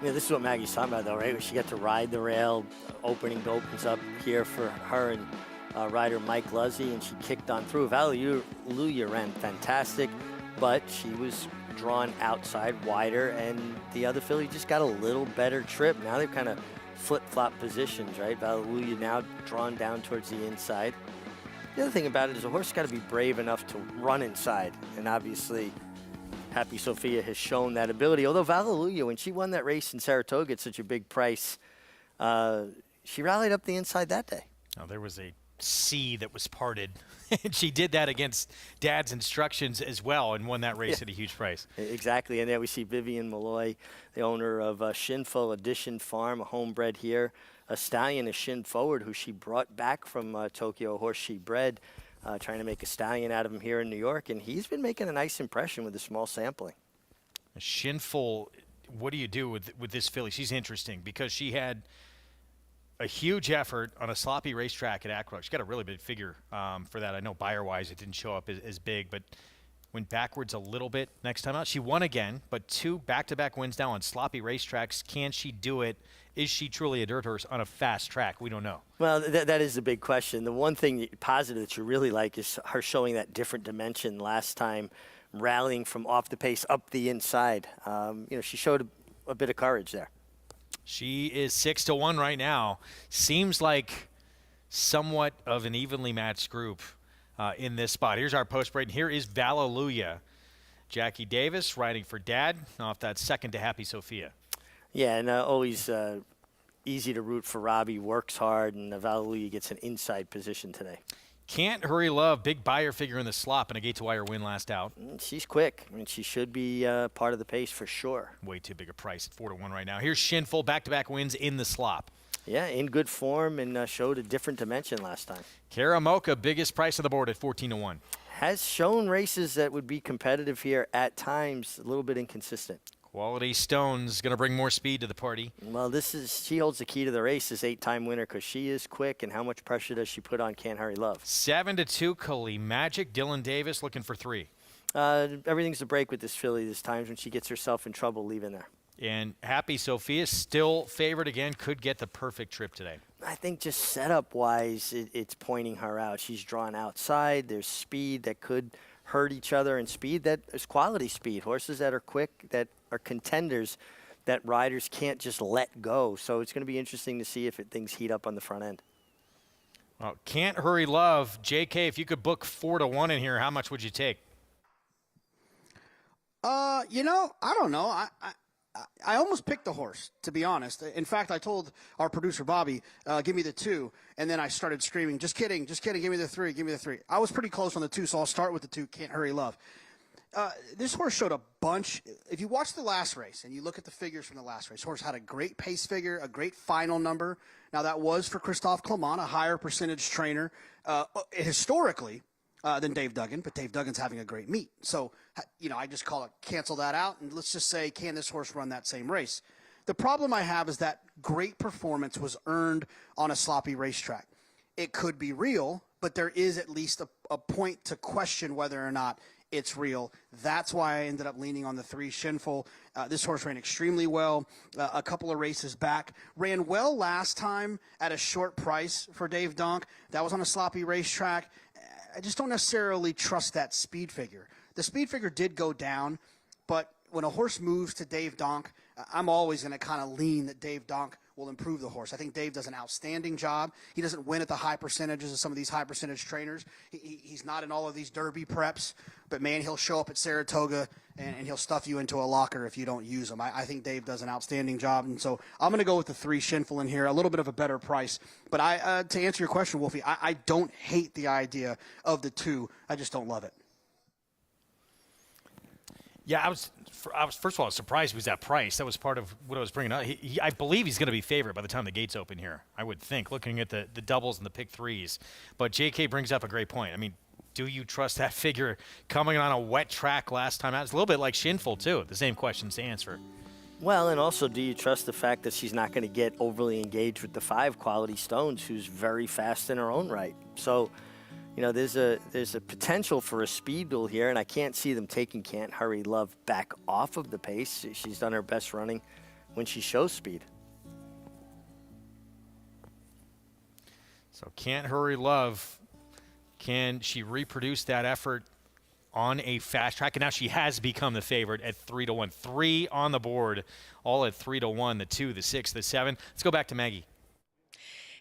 Yeah, this is what Maggie's talking about, though, right? Where she got to ride the rail. Opening opens up here for her and rider Mike Luzzy, and she kicked on through. Valeluya ran fantastic, but she was drawn outside wider, and the other filly just got a little better trip. Now they've kind of flip-flop positions, right? Valeluya now drawn down towards the inside. The other thing about it is a horse got to be brave enough to run inside, and obviously Happy Sophia has shown that ability. Although Valeluya, when she won that race in Saratoga at such a big price, she rallied up the inside that day. Oh, there was a sea that was parted, and she did that against Dad's instructions as well, and won that race at a huge price. Exactly, and there we see Vivian Malloy, the owner of Shinfo Edition Farm, a homebred here. A stallion, a Shin Forward, who she brought back from Tokyo, a horse she bred, trying to make a stallion out of him here in New York, and he's been making a nice impression with a small sampling. Shinful, what do you do with this filly? She's interesting because she had a huge effort on a sloppy racetrack at Aqueduct. She got a really big figure for that. I know Buyer-wise it didn't show up as big, but went backwards a little bit next time out. She won again, but 2 back-to-back wins now on sloppy racetracks. Can she do it? Is she truly a dirt horse on a fast track? We don't know. Well, that is the big question. The one thing positive that you really like is her showing that different dimension last time, rallying from off the pace up the inside. She showed a bit of courage there. She is 6-1 right now. Seems like somewhat of an evenly matched group in this spot. Here's our post-break. Here is Vallelujah. Jackie Davis riding for Dad off that second to Happy Sophia. Yeah, and always easy to root for Robbie. Works hard, and Vallelujah gets an inside position today. Can't Hurry Love, big buyer figure in the slop and a gate-to-wire win last out. She's quick. I mean, she should be part of the pace for sure. Way too big a price at 4-1 right now. Here's Shinful, back-to-back wins in the slop. Yeah, in good form and showed a different dimension last time. Karamoka, biggest price on the board at 14-1. Has shown races that would be competitive here at times, a little bit inconsistent. Quality Stone's going to bring more speed to the party. Well, she holds the key to the race, this 8-time winner, because she is quick, and how much pressure does she put on Can't Hurry Love? 7-2, Kali Magic. Dylan Davis looking for 3. Everything's a break with this filly. There's times when she gets herself in trouble leaving there. And Happy Sophia, still favored again, could get the perfect trip today. I think just setup-wise, it's pointing her out. She's drawn outside. There's speed that could hurt each other, and speed that is quality speed. Horses that are quick, that are contenders, that riders can't just let go. So it's going to be interesting to see if things heat up on the front end. Well, Can't Hurry Love. JK, if you could book 4-1 in here, how much would you take? I don't know. I almost picked the horse, to be honest. In fact, I told our producer, Bobby, give me the 2, and then I started screaming, just kidding, give me the 3, give me the 3. I was pretty close on the 2, so I'll start with the 2, Can't Hurry Love. This horse showed a bunch. If you watch the last race and you look at the figures from the last race, horse had a great pace figure, a great final number. Now, that was for Christophe Clement, a higher percentage trainer, historically, than Dave Duggan, but Dave Duggan's having a great meet. So, I just call it cancel that out, and let's just say, can this horse run that same race? The problem I have is that great performance was earned on a sloppy racetrack. It could be real, but there is at least a point to question whether or not it's real. That's why I ended up leaning on the 3, Shinful. This horse ran extremely well a couple of races back. Ran well last time at a short price for Dave Donk. That was on a sloppy racetrack. I just don't necessarily trust that speed figure. The speed figure did go down, but when a horse moves to Dave Donk, I'm always going to kind of lean that Dave Donk will improve the horse. I think Dave does an outstanding job. He doesn't win at the high percentages of some of these high percentage trainers. He's not in all of these derby preps, but man, he'll show up at Saratoga and he'll stuff you into a locker if you don't use him. I think Dave does an outstanding job, and so I'm going to go with the 3, Shinful, in here, a little bit of a better price. But to answer your question, Wolfie, I don't hate the idea of the 2. I just don't love it. Yeah, I was first of all, I was surprised he was that price. That was part of what I was bringing up. I believe he's going to be favored by the time the gates open here, I would think, looking at the doubles and the pick 3s. But JK brings up a great point. I mean, do you trust that figure coming on a wet track last time out? It's a little bit like Shinful, too. The same questions to answer. Well, and also, do you trust the fact that she's not going to get overly engaged with the 5, Quality Stones, who's very fast in her own right? So, there's a potential for a speed duel here, and I can't see them taking Can't Hurry Love back off of the pace. She's done her best running when she shows speed. So Can't Hurry Love, can she reproduce that effort on a fast track? And now she has become the favorite at 3-1. 3 on the board, all at 3-1, the 2, the 6, the 7. Let's go back to Maggie.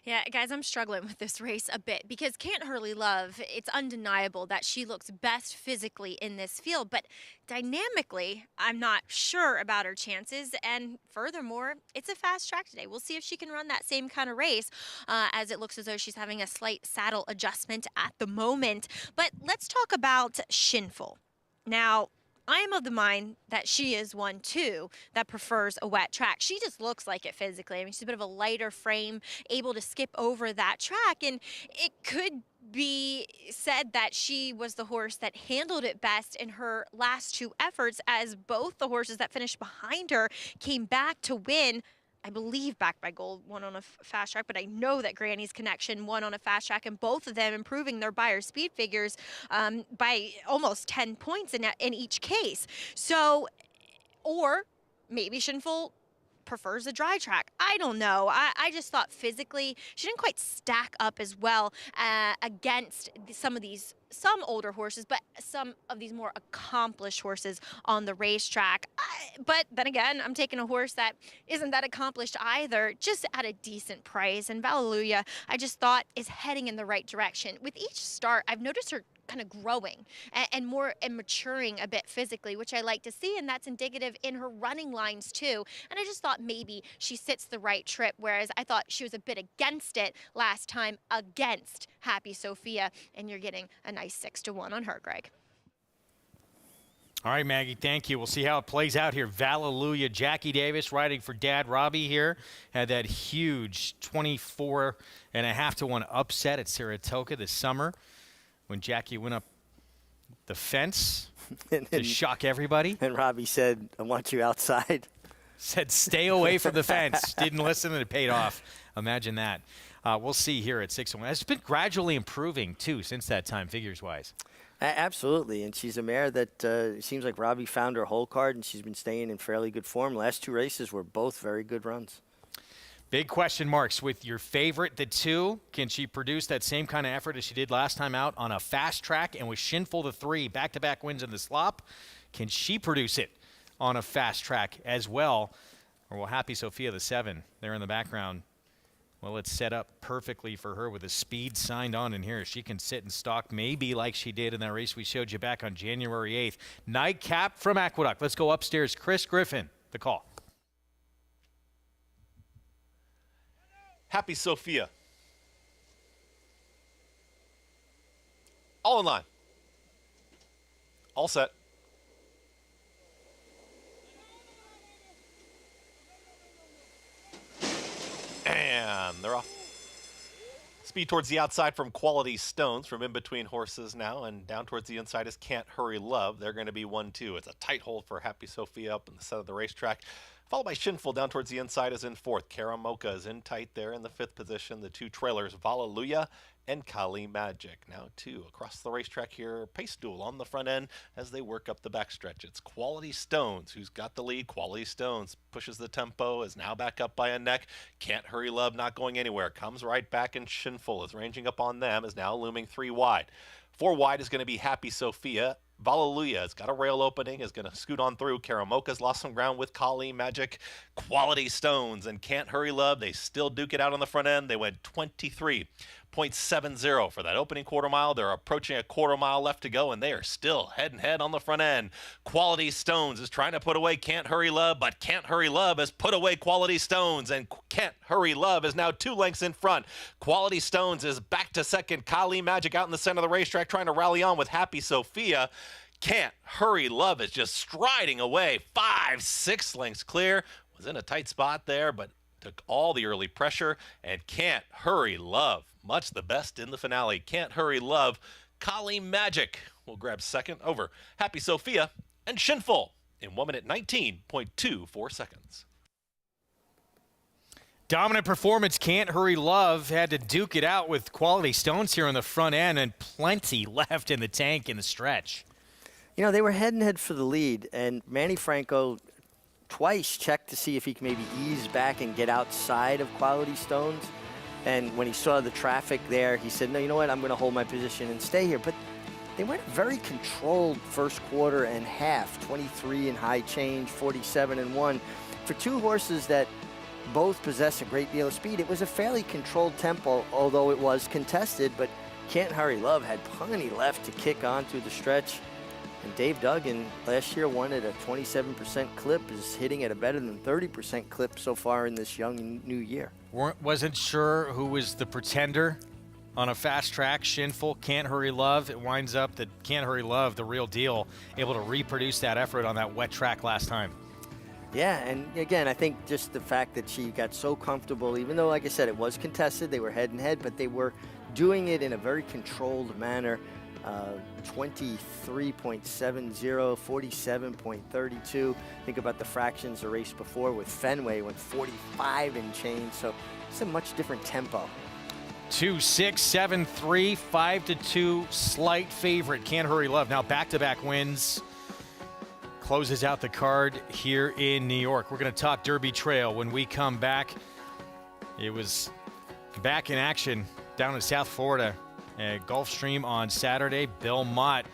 Yeah, guys, I'm struggling with this race a bit because Can't Hurry Love, it's undeniable that she looks best physically in this field, but dynamically, I'm not sure about her chances, and furthermore, it's a fast track today. We'll see if she can run that same kind of race, as it looks as though she's having a slight saddle adjustment at the moment. But let's talk about Shinful. Now, I am of the mind that she is one, too, that prefers a wet track. She just looks like it physically. I mean, she's a bit of a lighter frame, able to skip over that track. And it could be said that she was the horse that handled it best in her last 2 efforts, as both the horses that finished behind her came back to win I believe Backed by Gold won on a fast track, but I know that Granny's Connection won on a fast track, and both of them improving their buyer speed figures by almost 10 points in each case. So, or maybe Shinful prefers a dry track. I don't know. I just thought physically she didn't quite stack up as well against some older horses, but some of these more accomplished horses on the racetrack. But then again, I'm taking a horse that isn't that accomplished either, just at a decent price. And Vallelujah, I just thought is heading in the right direction. With each start, I've noticed her kind of growing and maturing a bit physically, which I like to see, and that's indicative in her running lines too. And I just thought maybe she sits the right trip, whereas I thought she was a bit against it last time against Happy Sophia, and you're getting a nice 6-1 on her, Greg. All right, Maggie, thank you. We'll see how it plays out here. Vallelujah, Jackie Davis riding for Dad Robbie here. Had that huge 24.5-1 upset at Saratoga this summer when Jackie went up the fence to shock everybody. And Robbie said, I want you outside. Said, stay away from the fence. Didn't listen, and it paid off. Imagine that. We'll see here at 6-1. It's been gradually improving, too, since that time, figures-wise. Absolutely, and she's a mare that it seems like Robbie found her hole card, and she's been staying in fairly good form. Last 2 races were both very good runs. Big question marks with your favorite, the 2. Can she produce that same kind of effort as she did last time out on a fast track? And with Shinful, the 3, back-to-back wins in the slop, can she produce it on a fast track as well? Or will Happy Sophia, the 7, there in the background, well, it's set up perfectly for her with the speed signed on in here. She can sit and stalk maybe like she did in that race we showed you back on January 8th. Nightcap from Aqueduct. Let's go upstairs. Chris Griffin, the call. Happy Sophia. All in line. All set. And they're off. Speed towards the outside from Quality Stones, from in between horses now, and down towards the inside is Can't Hurry Love. They're going to be 1-2. It's a tight hold for Happy Sophia up in the center of the racetrack. Followed by Shinful down towards the inside is in 4th. Karamoka is in tight there in the 5th position. The 2 trailers, Vallelujah and Kali Magic. Now 2 across the racetrack here. Pace duel on the front end as they work up the backstretch. It's Quality Stones who's got the lead. Quality Stones pushes the tempo, is now back up by a neck. Can't Hurry Love not going anywhere. Comes right back, and Shinful is ranging up on them, is now looming 3 wide. 4 wide is going to be Happy Sophia. Vallelujah has got a rail opening, is going to scoot on through. Karamoka's lost some ground with Kali Magic. Quality Stones and Can't Hurry Love, they still duke it out on the front end. They went 23.70 for that opening quarter mile. They're approaching a quarter mile left to go, and they are still head and head on the front end. Quality Stones is trying to put away Can't Hurry Love, but Can't Hurry Love has put away Quality Stones, and Can't Hurry Love is now 2 lengths in front. Quality Stones is back to second. Kali Magic out in the center of the racetrack trying to rally on with Happy Sophia. Can't Hurry Love is just striding away. 5-6 lengths clear. Was in a tight spot there, but took all the early pressure. And Can't Hurry Love, much the best in the finale. Can't Hurry Love, Kali Magic will grab second over Happy Sophia and Shinful in 1 minute 19.24 seconds. Dominant performance. Can't Hurry Love had to duke it out with Quality Stones here on the front end, and plenty left in the tank in the stretch. You know, they were head and head for the lead, and Manny Franco twice checked to see if he could maybe ease back and get outside of Quality Stones. And when he saw the traffic there, he said, no, you know what, I'm going to hold my position and stay here. But they went a very controlled first quarter and half, 23 in high change, 47 and 1. For 2 horses that both possess a great deal of speed, it was a fairly controlled tempo, although it was contested. But Can't Hurry Love had plenty left to kick on through the stretch. And Dave Duggan last year won at a 27% clip, is hitting at a better than 30% clip so far in this young new year. Wasn't sure who was the pretender on a fast track. Shinful, Can't Hurry Love. It winds up that Can't Hurry Love, the real deal, able to reproduce that effort on that wet track last time. Yeah, and again, I think just the fact that she got so comfortable, even though, like I said, it was contested, they were head and head, but they were doing it in a very controlled manner. 23.70, 47.32. Think about the fractions the race before with Fenway went 45 and change, so it's a much different tempo. 2-6, 7-3, 5-2, slight favorite. Can't Hurry Love. Now back-to-back wins. Closes out the card here in New York. We're going to talk Derby Trail when we come back. It was back in action down in South Florida at Gulfstream on Saturday. Bill Mott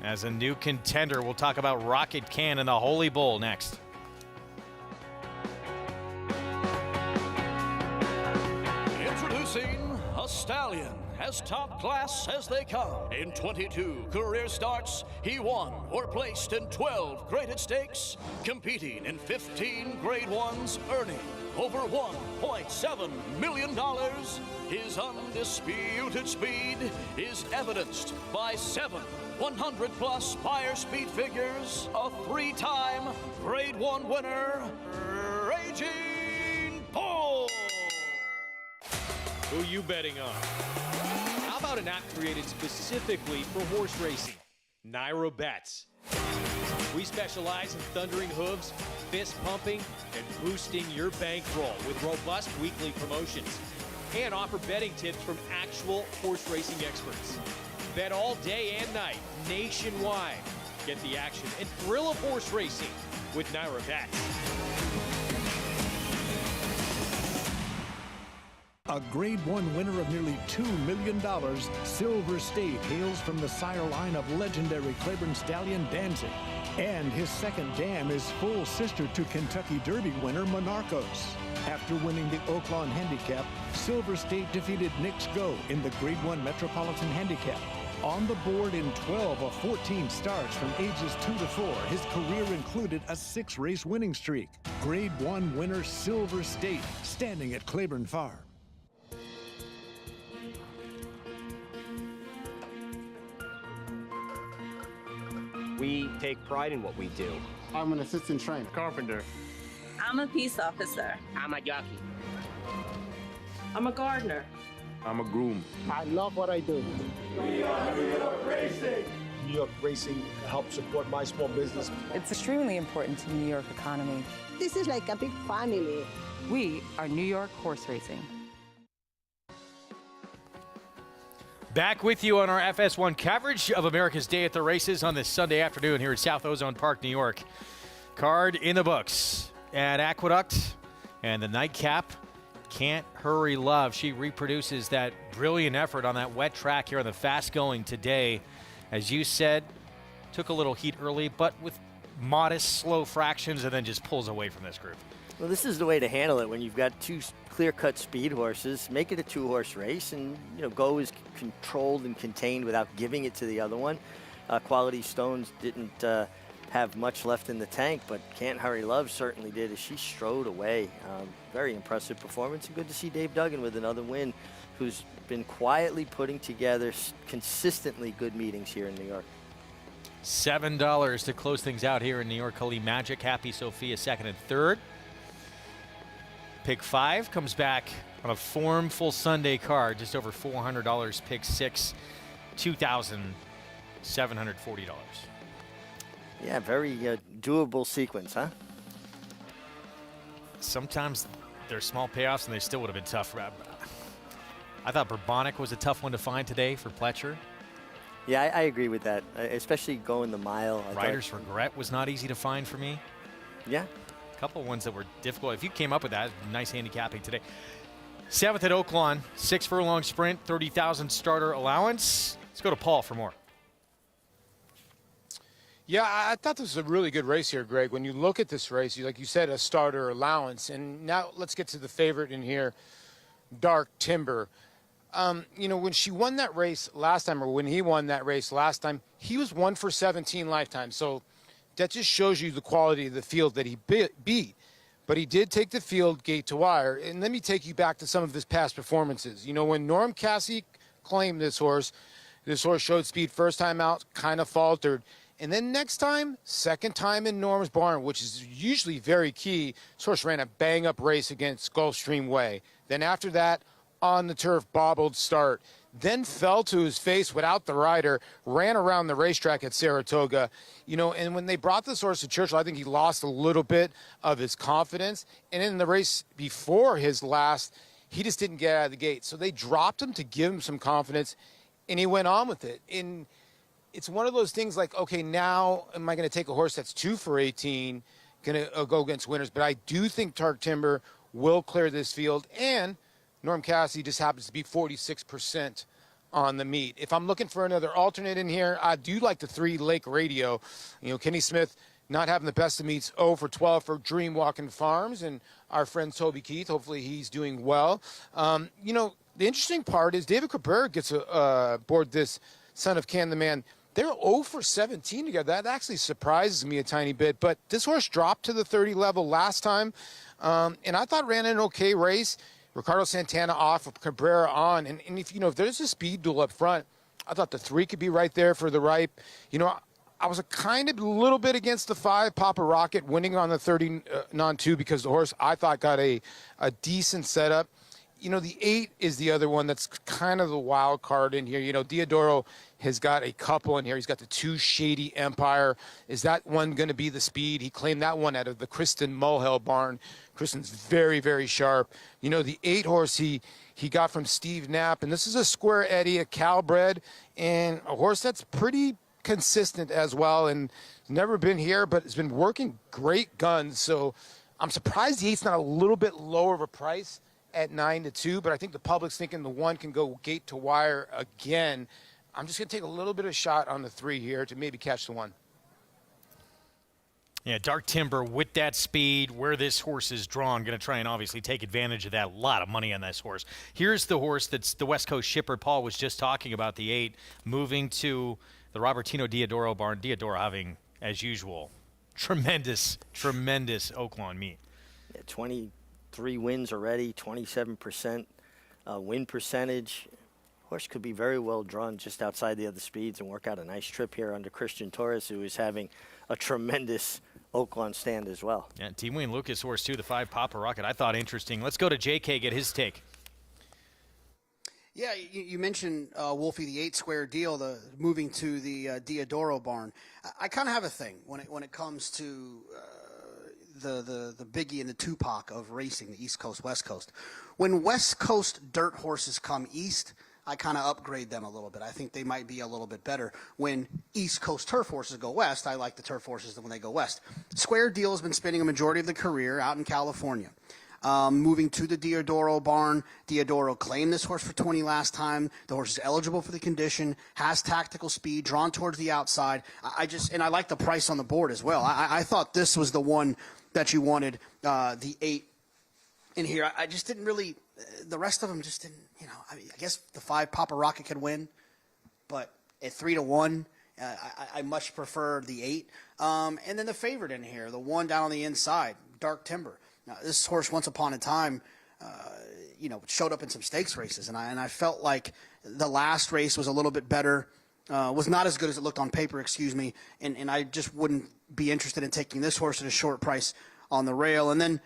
as a new contender. We'll talk about Rocket Can and the Holy Bull next. Introducing a stallion, as top class as they come. In 22 career starts, he won or placed in 12 graded stakes, competing in 15 grade ones, earning over $1.7 million. His undisputed speed is evidenced by 7 100-plus buyer speed figures, a 3-time Grade 1 winner, Raging Bull. Who you betting on? How about an app created specifically for horse racing? Naira Bets. We specialize in thundering hooves, fist pumping, and boosting your bankroll with robust weekly promotions. And offer betting tips from actual horse racing experts. Bet all day and night, nationwide. Get the action and thrill of horse racing with Naira Bets. A Grade 1 winner of nearly $2 million, Silver State hails from the sire line of legendary Claiborne stallion Danzig. And his second dam is full sister to Kentucky Derby winner Monarchos. After winning the Oaklawn Handicap, Silver State defeated Knicks Go in the Grade 1 Metropolitan Handicap. On the board in 12 of 14 starts from ages 2 to 4, his career included a 6-race winning streak. Grade 1 winner Silver State, standing at Claiborne Farm. We take pride in what we do. I'm an assistant trainer. Carpenter. I'm a peace officer. I'm a jockey. I'm a gardener. I'm a groom. I love what I do. We are New York Racing. New York Racing helps support my small business. It's extremely important to the New York economy. This is like a big family. We are New York Horse Racing. Back with you on our FS1 coverage of America's Day at the Races on this Sunday afternoon here at South Ozone Park, New York. Card in the books at Aqueduct, and the nightcap, Can't Hurry Love. She reproduces that brilliant effort on that wet track here on the fast going today. As you said, took a little heat early, but with modest, slow fractions, and then just pulls away from this group. Well, this is the way to handle it when you've got two clear-cut speed horses. Make it a 2-horse race, and Go is controlled and contained without giving it to the other one. Quality Stones didn't have much left in the tank, but Can't Hurry Love certainly did as she strode away. Very impressive performance, and good to see Dave Duggan with another win, who's been quietly putting together consistently good meetings here in New York. $7 to close things out here in New York. Kali Magic, Happy Sophia, second and third. Pick 5 comes back on a formful Sunday card, just over $400. Pick 6, $2,740. Yeah, very doable sequence, huh? Sometimes there's small payoffs, and they still would have been tough. I thought Bourbonic was a tough one to find today for Pletcher. Yeah, I agree with that, especially going the mile. Rider's Regret was not easy to find for me. Yeah. A couple of ones that were difficult. If you came up with that, nice handicapping today. 7th at Oaklawn, 6-furlong sprint, 30,000 starter allowance. Let's go to Paul for more. Yeah, I thought this was a really good race here, Greg. When you look at this race, like you said, a starter allowance. And now let's get to the favorite in here, Dark Timber. When she won that race last time, or when he won that race last time, he was 1 for 17 lifetime. So that just shows you the quality of the field that he beat. But he did take the field gate to wire. And let me take you back to some of his past performances. When Norm Cassie claimed this horse showed speed first time out, kind of faltered. And then next time, second time in Norm's barn, which is usually very key, this horse ran a bang-up race against Gulfstream Way. Then after that, on the turf bobbled start, then fell to his face without the rider, ran around the racetrack at Saratoga. And when they brought this horse to Churchill, I think he lost a little bit of his confidence. And in the race before his last, he just didn't get out of the gate. So they dropped him to give him some confidence, and he went on with it. And it's one of those things like, okay, now am I going to take a horse that's 2 for 18, going to go against winners? But I do think Dark Timber will clear this field, and Norm Cassidy just happens to be 46% on the meet. If I'm looking for another alternate in here, I do like the 3 Lake Radio. Kenny Smith not having the best of meets, 0 for 12 for Dream Walking Farms, and our friend Toby Keith, hopefully he's doing well. The interesting part is David Cabrera gets aboard this Son of Can the Man. They're 0 for 17 together. That actually surprises me a tiny bit, but this horse dropped to the 30 level last time, and I thought ran an okay race. Ricardo Santana off, Cabrera on, and if there's a speed duel up front, I thought the 3 could be right there for the ripe. I was a little bit against the 5, Papa Rocket, winning on the 30 non-2 because the horse I thought got a decent setup. The 8 is the other one that's kind of the wild card in here. Diodoro has got a couple in here. He's got the 2 Shady Empire. Is that one going to be the speed? He claimed that one out of the Kristen Mulhall barn. Kristen's very, very sharp. The 8 horse he got from Steve Knapp, and this is a Square Eddie, a Calbred, and a horse that's pretty consistent as well, and never been here, but it's been working great guns. So I'm surprised the 8's not a little bit lower of a price at 9-2, but I think the public's thinking the 1 can go gate to wire again. I'm just going to take a little bit of shot on the 3 here to maybe catch the 1. Yeah, Dark Timber with that speed, where this horse is drawn, going to try and obviously take advantage of that. A lot of money on this horse. Here's the horse that's the West Coast shipper Paul was just talking about, the 8, moving to the Robertino Diodoro barn. Diodoro having, as usual, tremendous Oaklawn meet. Yeah, 23 wins already, 27% win percentage. Horse could be very well drawn just outside the other speeds and work out a nice trip here under Christian Torres, who is having a tremendous Oaklawn stand as well. Yeah, Team Wayne Lucas horse too, the 5 Papa Rocket. I thought interesting. Let's go to JK, get his take. Yeah, you mentioned Wolfie, the 8 square deal, the moving to the Diodoro barn. I kind of have a thing when it comes to the Biggie and the Tupac of racing, the East Coast, West Coast. When West Coast dirt horses come east, I kind of upgrade them a little bit. I think they might be a little bit better. When East Coast turf horses go west, I like the turf horses when they go west. Square Deal has been spending a majority of the career out in California. Moving to the Diodoro barn. Diodoro claimed this horse for 20 last time. The horse is eligible for the condition, has tactical speed, drawn towards the outside. And I like the price on the board as well. I thought this was the one that you wanted, the 8 in here. I just didn't really, the rest of them just didn't, I guess the 5 Papa Rocket could win, but at 3-1, I much prefer the 8. And then the favorite in here, the 1 down on the inside, Dark Timber. Now, this horse, once upon a time, showed up in some stakes races, and I felt like the last race was a little bit better, was not as good as it looked on paper, and I just wouldn't be interested in taking this horse at a short price on the rail. And then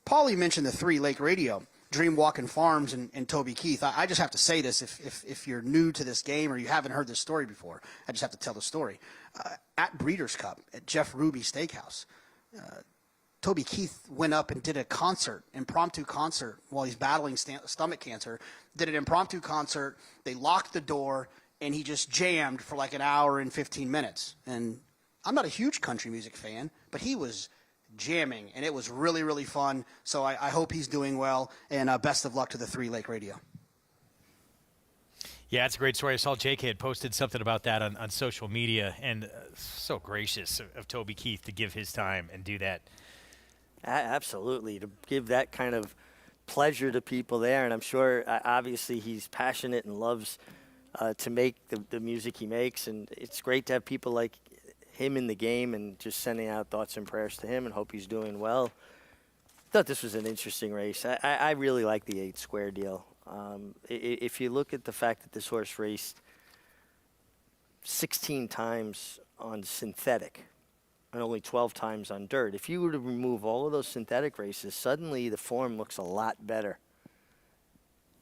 Paulie mentioned the 3 Lake Radio, Dream Walking Farms and Toby Keith. I just have to say this, if you're new to this game or you haven't heard this story before, I just have to tell the story. At Breeders' Cup at Jeff Ruby's Steakhouse, Toby Keith went up and did a impromptu concert while he's battling stomach cancer, did an impromptu concert. They locked the door, and he just jammed for like an hour and 15 minutes. And I'm not a huge country music fan, but he was jamming, and it was really, really fun. So I hope he's doing well, and best of luck to the 3 Lake Radio. Yeah, it's a great story. I saw JK had posted something about that on social media, and so gracious of Toby Keith to give his time and do that. Absolutely, to give that kind of pleasure to people there. And I'm sure, obviously, he's passionate and loves to make the music he makes. And it's great to have people like him in the game, and just sending out thoughts and prayers to him, and hope he's doing well. I thought this was an interesting race. I really like the 8 Square Deal. If you look at the fact that this horse raced 16 times on synthetic and only 12 times on dirt, if you were to remove all of those synthetic races, suddenly the form looks a lot better.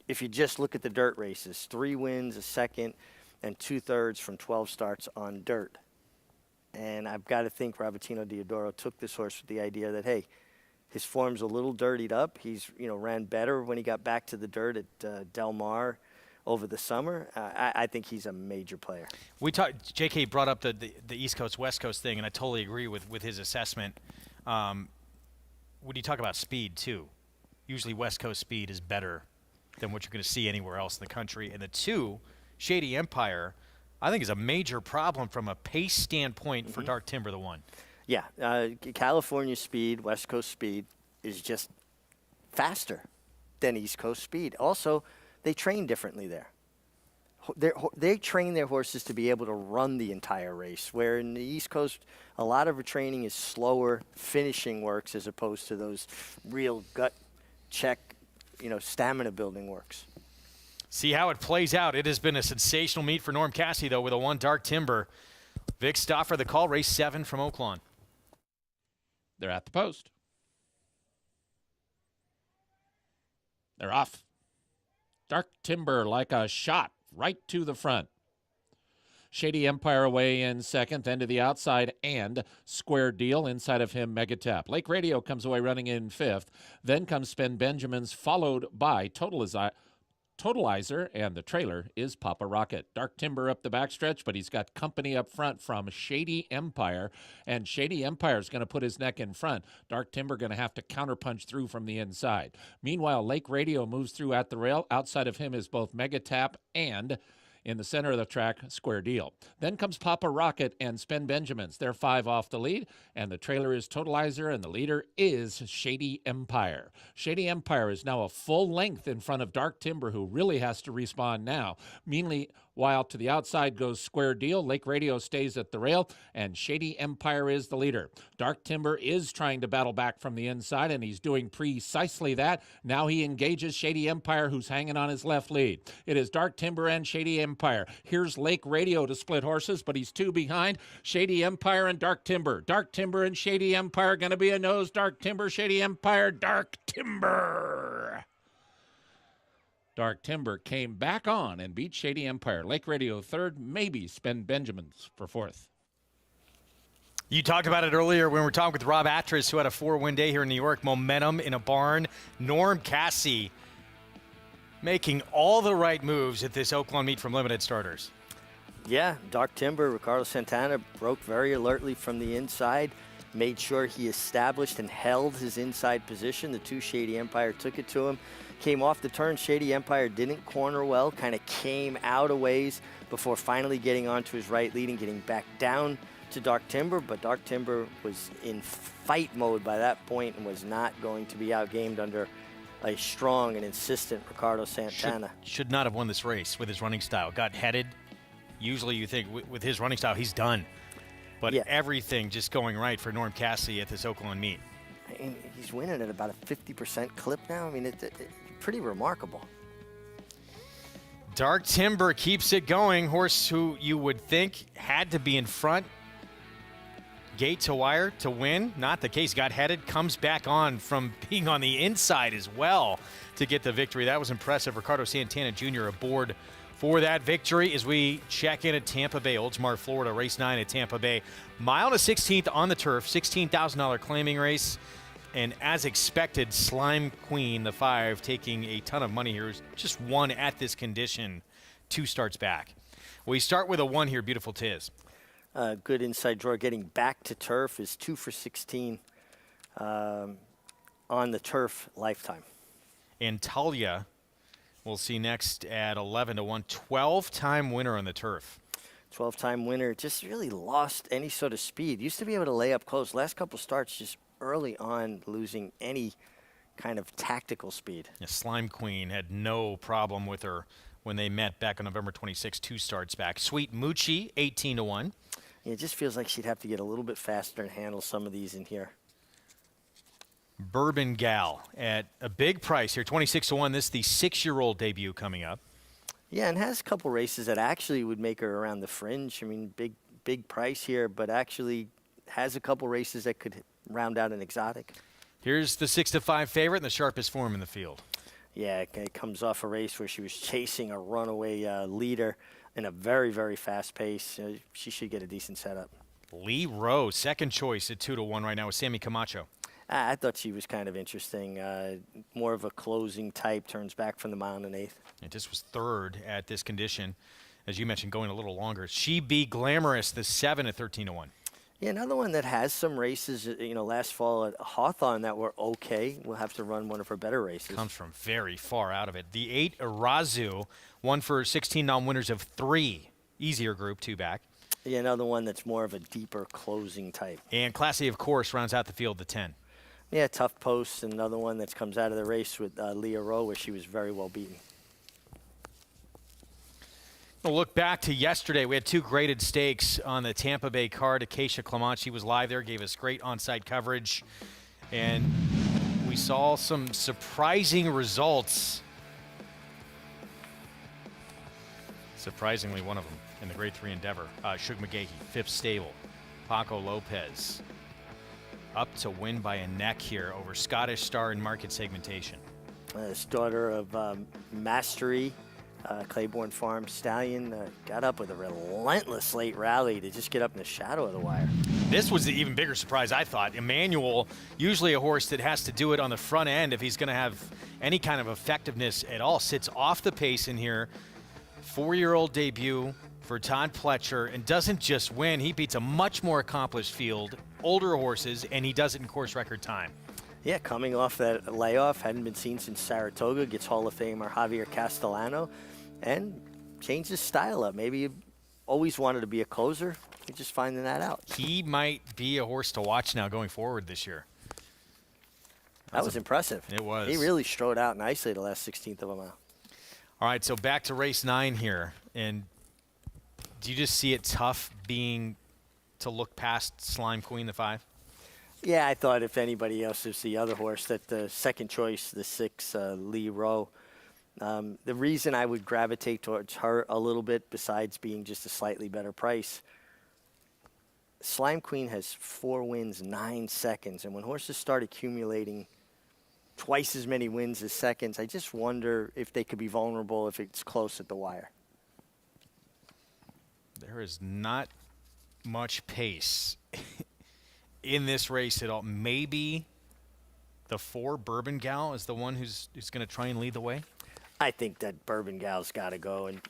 if you just look at the dirt races, 3 wins, a second, and 2/3 from 12 starts on dirt. And I've got to think Robertino Diodoro took this horse with the idea that, hey, his form's a little dirtied up. He's, ran better when he got back to the dirt at Del Mar over the summer. I think he's a major player. We talked. J.K. brought up the East Coast West Coast thing, and I totally agree with his assessment. When you talk about speed too, usually West Coast speed is better than what you're going to see anywhere else in the country. And the 2, Shady Empire, I think is a major problem from a pace standpoint for Dark Timber, the 1. Yeah, California speed, West Coast speed is just faster than East Coast speed. Also, they train differently there. They train their horses to be able to run the entire race, where in the East Coast, a lot of the training is slower finishing works as opposed to those real gut check, stamina building works. See how it plays out. It has been a sensational meet for Norm Cassie, though, with a 1 Dark Timber. Vic Stauffer, the call, race 7 from Oaklawn. They're at the post. They're off. Dark Timber like a shot right to the front. Shady Empire away in second, then to the outside, and Square Deal inside of him, Megatap. Lake Radio comes away running in 5th. Then comes Spend Benjamins, followed by Totalizer, and the trailer is Papa Rocket. Dark Timber up the backstretch, but he's got company up front from Shady Empire, and Shady Empire is going to put his neck in front. Dark Timber going to have to counterpunch through from the inside. Meanwhile, Lake Radio moves through at the rail. Outside of him is both Megatap and, in the center of the track, Square Deal. Then comes Papa Rocket and Spend Benjamins. They're 5 off the lead, and the trailer is Totalizer, and the leader is Shady Empire. Shady Empire is now a full length in front of Dark Timber, who really has to respond now. Meanwhile, to the outside goes Square Deal. Lake Radio stays at the rail, and Shady Empire is the leader. Dark Timber is trying to battle back from the inside, and he's doing precisely that. Now he engages Shady Empire, who's hanging on his left lead. It is Dark Timber and Shady Empire. Here's Lake Radio to split horses, but he's 2 behind. Shady Empire and Dark Timber. Dark Timber and Shady Empire going to be a nose. Dark Timber, Shady Empire, Dark Timber. Dark Timber came back on and beat Shady Empire. Lake Radio 3rd, maybe Spend Benjamins for 4th. You talked about it earlier when we were talking with Rob Atras, who had a 4-win day here in New York. Momentum in a barn. Norm Cassie making all the right moves at this Oaklawn meet from limited starters. Yeah, Dark Timber, Ricardo Santana broke very alertly from the inside, made sure he established and held his inside position. The 2 Shady Empire took it to him. Came off the turn. Shady Empire didn't corner well, kind of came out a ways before finally getting onto his right lead and getting back down to Dark Timber. But Dark Timber was in fight mode by that point and was not going to be outgamed under a strong and insistent Ricardo Santana. Should not have won this race with his running style. Got headed. Usually you think with his running style, he's done. But everything just going right for Norm Cassie at this Oaklawn meet. And he's winning at about a 50% clip now. I mean, it's pretty remarkable. Dark Timber keeps it going. Horse who you would think had to be in front, gate to wire to win. Not the case. Got headed, comes back on from being on the inside as well to get the victory. That was impressive. Ricardo Santana Jr. aboard for that victory as we check in at Tampa Bay, Oldsmar, Florida, race 9 at Tampa Bay. Mile and a 16th on the turf, $16,000 claiming race. And as expected, Slime Queen, the 5, taking a ton of money here, just won at this condition 2 starts back. We start with a 1 here, Beautiful Tiz. Good inside draw. Getting back to turf is 2 for 16 on the turf lifetime. And Talia, we'll see next at 11-1, 12-time winner on the turf. 12-time winner, just really lost any sort of speed. Used to be able to lay up close. Last couple starts, just early on losing any kind of tactical speed. Yeah, Slime Queen had no problem with her when they met back on November 26, 2 starts back. Sweet Moochie, 18-1. Yeah, it just feels like she'd have to get a little bit faster and handle some of these in here. Bourbon Gal at a big price here, 26-1. This is the 6-year-old debut coming up. Yeah, and has a couple races that actually would make her around the fringe. I mean, big price here, but actually has a couple races that could round out an exotic. Here's the 6-5 favorite and the sharpest form in the field. Yeah, it comes off a race where she was chasing a runaway leader in a very, very fast pace. She should get a decent setup. Lee Rowe, second choice at 2-1 right now with Sammy Camacho. I thought she was kind of interesting. More of a closing type, turns back from the mile and an eighth. It just was third at this condition. As you mentioned, going a little longer. She Be Glamorous, the 7 at 13-1. Yeah, another one that has some races, last fall at Hawthorne that were okay. We'll have to run one of her better races. Comes from very far out of it. The 8, Irazu, one for 16 non-winners of 3. Easier group, 2 back. Yeah, another one that's more of a deeper closing type. And Classy, of course, rounds out the field, the 10. Yeah, Tough Post, another one that comes out of the race with Leah Rowe, where she was very well beaten. We'll look back to yesterday. We had 2 graded stakes on the Tampa Bay card. Acacia Clement, she was live there, gave us great on-site coverage. And we saw some surprising results. Surprisingly, one of them in the Grade 3 Endeavor. Shug McGahee, 5th stable. Paco Lopez up to win by a neck here over Scottish Star in market segmentation. This daughter of Mastery, Claiborne Farm stallion, got up with a relentless late rally to just get up in the shadow of the wire. This was the even bigger surprise, I thought. Emmanuel, usually a horse that has to do it on the front end if he's going to have any kind of effectiveness at all, sits off the pace in here. 4-year-old debut for Todd Pletcher, and doesn't just win, he beats a much more accomplished field, older horses, and he does it in course record time. Yeah, coming off that layoff, hadn't been seen since Saratoga, gets Hall of Famer Javier Castellano, and changed his style up. Maybe he always wanted to be a closer. He's just finding that out. He might be a horse to watch now going forward this year. That was impressive. It was. He really strode out nicely the last 16th of a mile. All right, so back to race 9 here. And do you just see it tough being to look past Slime Queen, the 5? Yeah, I thought if anybody else is the other horse, that the second choice, the 6, Lee Rowe. The reason I would gravitate towards her a little bit, besides being just a slightly better price, Slime Queen has 4 wins, 9 seconds. And when horses start accumulating twice as many wins as seconds, I just wonder if they could be vulnerable if it's close at the wire. There is not much pace in this race at all. Maybe the 4, Bourbon Gal, is the one who's going to try and lead the way? I think that Bourbon Gal's got to go. And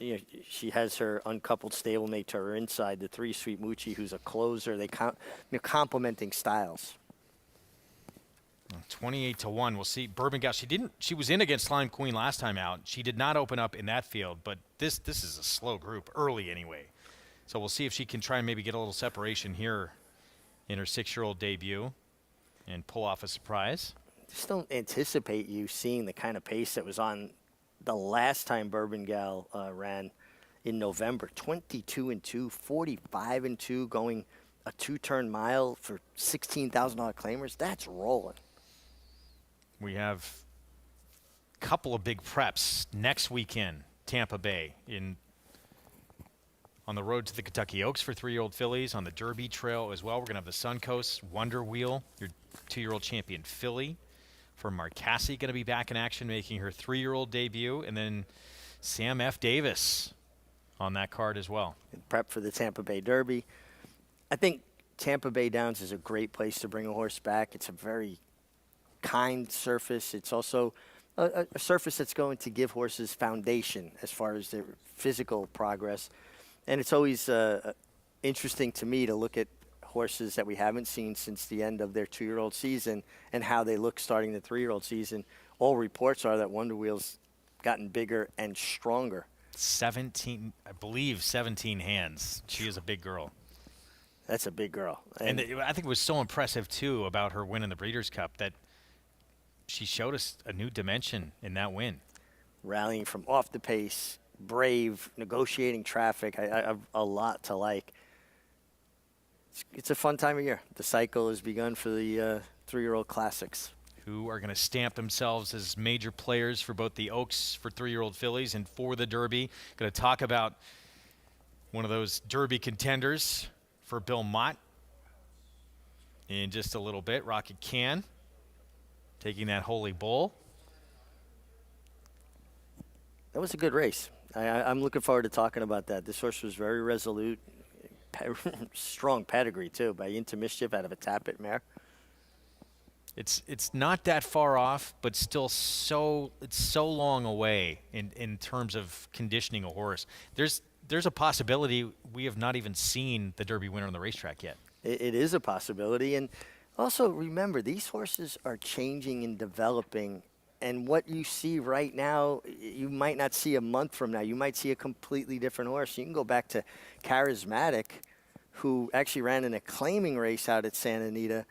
she has her uncoupled stablemate to her inside, the 3, Sweet Moochie, who's a closer. They're complementing styles. 28-1. We'll see. Bourbon Gal, she was in against Slime Queen last time out. She did not open up in that field, but this is a slow group, early anyway. So we'll see if she can try and maybe get a little separation here in her 6-year-old debut and pull off a surprise. Just don't anticipate you seeing the kind of pace that was on the last time Bourbon Gal ran in November. 22-2, 45-2, going a 2-turn mile for $16,000 claimers. That's rolling. We have a couple of big preps next weekend. Tampa Bay on the road to the Kentucky Oaks for 3-year-old fillies, on the Derby Trail as well. We're going to have the Suncoast Wonder Wheel, your 2-year-old champion filly. For Marcassi, going to be back in action, making her 3-year-old debut. And then Sam F. Davis on that card as well. Prep for the Tampa Bay Derby. I think Tampa Bay Downs is a great place to bring a horse back. It's a very kind surface. It's also a surface that's going to give horses foundation as far as their physical progress. And it's always interesting to me to look at horses that we haven't seen since the end of their 2-year-old season and how they look starting the 3-year-old season. All reports are that Wonder Wheel's gotten bigger and stronger. 17, I believe 17 hands. She is a big girl. That's a big girl. And I think it was so impressive, too, about her win in the Breeders' Cup that she showed us a new dimension in that win. Rallying from off the pace, brave, negotiating traffic. I have a lot to like. It's a fun time of year. The cycle has begun for the 3-year-old classics. Who are going to stamp themselves as major players for both the Oaks for 3-year-old fillies and for the Derby. Going to talk about one of those Derby contenders for Bill Mott in just a little bit. Rocket Can taking that Holy Bull. That was a good race. I'm looking forward to talking about that. This horse was very resolute, strong pedigree too, by Into Mischief out of a Tappet mare. It's not that far off, but still it's so long away in terms of conditioning a horse. There's a possibility we have not even seen the Derby winner on the racetrack yet. It is a possibility, and also remember, these horses are changing and developing. And what you see right now, you might not see a month from now. You might see a completely different horse. You can go back to Charismatic, who actually ran an acclaiming race out at Santa Anita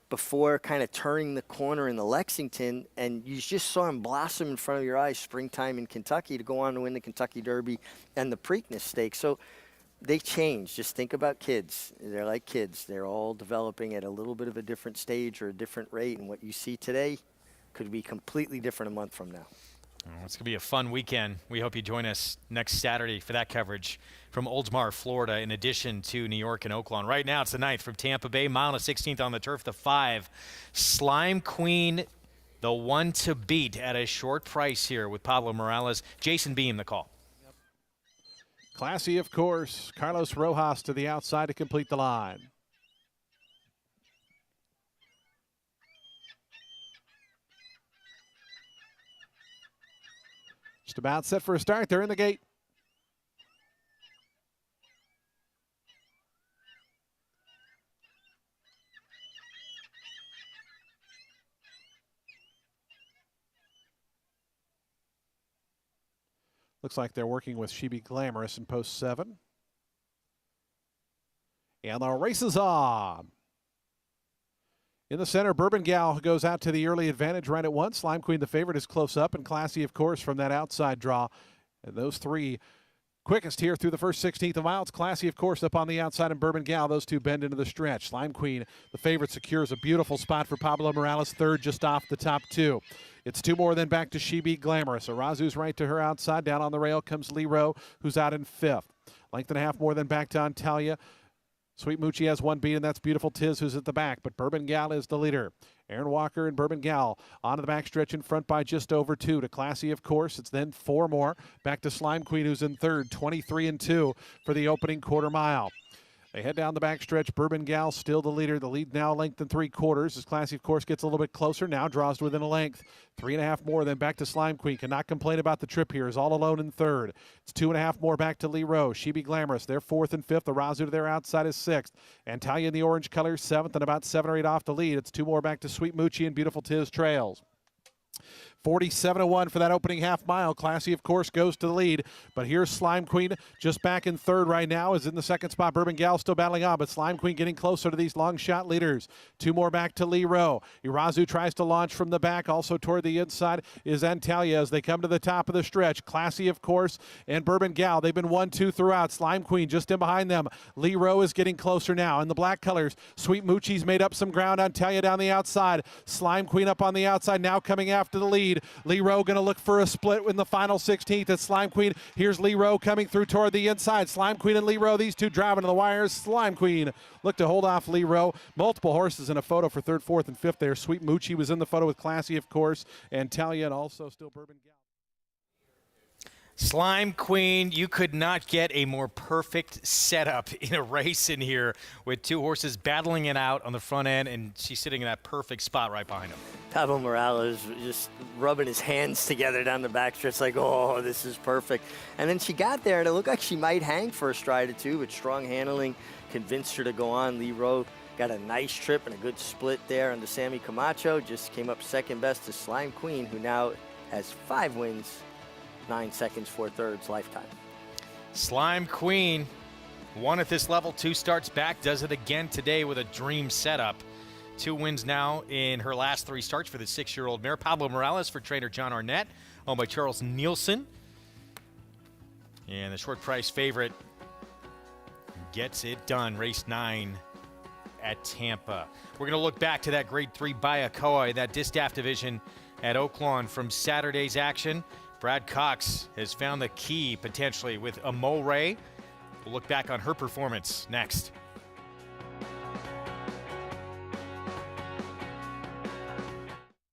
before kind of turning the corner in the Lexington, and you just saw him blossom in front of your eyes springtime in Kentucky to go on to win the Kentucky Derby and the Preakness Stakes. So they change. Just think about kids. They're like kids. They're all developing at a little bit of a different stage or a different rate, and what you see today could be completely different a month from now. Oh, it's going to be a fun weekend. We hope you join us next Saturday for that coverage from Oldsmar, Florida, in addition to New York and Oaklawn. Right now, it's the 9th from Tampa Bay, mile and 16th on the turf, the 5. Slime Queen, the one to beat at a short price here with Pablo Morales. Jason Beam, the call. Classy, of course. Carlos Rojas to the outside to complete the line. Just about set for a start. They're in the gate. Looks like they're working with She Be Glamorous in post 7. And the race is on. In the center, Bourbon Gal goes out to the early advantage right at once. Slime Queen, the favorite, is close up, and Classy, of course, from that outside draw. And those three quickest here through the first 16th of miles. Classy, of course, up on the outside, and Bourbon Gal. Those two bend into the stretch. Slime Queen, the favorite, secures a beautiful spot for Pablo Morales, third just off the top 2. It's 2 more, then back to She Be Glamorous. Arazu's right to her outside. Down on the rail comes Lee Rowe, who's out in 5th. Length and a half more, then back to Antalya. Sweet Moochie has one beat, and that's Beautiful Tiz, who's at the back, but Bourbon Gal is the leader. Aaron Walker and Bourbon Gal onto the backstretch in front by just over 2 to Classy, of course. It's then 4 more. Back to Slime Queen, who's in 3rd, 23-2 for the opening quarter mile. They head down the backstretch. Bourbon Gal still the leader. The lead now length and 3/4. As Classy, of course, gets a little bit closer. Now draws to within a length. 3.5 more, then back to Slime Queen. Cannot complain about the trip here. Is all alone in 3rd. It's 2.5 more back to Lee Rowe. She Be Glamorous. They're 4th and 5th. Arazu to their outside is 6th. Antalya in the orange colors, 7th, and about 7 or 8 off the lead. It's 2 more back to Sweet Moochie, and Beautiful Tiz trails. 47-1 for that opening half mile. Classy, of course, goes to the lead. But here's Slime Queen just back in 3rd right now. Is in the 2nd spot. Bourbon Gal still battling on, but Slime Queen getting closer to these long shot leaders. 2 more back to Lee Rowe. Irazu tries to launch from the back. Also toward the inside is Antalya as they come to the top of the stretch. Classy, of course, and Bourbon Gal. They've been 1-2 throughout. Slime Queen just in behind them. Lee Rowe is getting closer now. In the black colors, Sweet Moochie's made up some ground. Antalya down the outside. Slime Queen up on the outside, now coming after the lead. Lee Rowe going to look for a split in the final 16th. It's Slime Queen. Here's Lee Rowe coming through toward the inside. Slime Queen and Lee Rowe, these two driving to the wires. Slime Queen look to hold off Lee Rowe. Multiple horses in a photo for 3rd, 4th, and 5th there. Sweet Moochie was in the photo with Classy, of course, and Talia, and also still Bourbon Gal. Slime Queen, you could not get a more perfect setup in a race in here with 2 horses battling it out on the front end, and she's sitting in that perfect spot right behind him. Pablo Morales just rubbing his hands together down the backstretch like, oh, this is perfect. And then she got there, and it looked like she might hang for a stride or 2, but strong handling convinced her to go on. Lee Rowe got a nice trip and a good split there under Sammy Camacho. Just came up 2nd best to Slime Queen, who now has 5 wins. 9 seconds, 4/3 lifetime. Slime Queen, 1 at this level, 2 starts back, does it again today with a dream setup. 2 wins now in her last 3 starts for the 6-year-old mare. Pablo Morales for trainer John Arnett, owned by Charles Nielsen. And the short price favorite gets it done, race 9 at Tampa. We're going to look back to that grade 3 Bayakoa, that distaff division at Oaklawn from Saturday's action. Brad Cox has found the key, potentially, with Amore. We'll look back on her performance next.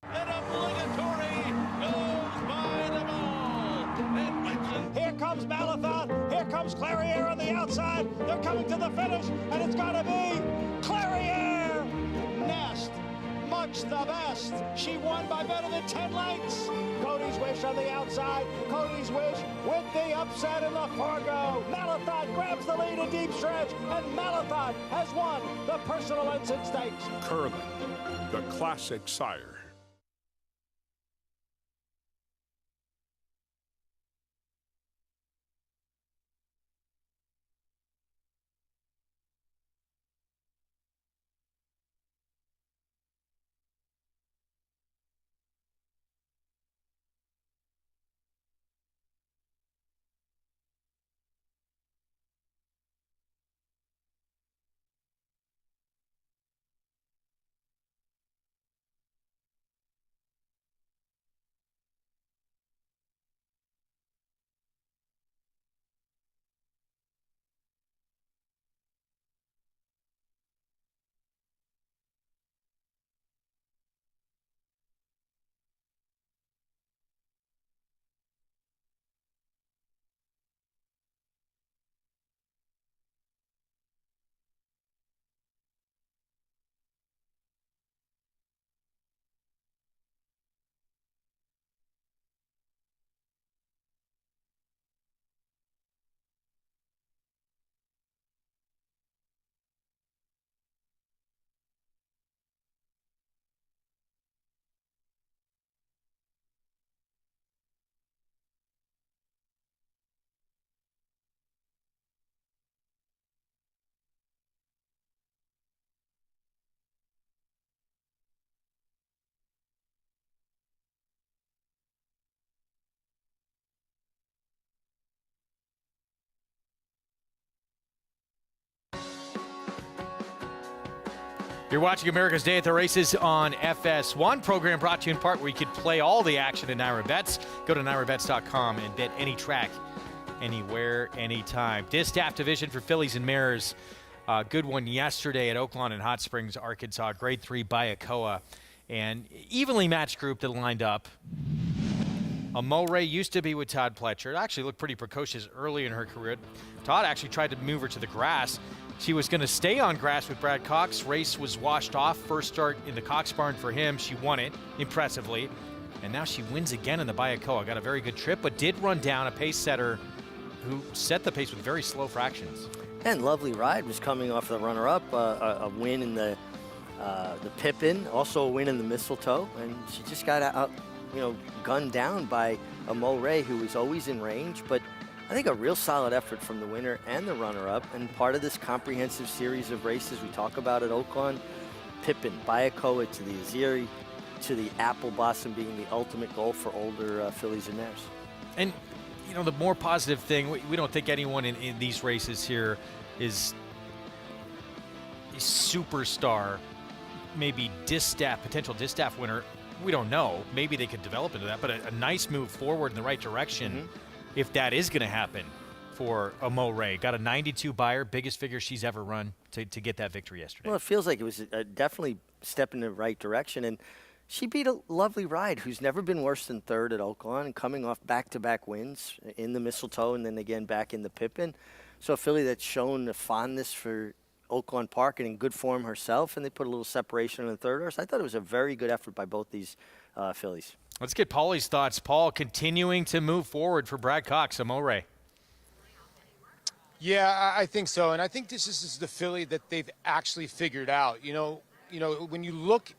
And obligatory goes by the ball. And comes Malathaat. Here comes Clariere on the outside. They're coming to the finish, and it's got to be Clariere. Nest, much the best. She won by better than 10 lengths. Cody's Wish on the outside. Cody's Wish with the upset in the Fargo. Malathaat grabs the lead in deep stretch, and Malathaat has won the Personal Ensign Stakes. Curling, the classic sire. You're watching America's Day at the Races on FS1, program brought to you in part where you could play all the action in Naira Bets. Go to nairabets.com and bet any track, anywhere, anytime. Distaff division for fillies and mares. Good one yesterday at Oaklawn and Hot Springs, Arkansas. Grade 3 Bayakoa. And evenly matched group that lined up. A Mulray used to be with Todd Pletcher. It actually looked pretty precocious early in her career. Todd actually tried to move her to the grass. She was going to stay on grass with Brad Cox. Race was washed off. First start in the Cox barn for him. She won it impressively. And now she wins again in the Bayakoa. Got a very good trip, but did run down a pace setter who set the pace with very slow fractions. And Lovely Ride was coming off the runner-up, a win in the Pippin, also a win in the Mistletoe. And she just got out, gunned down by a Mulray who was always in range. But I think a real solid effort from the winner and the runner-up, and part of this comprehensive series of races we talk about at Oaklawn. Pippin, Bayakoa to the Aziri, to the Apple Blossom being the ultimate goal for older fillies and mares. And, the more positive thing, we don't think anyone in these races here is a superstar, maybe potential distaff winner. We don't know. Maybe they could develop into that, but a nice move forward in the right direction. If that is going to happen for a Mulray. Got a 92 buyer, biggest figure she's ever run to get that victory yesterday. Well, it feels like it was definitely a step in the right direction. And she beat a Lovely Ride, who's never been worse than third at Oaklawn, and coming off back-to-back wins in the Mistletoe and then again back in the Pippin. So a filly that's shown a fondness for Oaklawn Park and in good form herself, and they put a little separation on the third horse. I thought it was a very good effort by both these fillies. Let's get Paulie's thoughts. Paul, continuing to move forward for Brad Cox, a Mulray. Yeah, I think so, and I think this is the filly that they've actually figured out. When you look,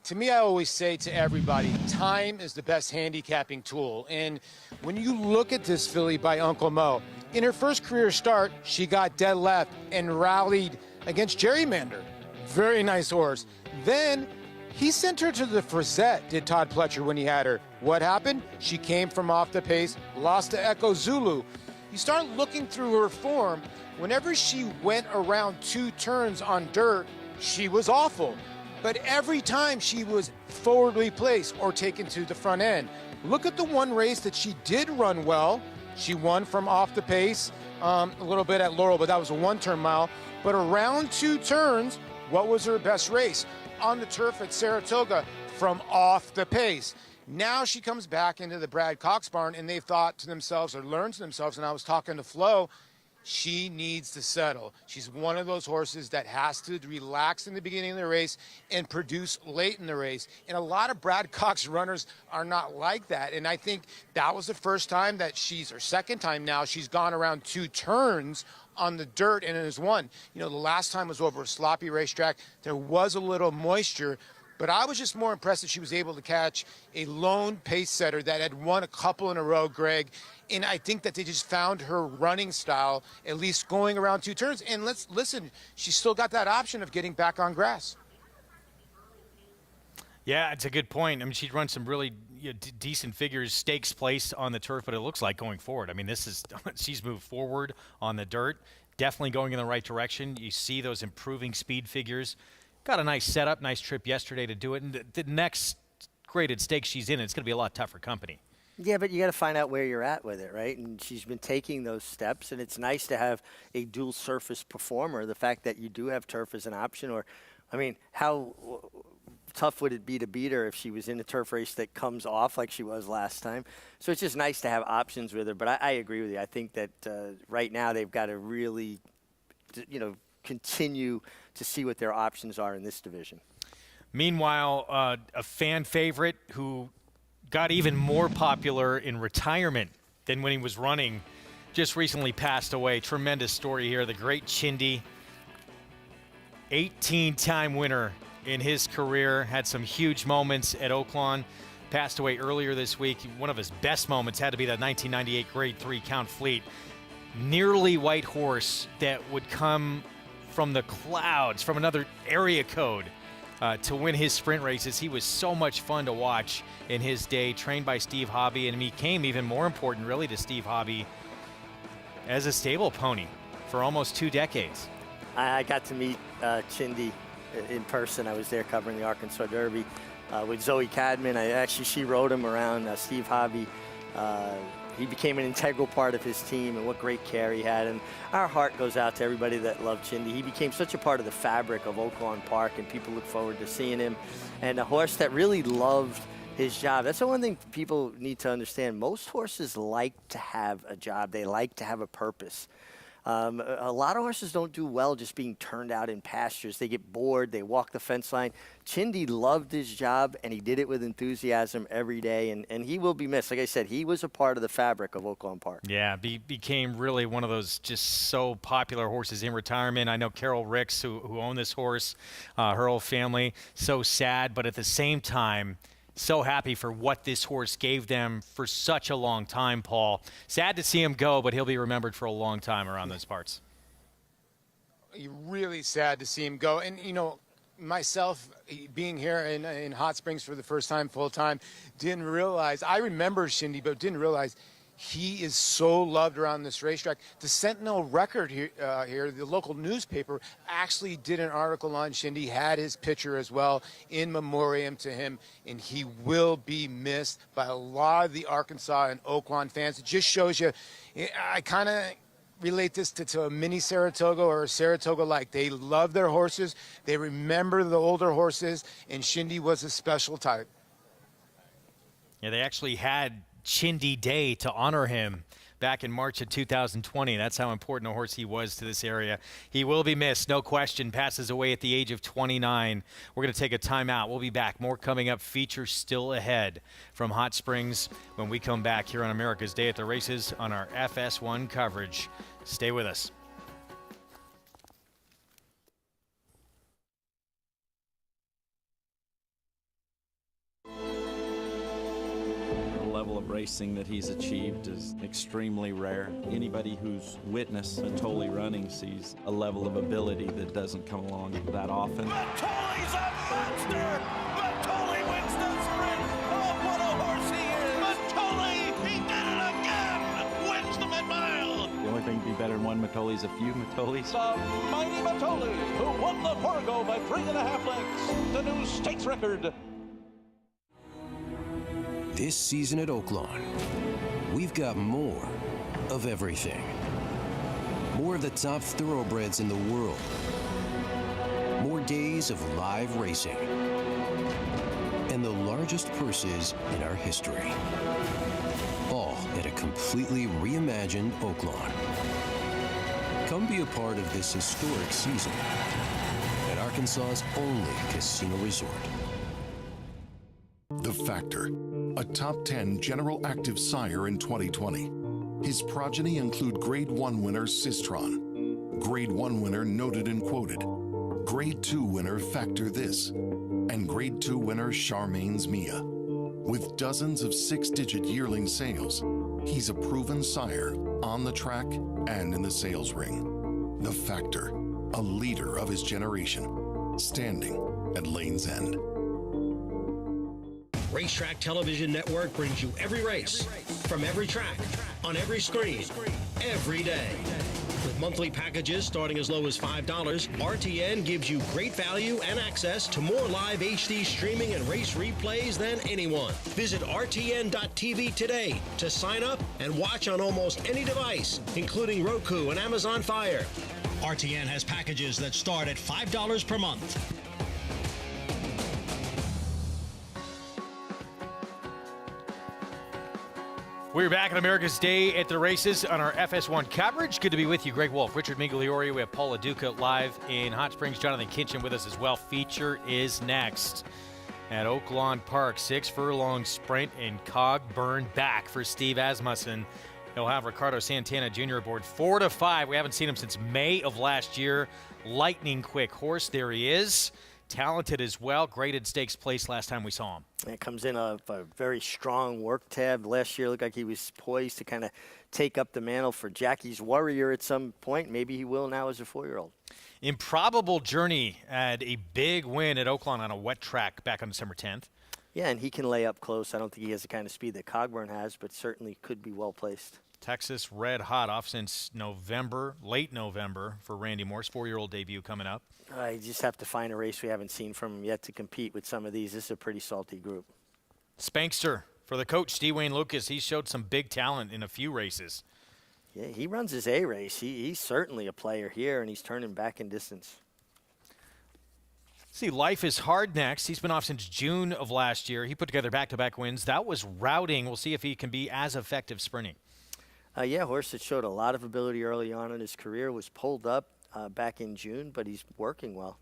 to me, I always say to everybody, time is the best handicapping tool. And when you look at this filly by Uncle Mo, in her first career start, she got dead left and rallied against Gerrymander. Very nice horse. Then he sent her to the Frisette, did Todd Pletcher, when he had her. What happened? She came from off the pace, lost to Echo Zulu. You start looking through her form, whenever she went around 2 turns on dirt, she was awful. But every time she was forwardly placed or taken to the front end. Look at the one race that she did run well. She won from off the pace a little bit at Laurel, but that was a 1-turn mile. But around 2 turns, what was her best race? On the turf at Saratoga from off the pace. Now she comes back into the Brad Cox barn, and they've thought to themselves or learned to themselves, and I was talking to Flo, she needs to settle. She's one of those horses that has to relax in the beginning of the race and produce late in the race. And a lot of Brad Cox runners are not like that. And I think that was the first time that or second time now, she's gone around 2 turns on the dirt and has won. You know, the last time was over a sloppy racetrack. There was a little moisture, but I was just more impressed that she was able to catch a lone pace setter that had won a couple in a row, Greg. And I think that they just found her running style, at least going around 2 turns. And let's listen, she's still got that option of getting back on grass. Yeah, it's a good point. I mean, she'd run some really decent figures, stakes placed on the turf, but it looks like going forward. I mean, she's moved forward on the dirt, definitely going in the right direction. You see those improving speed figures. Got a nice setup, nice trip yesterday to do it. And the next graded stakes she's in, it's going to be a lot tougher company. Yeah, but you got to find out where you're at with it, right? And she's been taking those steps, and it's nice to have a dual surface performer. The fact that you do have turf as an option, or, I mean, how tough would it be to beat her if she was in a turf race that comes off like she was last time? So it's just nice to have options with her. But I agree with you. I think that right now they've got to really, continue to see what their options are in this division. Meanwhile, a fan favorite who got even more popular in retirement than when he was running just recently passed away. Tremendous story here. The great Chindy, 18-time winner in his career, had some huge moments at Oaklawn, passed away earlier this week. One of his best moments had to be that 1998 Grade 3 Count Fleet. Nearly white horse that would come from the clouds, from another area code, to win his sprint races. He was so much fun to watch in his day, trained by Steve Hobby, and became even more important, really, to Steve Hobby as a stable pony for almost 2 decades. I got to meet Chindy in person. I was there covering the Arkansas Derby with Zoe Cadman. She rode him around. Steve Hobby, he became an integral part of his team, and what great care he had. And our heart goes out to everybody that loved Chindy. He became such a part of the fabric of Oaklawn Park, and people look forward to seeing him. And a horse that really loved his job. That's the one thing people need to understand. Most horses like to have a job. They like to have a purpose. A lot of horses don't do well just being turned out in pastures. They get bored. They walk the fence line. Chindy loved his job, and he did it with enthusiasm every day, and he will be missed. Like I said, he was a part of the fabric of Oaklawn Park. Yeah, became really one of those just so popular horses in retirement. I know Carol Ricks, who owned this horse, her whole family, so sad, but at the same time, so happy for what this horse gave them for such a long time, Paul. Sad to see him go, but he'll be remembered for a long time around those parts. Really sad to see him go. And, myself being here in Hot Springs for the first time, full time, didn't realize. I remember Chindy, but didn't realize he is so loved around this racetrack. The Sentinel Record here, the local newspaper, actually did an article on Chindy, had his picture as well in memoriam to him, and he will be missed by a lot of the Arkansas and Oaklawn fans. It just shows you, I kind of relate this to a mini Saratoga or a Saratoga-like. They love their horses. They remember the older horses, and Chindy was a special type. Yeah, they actually had Chindy Day to honor him back in March of 2020. That's how important a horse he was to this area. He will be missed, no question. Passes away at the age of 29. We're going to take a timeout. We'll be back. More coming up. Features still ahead from Hot Springs when we come back here on America's Day at the Races on our FS1 coverage. Stay with us. Level of racing that he's achieved is extremely rare. Anybody who's witnessed Matoli running sees a level of ability that doesn't come along that often. Matoli's a monster! Matoli wins the sprint! Oh, what a horse he is! Matoli, he did it again! Wins the mid-mile! The only thing to be better than one Matoli is a few Matolis. The mighty Matoli, who won the Fargo by 3.5 lengths, the new stakes record. This season at Oaklawn, we've got more of everything. More of the top thoroughbreds in the world. More days of live racing. And the largest largest purses in our history. All at a completely reimagined Oaklawn. Come be a part of this historic season at Arkansas's only casino resort. The Factor, a top 10 General Active sire in 2020. His progeny include Grade 1 winner Sistron, Grade 1 winner Noted and Quoted, Grade 2 winner Factor This, and Grade 2 winner Charmaine's Mia. With dozens of 6-digit yearling sales, he's a proven sire on the track and in the sales ring. The Factor, a leader of his generation, standing at Lane's End. Racetrack Television Network brings you every race, from every track, on every screen, every day. With monthly packages starting as low as $5, RTN gives you great value and access to more live HD streaming and race replays than anyone. Visit RTN.tv today to sign up and watch on almost any device, including Roku and Amazon Fire. RTN has packages that start at $5 per month. We're back on America's Day at the Races on our FS1 coverage. Good to be with you, Greg Wolf, Richard Migliori. We have Paula Duca live in Hot Springs. Jonathan Kinchin with us as well. Feature is next at Oaklawn Park. 6 furlong sprint and Cogburn back for Steve Asmussen. He'll have Ricardo Santana Jr. aboard 4 to 5. We haven't seen him since May of last year. Lightning quick horse. There he is. Talented as well. Graded stakes place last time we saw him. It comes in a very strong work tab. Last year looked like he was poised to kind of take up the mantle for Jackie's Warrior at some point. Maybe he will now as a 4-year-old. Improbable Journey had a big win at Oaklawn on a wet track back on December 10th. Yeah, and he can lay up close. I don't think he has the kind of speed that Cogburn has, but certainly could be well placed. Texas red hot off since November, late November for Randy Moore's 4-year-old debut coming up. You just have to find a race we haven't seen from him yet to compete with some of these. This is a pretty salty group. Spankster for the coach, Steve Wayne Lucas. He showed some big talent in a few races. Yeah, he runs his A race. He's certainly a player here, and he's turning back in distance. See, Life is Hard next. He's been off since June of last year. He put together back-to-back wins. That was routing. We'll see if he can be as effective sprinting. Yeah, horse that showed a lot of ability early on in his career, was pulled up back in June, but he's working well.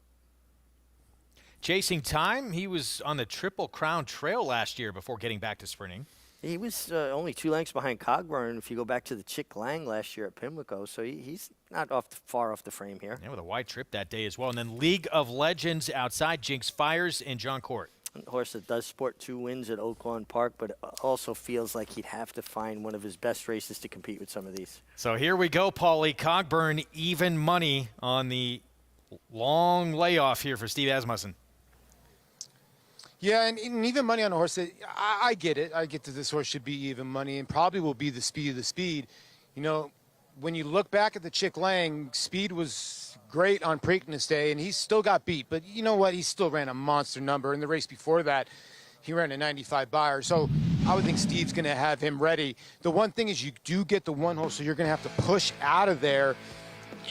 Chasing Time, he was on the Triple Crown Trail last year before getting back to sprinting. He was only 2 lengths behind Cogburn if you go back to the Chick Lang last year at Pimlico, so he's not far off the frame here. Yeah, with a wide trip that day as well. And then League of Legends outside, Jinx Fires and John Court. A horse that does sport 2 wins at Oaklawn Park, but also feels like he'd have to find one of his best races to compete with some of these. So here we go, Paulie. Cogburn, even money on the long layoff here for Steve Asmussen. Yeah, and even money on a horse, I get it. I get that this horse should be even money and probably will be the speed of the speed. You know, when you look back at the Chick Lang, speed was great on Preakness Day, and he still got beat. But you know what? He still ran a monster number. In the race before that, he ran a 95 buyer. So I would think Steve's going to have him ready. The one thing is you do get the one horse, so you're going to have to push out of there.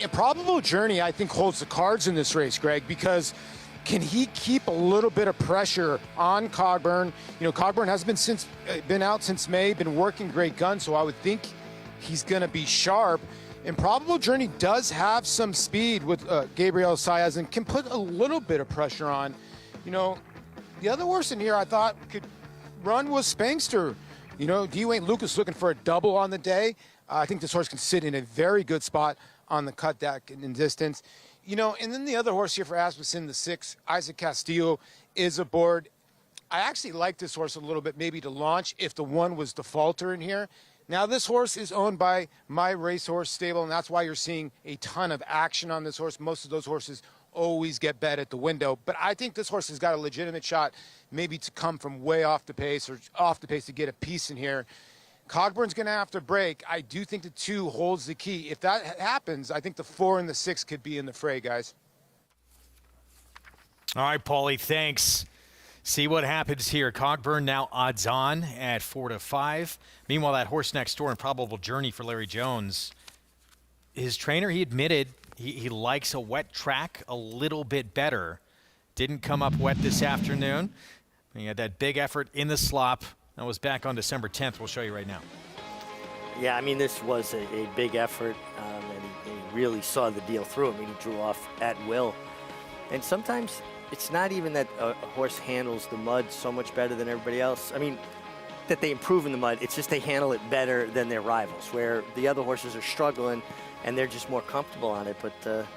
Improbable Journey, I think, holds the cards in this race, Greg, because can he keep a little bit of pressure on Cogburn? You know, Cogburn has been out since May, been working great guns, so I would think he's going to be sharp. Improbable Journey does have some speed with Gabriel Saez and can put a little bit of pressure on. You know, the other horse in here I thought could run was Spankster. You know, D. Wayne Lucas looking for a double on the day. I think this horse can sit in a very good spot on the cut deck in distance. You know, and then the other horse here for Asmussen, the 6, Isaac Castillo, is aboard. I actually like this horse a little bit, maybe to launch if the 1 was the falter in here. Now, this horse is owned by My Racehorse Stable, and that's why you're seeing a ton of action on this horse. Most of those horses always get bet at the window. But I think this horse has got a legitimate shot maybe to come from way off the pace or off the pace to get a piece in here. Cogburn's going to have to break. I do think the 2 holds the key. If that happens, I think the 4 and the 6 could be in the fray, guys. All right, Paulie, thanks. See what happens here. Cogburn now odds on at 4 to 5. Meanwhile, that horse next door, Improbable Journey for Larry Jones. His trainer, he admitted he likes a wet track a little bit better. Didn't come up wet this afternoon. He had that big effort in the slop. That was back on December 10th. We'll show you right now. Yeah, I mean, this was a big effort, and he really saw the deal through. I mean, he drew off at will. And sometimes it's not even that a horse handles the mud so much better than everybody else. I mean, that they improve in the mud. It's just they handle it better than their rivals, where the other horses are struggling and they're just more comfortable on it. But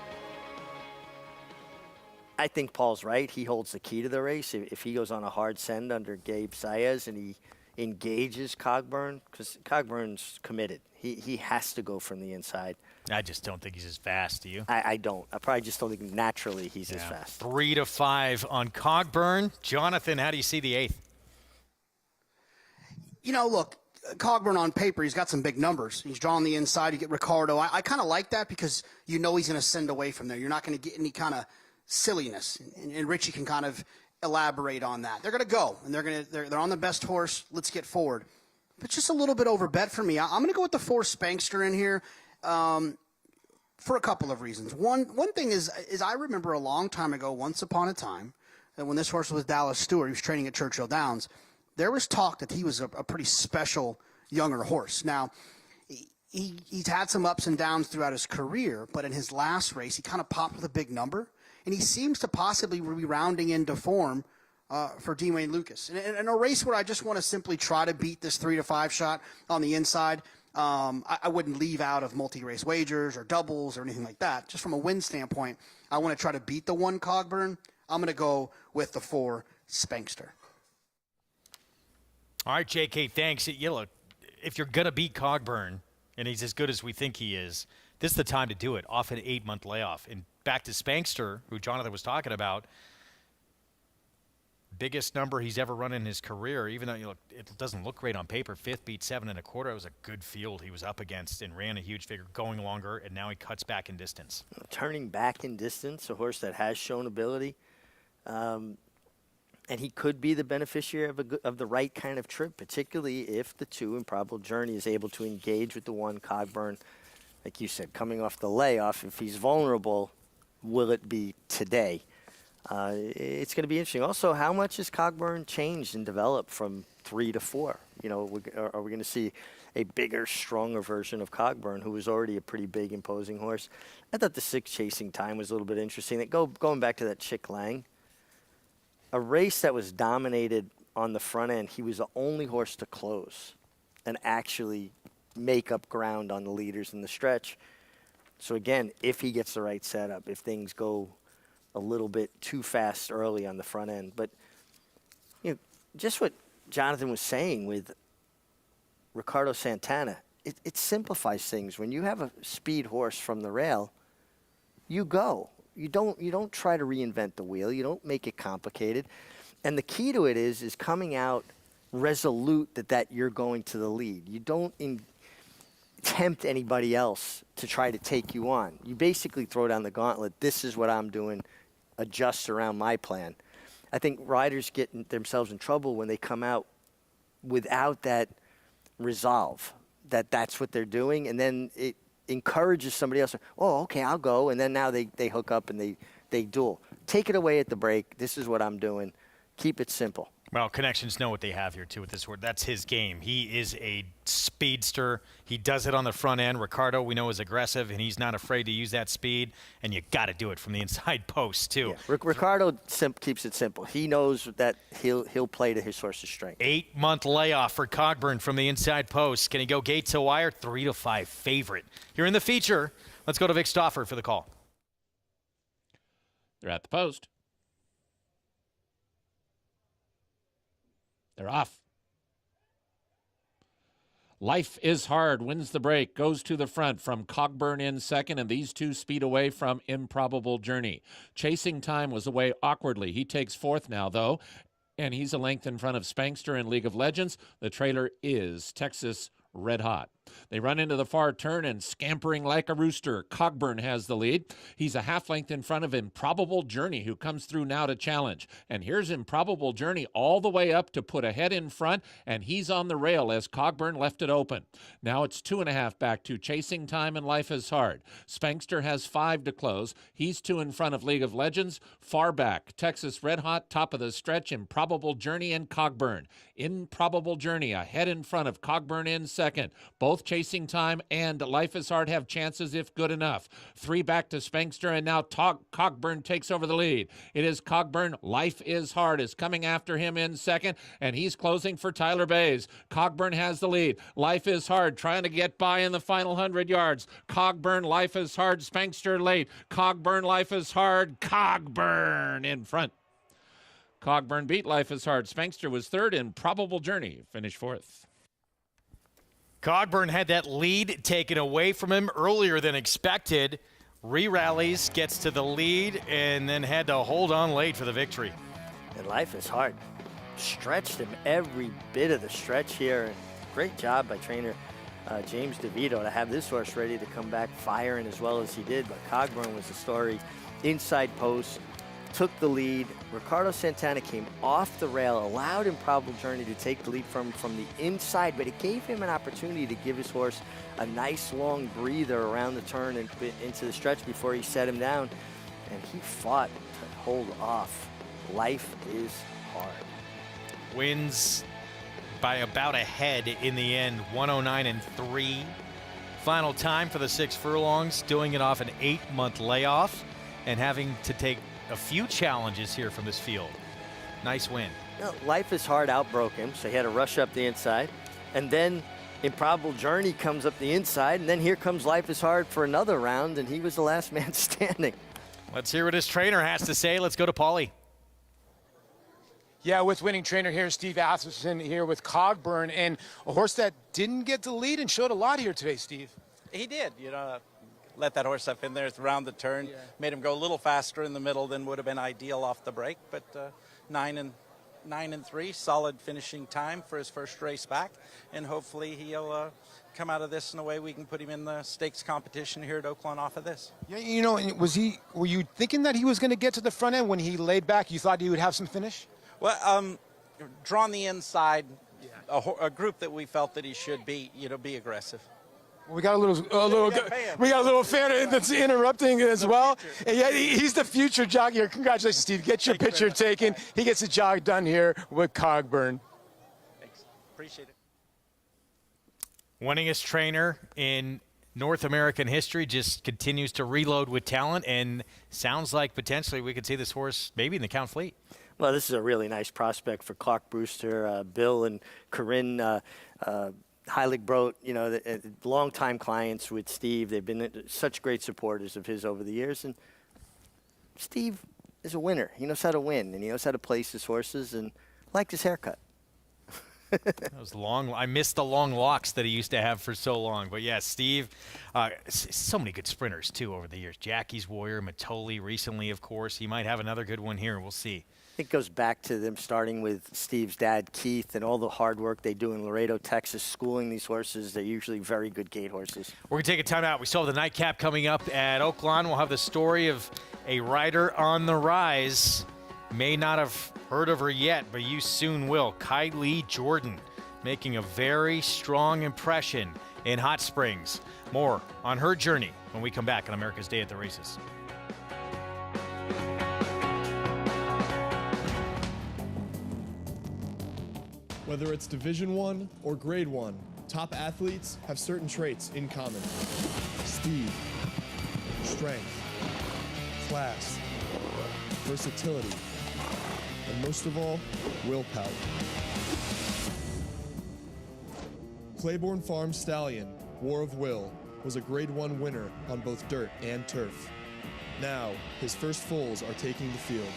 I think Paul's right. He holds the key to the race. If he goes on a hard send under Gabe Saez and he engages Cogburn, because Cogburn's committed. He has to go from the inside. I just don't think he's as fast, do you? I don't. I probably just don't think naturally he's as fast. 3 to 5 on Cogburn. Jonathan, how do you see the 8th? You know, look, Cogburn on paper, he's got some big numbers. He's drawing the inside. You get Ricardo. I kind of like that because you know he's going to send away from there. You're not going to get any kind of silliness, and Richie can kind of elaborate on that. They're going to go, and they're on the best horse. Let's get forward. But just a little bit over bet for me. I'm going to go with the 4 Spankster in here for a couple of reasons. One thing is I remember a long time ago, once upon a time, that when this horse was Dallas Stewart, he was training at Churchill Downs, there was talk that he was a pretty special younger horse. Now, he's had some ups and downs throughout his career, but in his last race, he kind of popped with a big number, and he seems to possibly be rounding into form for D. Wayne Lucas. In a race where I just want to simply try to beat this 3 to 5 shot on the inside, I wouldn't leave out of multi-race wagers or doubles or anything like that. Just from a win standpoint, I want to try to beat the 1 Cogburn. I'm going to go with the 4 Spankster. All right, JK, thanks. Look, if you're going to beat Cogburn, and he's as good as we think he is, this is the time to do it off an 8-month layoff. And back to Spankster, who Jonathan was talking about, biggest number he's ever run in his career, even though it doesn't look great on paper. 5th beat 7 1/4. It was a good field he was up against and ran a huge figure, going longer, and now he cuts back in distance. Turning back in distance, a horse that has shown ability. And he could be the beneficiary of the right kind of trip, particularly if the 2 Improbable Journey is able to engage with the 1 Cogburn. Like you said, coming off the layoff, if he's vulnerable, will it be today? It's going to be interesting. Also, how much has Cogburn changed and developed from 3 to 4? You know, are we going to see a bigger, stronger version of Cogburn, who was already a pretty big, imposing horse? I thought the 6 Chasing Time was a little bit interesting. Going back to that Chick Lang, a race that was dominated on the front end, he was the only horse to close and actually make up ground on the leaders in the stretch. So again, if he gets the right setup, if things go a little bit too fast early on the front end. But just what Jonathan was saying with Ricardo Santana, it simplifies things. When you have a speed horse from the rail, you go. You don't try to reinvent the wheel. You don't make it complicated. And the key to it is coming out resolute that you're going to the lead. You don't tempt anybody else to try to take you on. You basically throw down the gauntlet. This is what I'm doing. Adjust around my plan. I think riders get themselves in trouble when they come out without that resolve, that's what they're doing, and then it encourages somebody else. Oh, okay, I'll go, and then now they hook up and they duel. Take it away at the break. This is what I'm doing. Keep it simple. Well, Connections know what they have here, too, with this word. That's his game. He is a speedster. He does it on the front end. Ricardo, we know, is aggressive, and he's not afraid to use that speed, and you got to do it from the inside post, too. Yeah. Ricardo keeps it simple. He knows that he'll play to his horse's strength. 8-month layoff for Cogburn from the inside post. Can he go gate to wire? 3 to 5 favorite. Here in the feature, let's go to Vic Stauffer for the call. They're at the post. They're off. Life is Hard wins the break, goes to the front from Cogburn in second, and these 2 speed away from Improbable Journey. Chasing Time was away awkwardly. He takes 4th now, though, and he's a length in front of Spankster in League of Legends. The trailer is Texas red hot. They run into the far turn and scampering like a rooster. Cogburn has the lead. He's a half length in front of Improbable Journey, who comes through now to challenge. And here's Improbable Journey all the way up to put ahead in front, and he's on the rail as Cogburn left it open. Now it's 2.5 back to Chasing Time and Life is Hard. Spankster has 5 to close. He's 2 in front of League of Legends. Far back, Texas Red Hot, top of the stretch, Improbable Journey and Cogburn. Improbable Journey ahead in front of Cogburn in second. Both Chasing Time and Life is Hard have chances if good enough. 3 back to Spankster, and now Cogburn takes over the lead. It is Cogburn. Life is Hard is coming after him in second, and he's closing for Tyler Bays. Cogburn has the lead. Life is Hard trying to get by in the final 100 yards. Cogburn, Life is Hard, Spankster late. Cogburn, Life is Hard, Cogburn in front. Cogburn beat Life is Hard. Spankster was third. Improbable Journey finished fourth. Cogburn had that lead taken away from him earlier than expected. Re-rallies, gets to the lead, and then had to hold on late for the victory. And Life is Hard. Stretched him every bit of the stretch here. Great job by trainer James DeVito to have this horse ready to come back firing as well as he did. But Cogburn was the story. Inside post, took the lead. Ricardo Santana came off the rail, allowed Improbable Journey to take the lead from the inside, but it gave him an opportunity to give his horse a nice long breather around the turn and into the stretch before he set him down. And he fought to hold off. Life is Hard. Wins by about a head in the end, 109-3. Final time for the 6 furlongs, doing it off an 8-month layoff and having to take a few challenges here from this field. Nice win. No, Life is Hard outbroke him, so he had to rush up the inside. And then Improbable Journey comes up the inside, and then here comes Life is Hard for another round, and he was the last man standing. Let's hear what his trainer has to say. Let's go to Paulie. Yeah, with winning trainer here, Steve Asmussen here with Cogburn, and a horse that didn't get the lead and showed a lot here today, Steve. He did, let that horse up in there around the turn, made him go a little faster in the middle than would have been ideal off the break, but 9 and 3, solid finishing time for his first race back, and hopefully he'll come out of this in a way we can put him in the stakes competition here at Oaklawn off of this. Yeah, were you thinking that he was going to get to the front end when he laid back? You thought he would have some finish? Well, drawn the inside, a group that we felt that he should be aggressive. We got a little fan that's interrupting as well. And yeah, he's the future jockey here. Congratulations, Steve. Get your picture taken. He gets the job done here with Cogburn. Thanks. Appreciate it. Winningest trainer in North American history, just continues to reload with talent, and sounds like potentially we could see this horse maybe in the Count Fleet. Well, this is a really nice prospect for Clark Brewster, Bill and Corinne Heilig-Brodt, longtime clients with Steve. They've been such great supporters of his over the years. And Steve is a winner. He knows how to win, and he knows how to place his horses, and liked his haircut. That was long. I missed the long locks that he used to have for so long. But, yeah, Steve, so many good sprinters, too, over the years. Jackie's Warrior, Matoli recently, of course. He might have another good one here. We'll see. It goes back to them starting with Steve's dad, Keith, and all the hard work they do in Laredo, Texas, schooling these horses. They're usually very good gate horses. We're going to take a timeout. We still have the nightcap coming up at Oaklawn. We'll have the story of a rider on the rise. May not have heard of her yet, but you soon will. Kylie Jordan making a very strong impression in Hot Springs. More on her journey when we come back on America's Day at the Races. Whether it's Division I or Grade 1, top athletes have certain traits in common. Speed, strength, class, versatility, and most of all, willpower. Claiborne Farm Stallion, War of Will, was a Grade 1 winner on both dirt and turf. Now, his first foals are taking the field.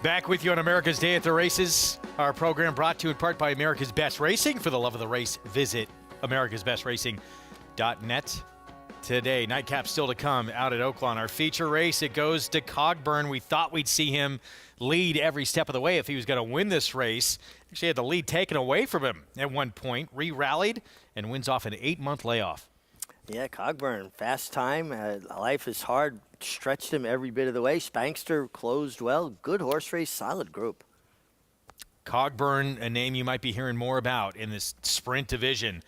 Back with you on America's Day at the Races. Our program brought to you in part by America's Best Racing. For the love of the race, visit americasbestracing.net today. Nightcap still to come out at Oaklawn. Our feature race, it goes to Cogburn. We thought we'd see him lead every step of the way if he was going to win this race. Actually had the lead taken away from him at one point, re-rallied, and wins off an 8-month layoff. Yeah, Cogburn, fast time. Life is hard. Stretched him every bit of the way. Spankster closed well. Good horse race, solid group. Cogburn, a name you might be hearing more about in this sprint division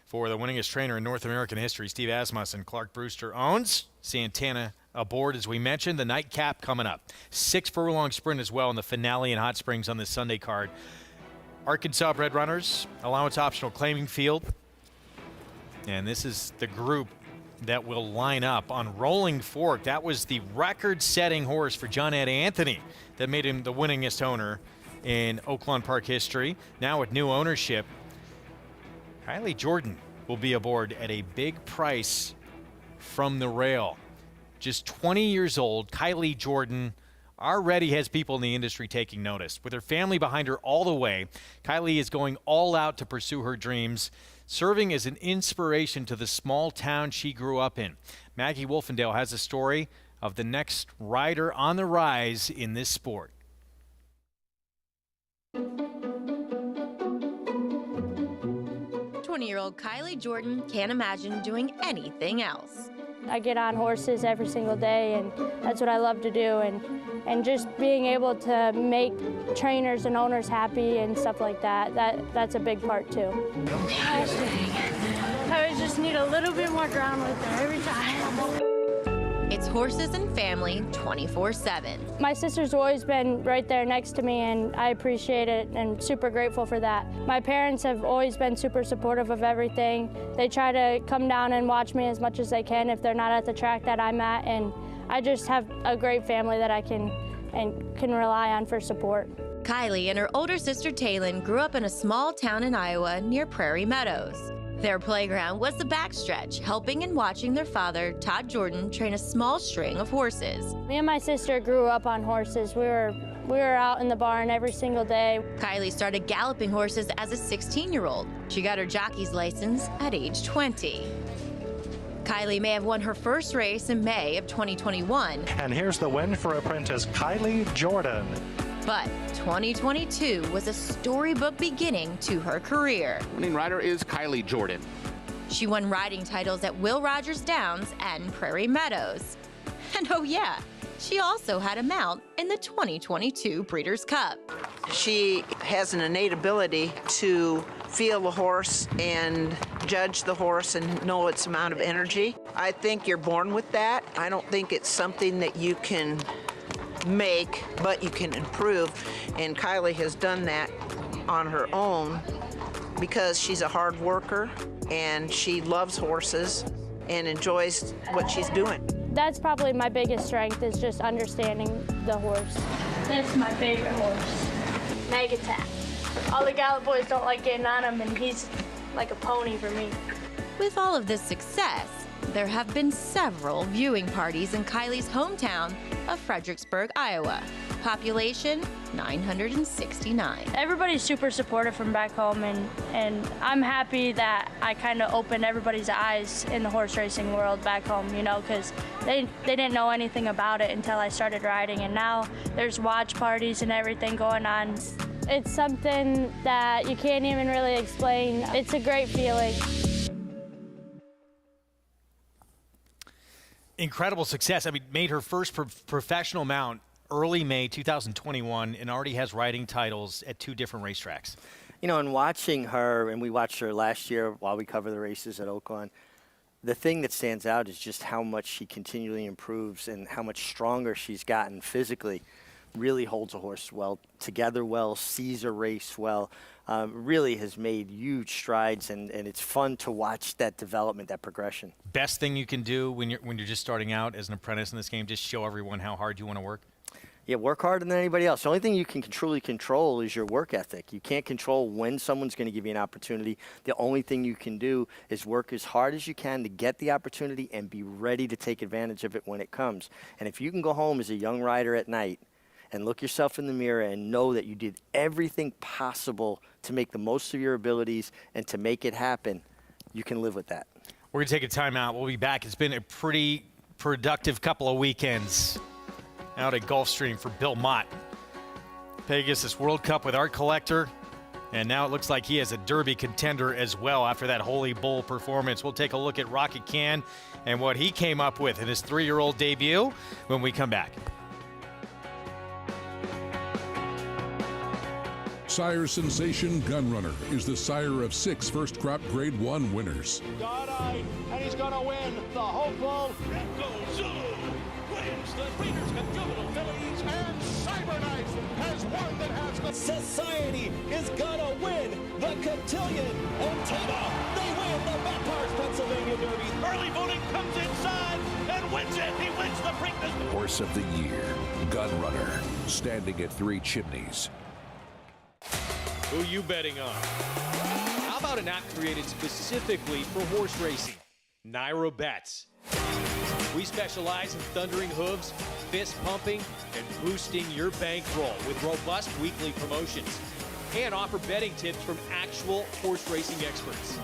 for the winningest trainer in North American history, Steve Asmussen. Clark Brewster owns Santana aboard, as we mentioned. The nightcap coming up. 6-furlong sprint as well in the finale in Hot Springs on this Sunday card. Arkansas bred runners, allowance optional claiming field. And this is the group that will line up on Rolling Fork. That was the record-setting horse for John Ed Anthony that made him the winningest owner in Oaklawn Park history. Now with new ownership, Kylie Jordan will be aboard at a big price from the rail. Just 20 years old, Kylie Jordan already has people in the industry taking notice. With her family behind her all the way, Kylie is going all out to pursue her dreams, serving as an inspiration to the small town she grew up in. Maggie Wolfendale has a story of the next rider on the rise in this sport. 20-year-old Kylie Jordan can't imagine doing anything else. I get on horses every single day, and that's what I love to do, and just being able to make trainers and owners happy and stuff like that's a big part too. I would just need a little bit more ground with her every time. It's horses and family 24/7. My sister's always been right there next to me, and I appreciate it and super grateful for that. My parents have always been super supportive of everything. They try to come down and watch me as much as they can if they're not at the track that I'm at, and I just have a great family that I can rely on for support. Kylie and her older sister Taylin grew up in a small town in Iowa near Prairie Meadows. Their playground was the backstretch, helping and watching their father, Todd Jordan, train a small string of horses. Me and my sister grew up on horses. We were out in the barn every single day. Kylie started galloping horses as a 16-year-old. She got her jockey's license at age 20. Kylie may have won her first race in May of 2021. And here's the win for apprentice Kylie Jordan. But 2022 was a storybook beginning to her career. Winning rider is Kylie Jordan. She won riding titles at Will Rogers Downs and Prairie Meadows. And oh yeah, she also had a mount in the 2022 Breeders' Cup. She has an innate ability to feel the horse and judge the horse and know its amount of energy. I think you're born with that. I don't think it's something that you can make, but you can improve, and Kylie has done that on her own because she's a hard worker and she loves horses and enjoys what she's doing. That's probably my biggest strength, is just understanding the horse. That's my favorite horse, Megatat. All the Gallop boys don't like getting on him, and he's like a pony for me. With all of this success, there have been several viewing parties in Kylie's hometown of Fredericksburg, Iowa. Population 969. Everybody's super supportive from back home, and I'm happy that I kind of opened everybody's eyes in the horse racing world back home, you know, because they didn't know anything about it until I started riding, and now there's watch parties and everything going on. It's something that you can't even really explain. It's a great feeling. Incredible success. I mean, made her first professional mount early May 2021 and already has riding titles at 2 different racetracks. You know, and watching her, and we watched her last year while we cover the races at Oaklawn, the thing that stands out is just how much she continually improves and how much stronger she's gotten physically. Really holds a horse well, together well, sees a race well, really has made huge strides, and it's fun to watch that development, that progression. Best thing you can do when you're just starting out as an apprentice in this game, just show everyone how hard you want to work. Yeah, work harder than anybody else. The only thing you can truly control is your work ethic. You can't control when someone's going to give you an opportunity. The only thing you can do is work as hard as you can to get the opportunity and be ready to take advantage of it when it comes. And if you can go home as a young rider at night and look yourself in the mirror and know that you did everything possible to make the most of your abilities and to make it happen, you can live with that. We're going to take a timeout. We'll be back. It's been a pretty productive couple of weekends out at Gulfstream for Bill Mott. Vegas, this World Cup with Art Collector, and now it looks like he has a Derby contender as well after that Holy Bull performance. We'll take a look at Rocket Can and what he came up with in his 3-year-old debut when we come back. Sire Sensation Gunrunner is the sire of 6 first crop Grade 1 winners. God-eyed, and he's going to win the Hope Bull. Red Gold Zulu wins the Breeders' Cup Juvenile Fillies. And Cyberknife has won the Haskell. Society is gonna win the Cotillion, and Tama, they win the Back Parts Pennsylvania Derby. Early voting comes inside and wins it. He wins the Preakness. Horse of the Year, Gunrunner, standing at 3 chimneys. Who you betting on? How about an app created specifically for horse racing? Naira Bets. We specialize in thundering hooves, fist pumping, and boosting your bankroll with robust weekly promotions. And offer betting tips from actual horse racing experts.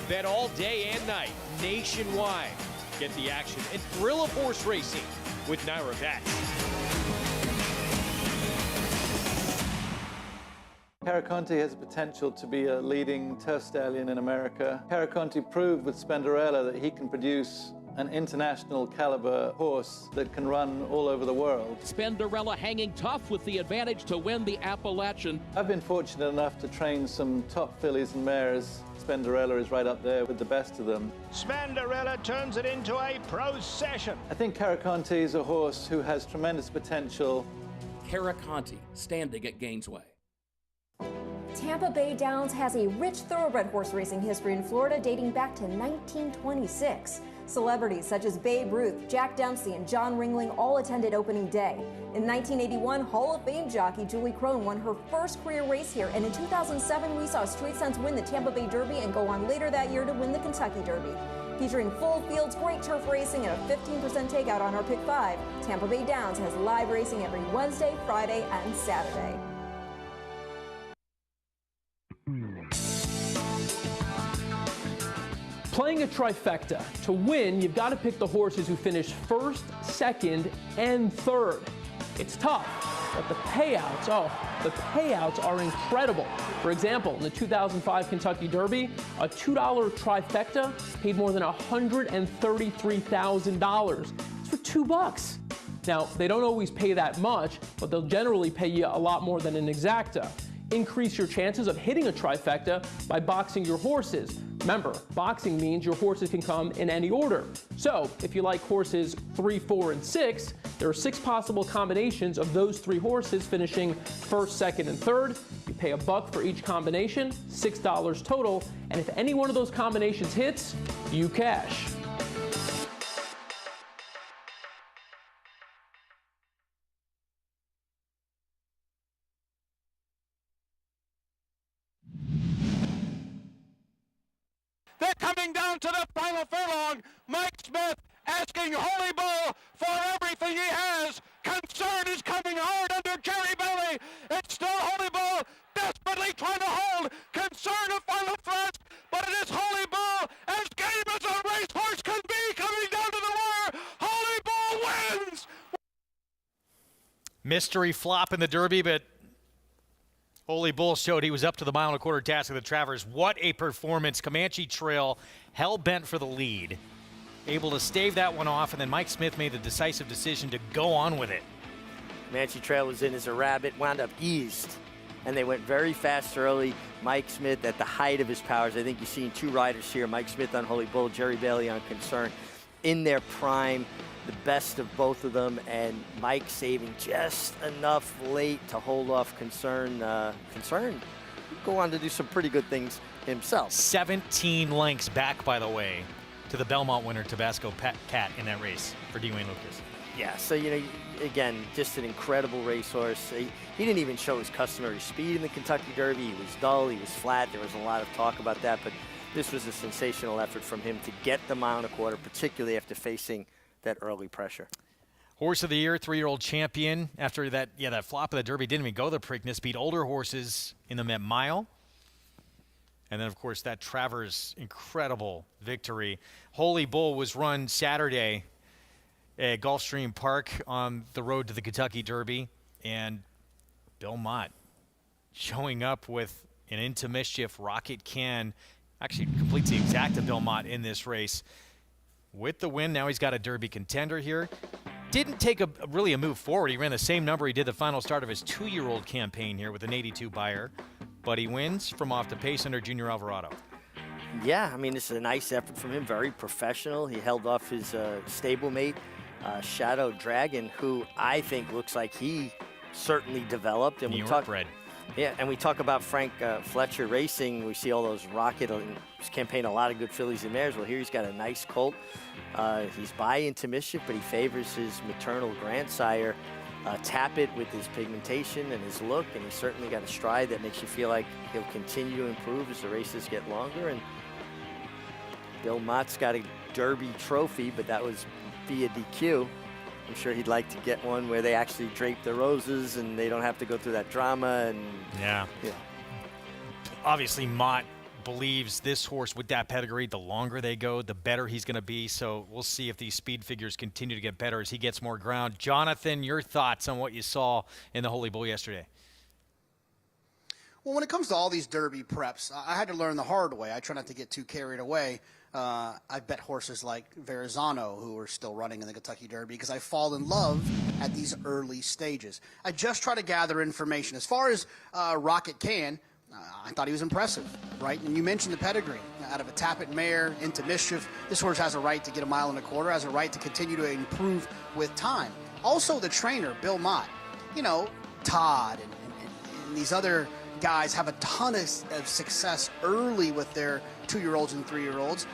Bet all day and night, nationwide. Get the action and thrill of horse racing with Naira Bets. Caraconte has the potential to be a leading turf stallion in America. Caraconte proved with Spenderella that he can produce an international caliber horse that can run all over the world. Spenderella hanging tough with the advantage to win the Appalachian. I've been fortunate enough to train some top fillies and mares. Spenderella is right up there with the best of them. Spenderella turns it into a procession. I think Caraconte is a horse who has tremendous potential. Caraconte standing at Gainesway. Tampa Bay Downs has a rich thoroughbred horse racing history in Florida dating back to 1926. Celebrities such as Babe Ruth, Jack Dempsey, and John Ringling all attended opening day. In 1981, Hall of Fame jockey Julie Crone won her first career race here, and in 2007, we saw Street Sense win the Tampa Bay Derby and go on later that year to win the Kentucky Derby. Featuring full fields, great turf racing, and a 15% takeout on our Pick 5, Tampa Bay Downs has live racing every Wednesday, Friday, and Saturday. Playing a trifecta. To win, you've got to pick the horses who finish first, second, and third. It's tough, but the payouts are incredible. For example, in the 2005 Kentucky Derby, a $2 trifecta paid more than $133,000. It's for $2. Now, they don't always pay that much, but they'll generally pay you a lot more than an exacta. Increase your chances of hitting a trifecta by boxing your horses. Remember, boxing means your horses can come in any order. So, if you like horses 3, 4, and 6, there are 6 possible combinations of those 3 horses finishing first, second, and third. You pay $1 for each combination, $6 total, and if any one of those combinations hits, you cash. They're coming down to the final furlong. Mike Smith asking Holy Bull for everything he has. Concern is coming hard under Jerry Belly. It's still Holy Bull desperately trying to hold. Concern a final thrust, but it is Holy Bull as game as a racehorse can be coming down to the wire. Holy Bull wins. Mystery flop in the Derby, but Holy Bull showed he was up to the 1.25 mile task of the Travers. What a performance. Comanche Trail hell-bent for the lead. Able to stave that one off, and then Mike Smith made the decisive decision to go on with it. Comanche Trail was in as a rabbit, wound up eased, and they went very fast early. Mike Smith at the height of his powers. I think you've seen 2 riders here, Mike Smith on Holy Bull, Jerry Bailey on Concern, in their prime. The best of both of them, and Mike saving just enough late to hold off Concern. Concern go on to do some pretty good things himself. 17 lengths back, by the way, to the Belmont winner, Tabasco Cat, in that race for D. Wayne Lucas. Yeah, so, you know, again, just an incredible racehorse. He didn't even show his customary speed in the Kentucky Derby. He was dull, he was flat. There was a lot of talk about that, but this was a sensational effort from him to get the 1.25 miles, particularly after facing that early pressure. Horse of the year, 3-year-old champion. After that flop of the Derby, didn't even go the Preakness, beat older horses in the Met Mile. And then, of course, that Travers incredible victory. Holy Bull was run Saturday at Gulfstream Park on the road to the Kentucky Derby. And Bill Mott showing up with an Into Mischief Rocket Can. Actually completes the exact of Bill Mott in this race. With the win, now he's got a Derby contender here. Didn't take really a move forward. He ran the same number he did the final start of his 2-year-old campaign here with an 82 buyer. But he wins from off the pace under Junior Alvarado. Yeah, I mean, this is a nice effort from him. Very professional. He held off his stablemate, Shadow Dragon, who I think looks like he certainly developed. And New York bred. Yeah, and we talk about Frank Fletcher Racing. We see all those Rocket, he's campaigned a lot of good fillies and mares. Well, here he's got a nice colt. He's by Into Mischief, but he favors his maternal grandsire, Tappet, with his pigmentation and his look, and he's certainly got a stride that makes you feel like he'll continue to improve as the races get longer. And Bill Mott's got a Derby trophy, but that was via DQ. I'm sure he'd like to get one where they actually drape the roses and they don't have to go through that drama. And yeah. Obviously, Mott believes this horse with that pedigree, the longer they go, the better he's going to be. So we'll see if these speed figures continue to get better as he gets more ground. Jonathan, your thoughts on what you saw in the Holy Bull yesterday? Well, when it comes to all these Derby preps, I had to learn the hard way. I try not to get too carried away. I bet horses like Verrazano, who are still running in the Kentucky Derby, because I fall in love at these early stages. I just try to gather information. As far as Rocket Can, I thought he was impressive, right? And you mentioned the pedigree. Out of a Tappet mare, Into Mischief, this horse has a right to get a mile and a quarter, has a right to continue to improve with time. Also, the trainer, Bill Mott, you know, Todd and these other guys have a ton of success early with their 2-year-olds and 3-year-olds.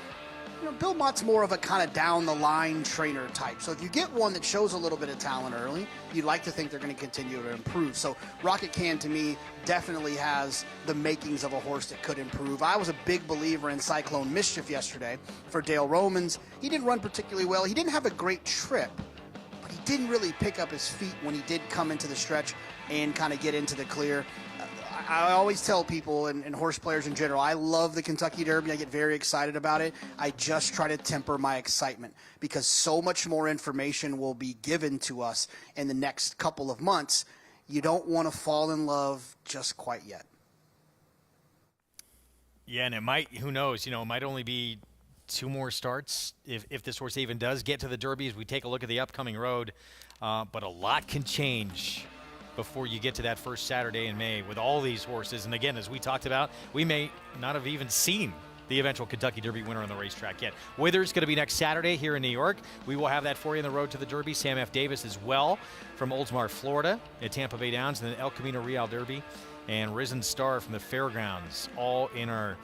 You know, Bill Mott's more of a kind of down-the-line trainer type. So if you get one that shows a little bit of talent early, you'd like to think they're going to continue to improve. So Rocket Can, to me, definitely has the makings of a horse that could improve. I was a big believer in Cyclone Mischief yesterday for Dale Romans. He didn't run particularly well. He didn't have a great trip, but he didn't really pick up his feet when he did come into the stretch and kind of get into the clear. I always tell people, and horse players in general, I love the Kentucky Derby. I get very excited about it. I just try to temper my excitement because so much more information will be given to us in the next couple of months. You don't want to fall in love just quite yet. Yeah, and it might, who knows, you know, it might only be 2 more starts if this horse even does get to the Derby as we take a look at the upcoming road. But a lot can change before you get to that first Saturday in May with all these horses. And again, as we talked about, we may not have even seen the eventual Kentucky Derby winner on the racetrack yet. Withers going to be next Saturday here in New York. We will have that for you on the road to the Derby. Sam F. Davis as well from Oldsmar, Florida at Tampa Bay Downs, and then El Camino Real Derby and Risen Star from the Fairgrounds, all in our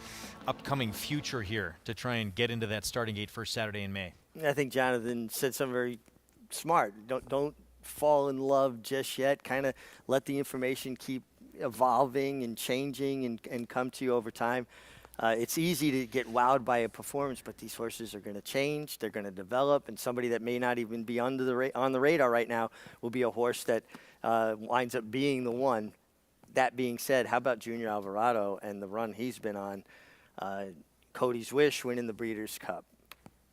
upcoming future here to try and get into that starting gate first Saturday in May. I think Jonathan said something very smart. Don't fall in love just yet. Kind of let the information keep evolving and changing and come to you over time. It's easy to get wowed by a performance, but these horses are going to change. They're going to develop, and somebody that may not even be on the radar right now will be a horse that winds up being the one. That being said, how about Junior Alvarado and the run he's been on? Cody's Wish winning the Breeders' Cup,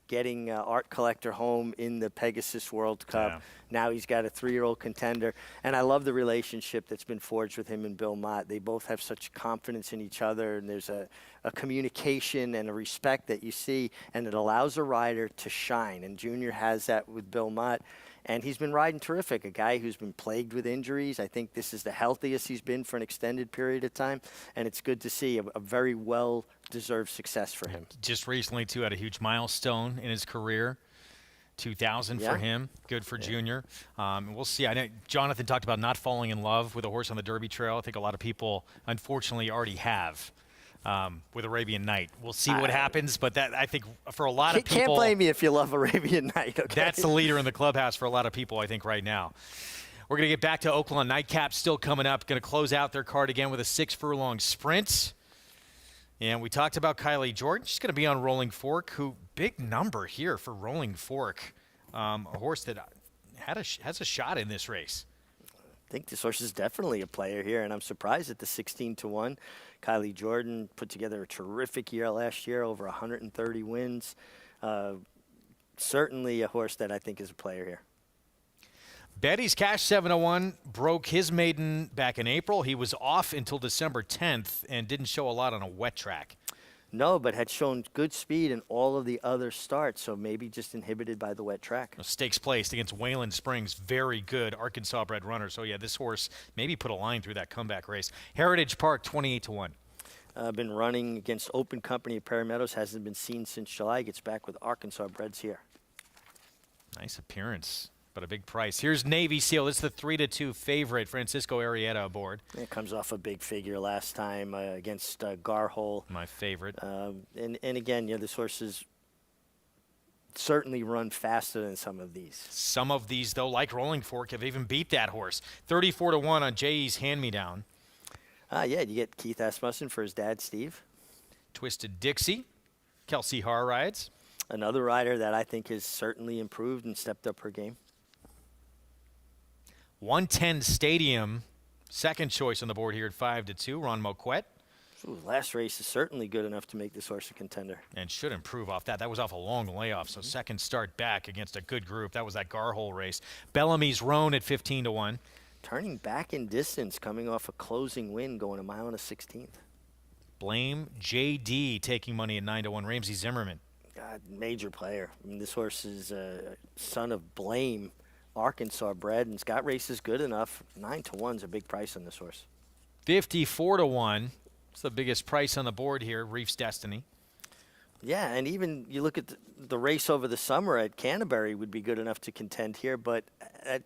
getting Art Collector home in the Pegasus World Cup. Yeah. Now he's got a 3-year-old contender. And I love the relationship that's been forged with him and Bill Mott. They both have such confidence in each other, and there's a communication and a respect that you see, and it allows a rider to shine. And Junior has that with Bill Mott. And he's been riding terrific, a guy who's been plagued with injuries. I think this is the healthiest he's been for an extended period of time, and it's good to see a very well-deserved success for him. Just recently, too, had a huge milestone in his career, 2,000 for him. Good for Junior. We'll see. I know Jonathan talked about not falling in love with a horse on the Derby Trail. I think a lot of people, unfortunately, already have. With Arabian Night. We'll see what happens, but that I think for a lot of people... Can't blame me if you love Arabian Night, okay? That's the leader in the clubhouse for a lot of people, I think, right now. We're going to get back to Oaklawn Nightcap still coming up. Going to close out their card again with a 6-furlong sprint. And we talked about Kylie Jordan. She's going to be on Rolling Fork, who big number here for Rolling Fork. A horse that has a shot in this race. I think this horse is definitely a player here, and I'm surprised at the 16-1. Kylie Jordan put together a terrific year last year, over 130 wins. Certainly a horse that I think is a player here. Betty's Cash 701 broke his maiden back in April. He was off until December 10th and didn't show a lot on a wet track. No, but had shown good speed in all of the other starts, so maybe just inhibited by the wet track. Stakes placed against Wayland Springs, very good Arkansas-bred runner. So, yeah, this horse maybe put a line through that comeback race. Heritage Park, 28-1. Been running against Open Company at Perry Meadows, hasn't been seen since July. Gets back with Arkansas breds here. Nice appearance, but a big price. Here's Navy Seal. It's the 3-2 favorite. Francisco Arrieta aboard. It comes off a big figure last time against Garhole. My favorite. And again, this horse has certainly run faster than some of these. Some of these, though, like Rolling Fork, have even beat that horse. 34-1 on J.E.'s hand-me-down. Yeah, you get Keith Asmussen for his dad, Steve. Twisted Dixie. Kelsey Haar rides. Another rider that I think has certainly improved and stepped up her game. 110 Stadium, second choice on the board here at 5-2. Ron Moquette. Ooh, last race is certainly good enough to make this horse a contender. And should improve off that. That was off a long layoff, so second start back against a good group. That was that Garhole race. Bellamy's Roan at 15-1. Turning back in distance, coming off a closing win, going 1 mile and a 16th. Blame JD taking money at 9-1. Ramsey Zimmerman. God, major player. I mean, this horse is a son of Blame, Arkansas bred, and it's got races good enough. 9-1's a big price on this horse. 54-1. It's the biggest price on the board here, Reef's Destiny. Yeah, and even you look at the race over the summer at Canterbury would be good enough to contend here, but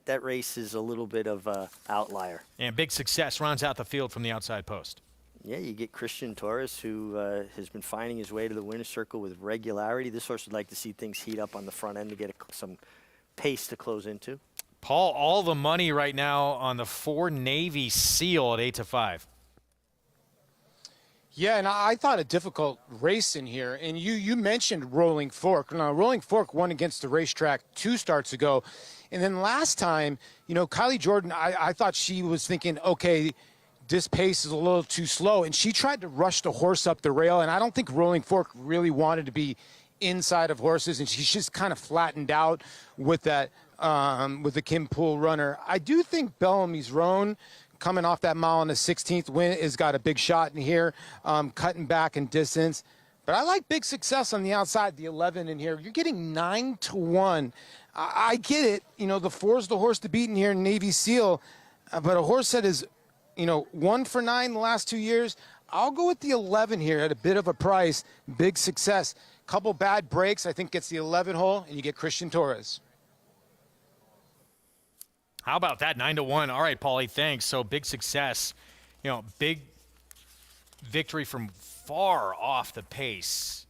that race is a little bit of an outlier. And big success rounds out the field from the outside post. Yeah, you get Christian Torres, who has been finding his way to the winner's circle with regularity. This horse would like to see things heat up on the front end to get some pace to close into. Paul, all the money right now on the 4 Navy Seal at 8-5. Yeah, and I thought a difficult race in here. And you mentioned Rolling Fork. Now, Rolling Fork won against the racetrack 2 starts ago. And then last time, Kylie Jordan, I thought she was thinking, okay, this pace is a little too slow. And she tried to rush the horse up the rail. And I don't think Rolling Fork really wanted to be inside of horses. And she's just kind of flattened out with that, with the Kim Poole runner. I do think Bellamy's Roan, coming off that mile on the 16th win, has got a big shot in here, cutting back in distance. But I like big success on the outside, the 11 in here. You're getting 9-1. I get it. The 4's the horse to beat in here in Navy Seal. But a horse that is, 1 for 9 the last 2 years, I'll go with the 11 here at a bit of a price. Big success. Couple bad breaks, I think gets the 11 hole, and you get Christian Torres. How about that, 9-1? All right, Paulie, thanks. So big success. Big victory from far off the pace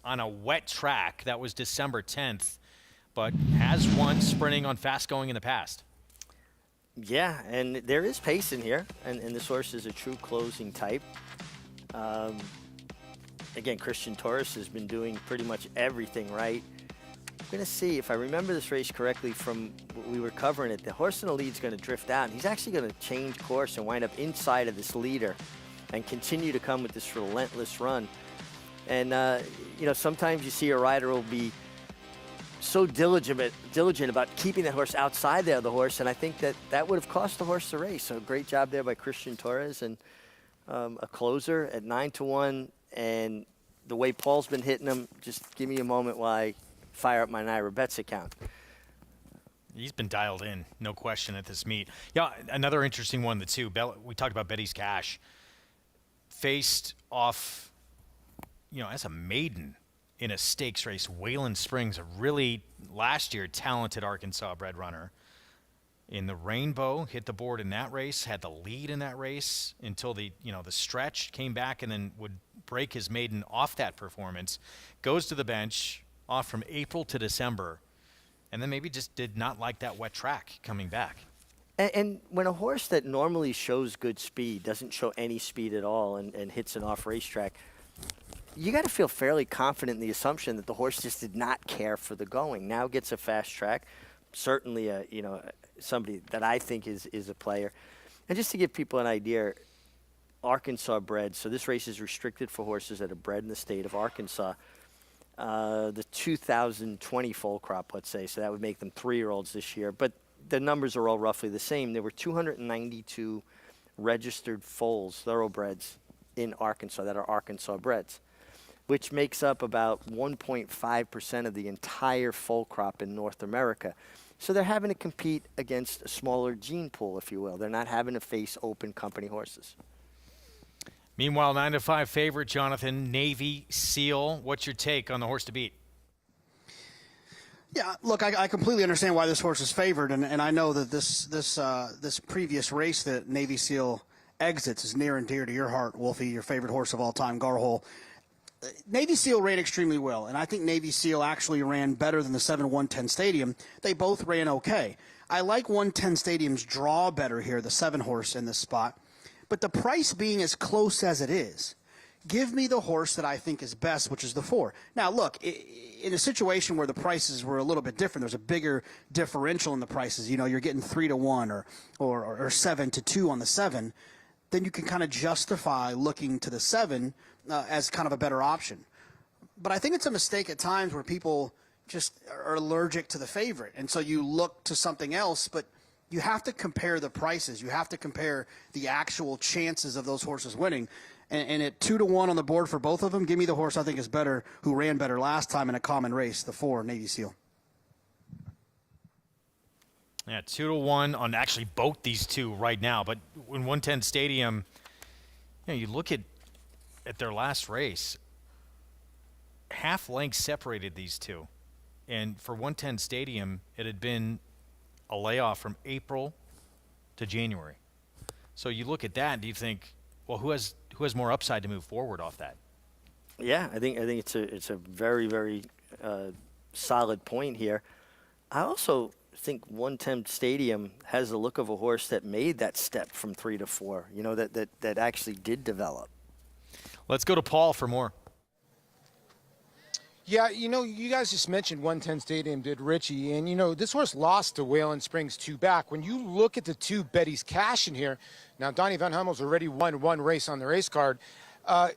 on a wet track. That was December 10th, but has won sprinting on fast going in the past. Yeah, and there is pace in here, and this horse is a true closing type. Again, Christian Torres has been doing pretty much everything right. I'm going to see if I remember this race correctly from what we were covering it. The horse in the lead is going to drift out. He's actually going to change course and wind up inside of this leader and continue to come with this relentless run. And, sometimes you see a rider will be so diligent about keeping that horse outside there of the horse, and I think that would have cost the horse the race. So great job there by Christian Torres, and a closer at 9-1. And the way Paul's been hitting them, just give me a moment while I fire up my Naira Bets account. He's been dialed in, no question, at this meet. Yeah, another interesting one, the 2. We talked about Betty's Cash. Faced off, as a maiden in a stakes race. Wayland Springs, a really, last year, talented Arkansas bred runner. In the Rainbow, hit the board in that race, had the lead in that race until the stretch, came back and then would break his maiden off that performance. Goes to the bench, off from April to December, and then maybe just did not like that wet track coming back. And when a horse that normally shows good speed doesn't show any speed at all and hits an off racetrack, you got to feel fairly confident in the assumption that the horse just did not care for the going. Now gets a fast track, certainly somebody that I think is a player. And just to give people an idea, Arkansas bred. So this race is restricted for horses that are bred in the state of Arkansas. The 2020 foal crop, let's say, so that would make them 3-year-olds this year. But the numbers are all roughly the same. There were 292 registered foals, thoroughbreds, in Arkansas that are Arkansas breds, which makes up about 1.5% of the entire foal crop in North America. So they're having to compete against a smaller gene pool, if you will. They're not having to face open company horses. Meanwhile, 9-5 favorite, Jonathan, Navy Seal. What's your take on the horse to beat? Yeah, look, I completely understand why this horse is favored, and I know that this previous race that Navy Seal exits is near and dear to your heart, Wolfie, your favorite horse of all time, Garhole. Navy Seal ran extremely well, and I think Navy Seal actually ran better than the 7-110 Stadium. They both ran okay. I like 110 Stadium's draw better here, the 7-horse in this spot. But the price being as close as it is, give me the horse that I think is best, which is the 4. Now, look, in a situation where the prices were a little bit different, there's a bigger differential in the prices. You know, you're getting 3-1 or 7-2 on the 7. Then you can kind of justify looking to the 7 as kind of a better option. But I think it's a mistake at times where people just are allergic to the favorite. And so you look to something else, but you have to compare the prices. You have to compare the actual chances of those horses winning. And at 2-1 on the board for both of them, give me the horse I think is better, who ran better last time in a common race, the 4, Navy Seal. Yeah, 2-1 on actually both these two right now. But in 110 Stadium, you look at their last race, half length separated these two. And for 110 Stadium, it had been a layoff from April to January. So you look at that and do you think, well, who has more upside to move forward off that? Yeah, I think it's a very, very solid point here. I also think 110 Stadium has the look of a horse that made that step from 3 to 4. You know, that actually did develop. Let's go to Paul for more. Yeah, you guys just mentioned 110 Stadium did Richie, and, this horse lost to Whalen Springs 2 back. When you look at the 2 Betty's Cash in here, now Donnie Van Hummel's already won 1 race on the race card.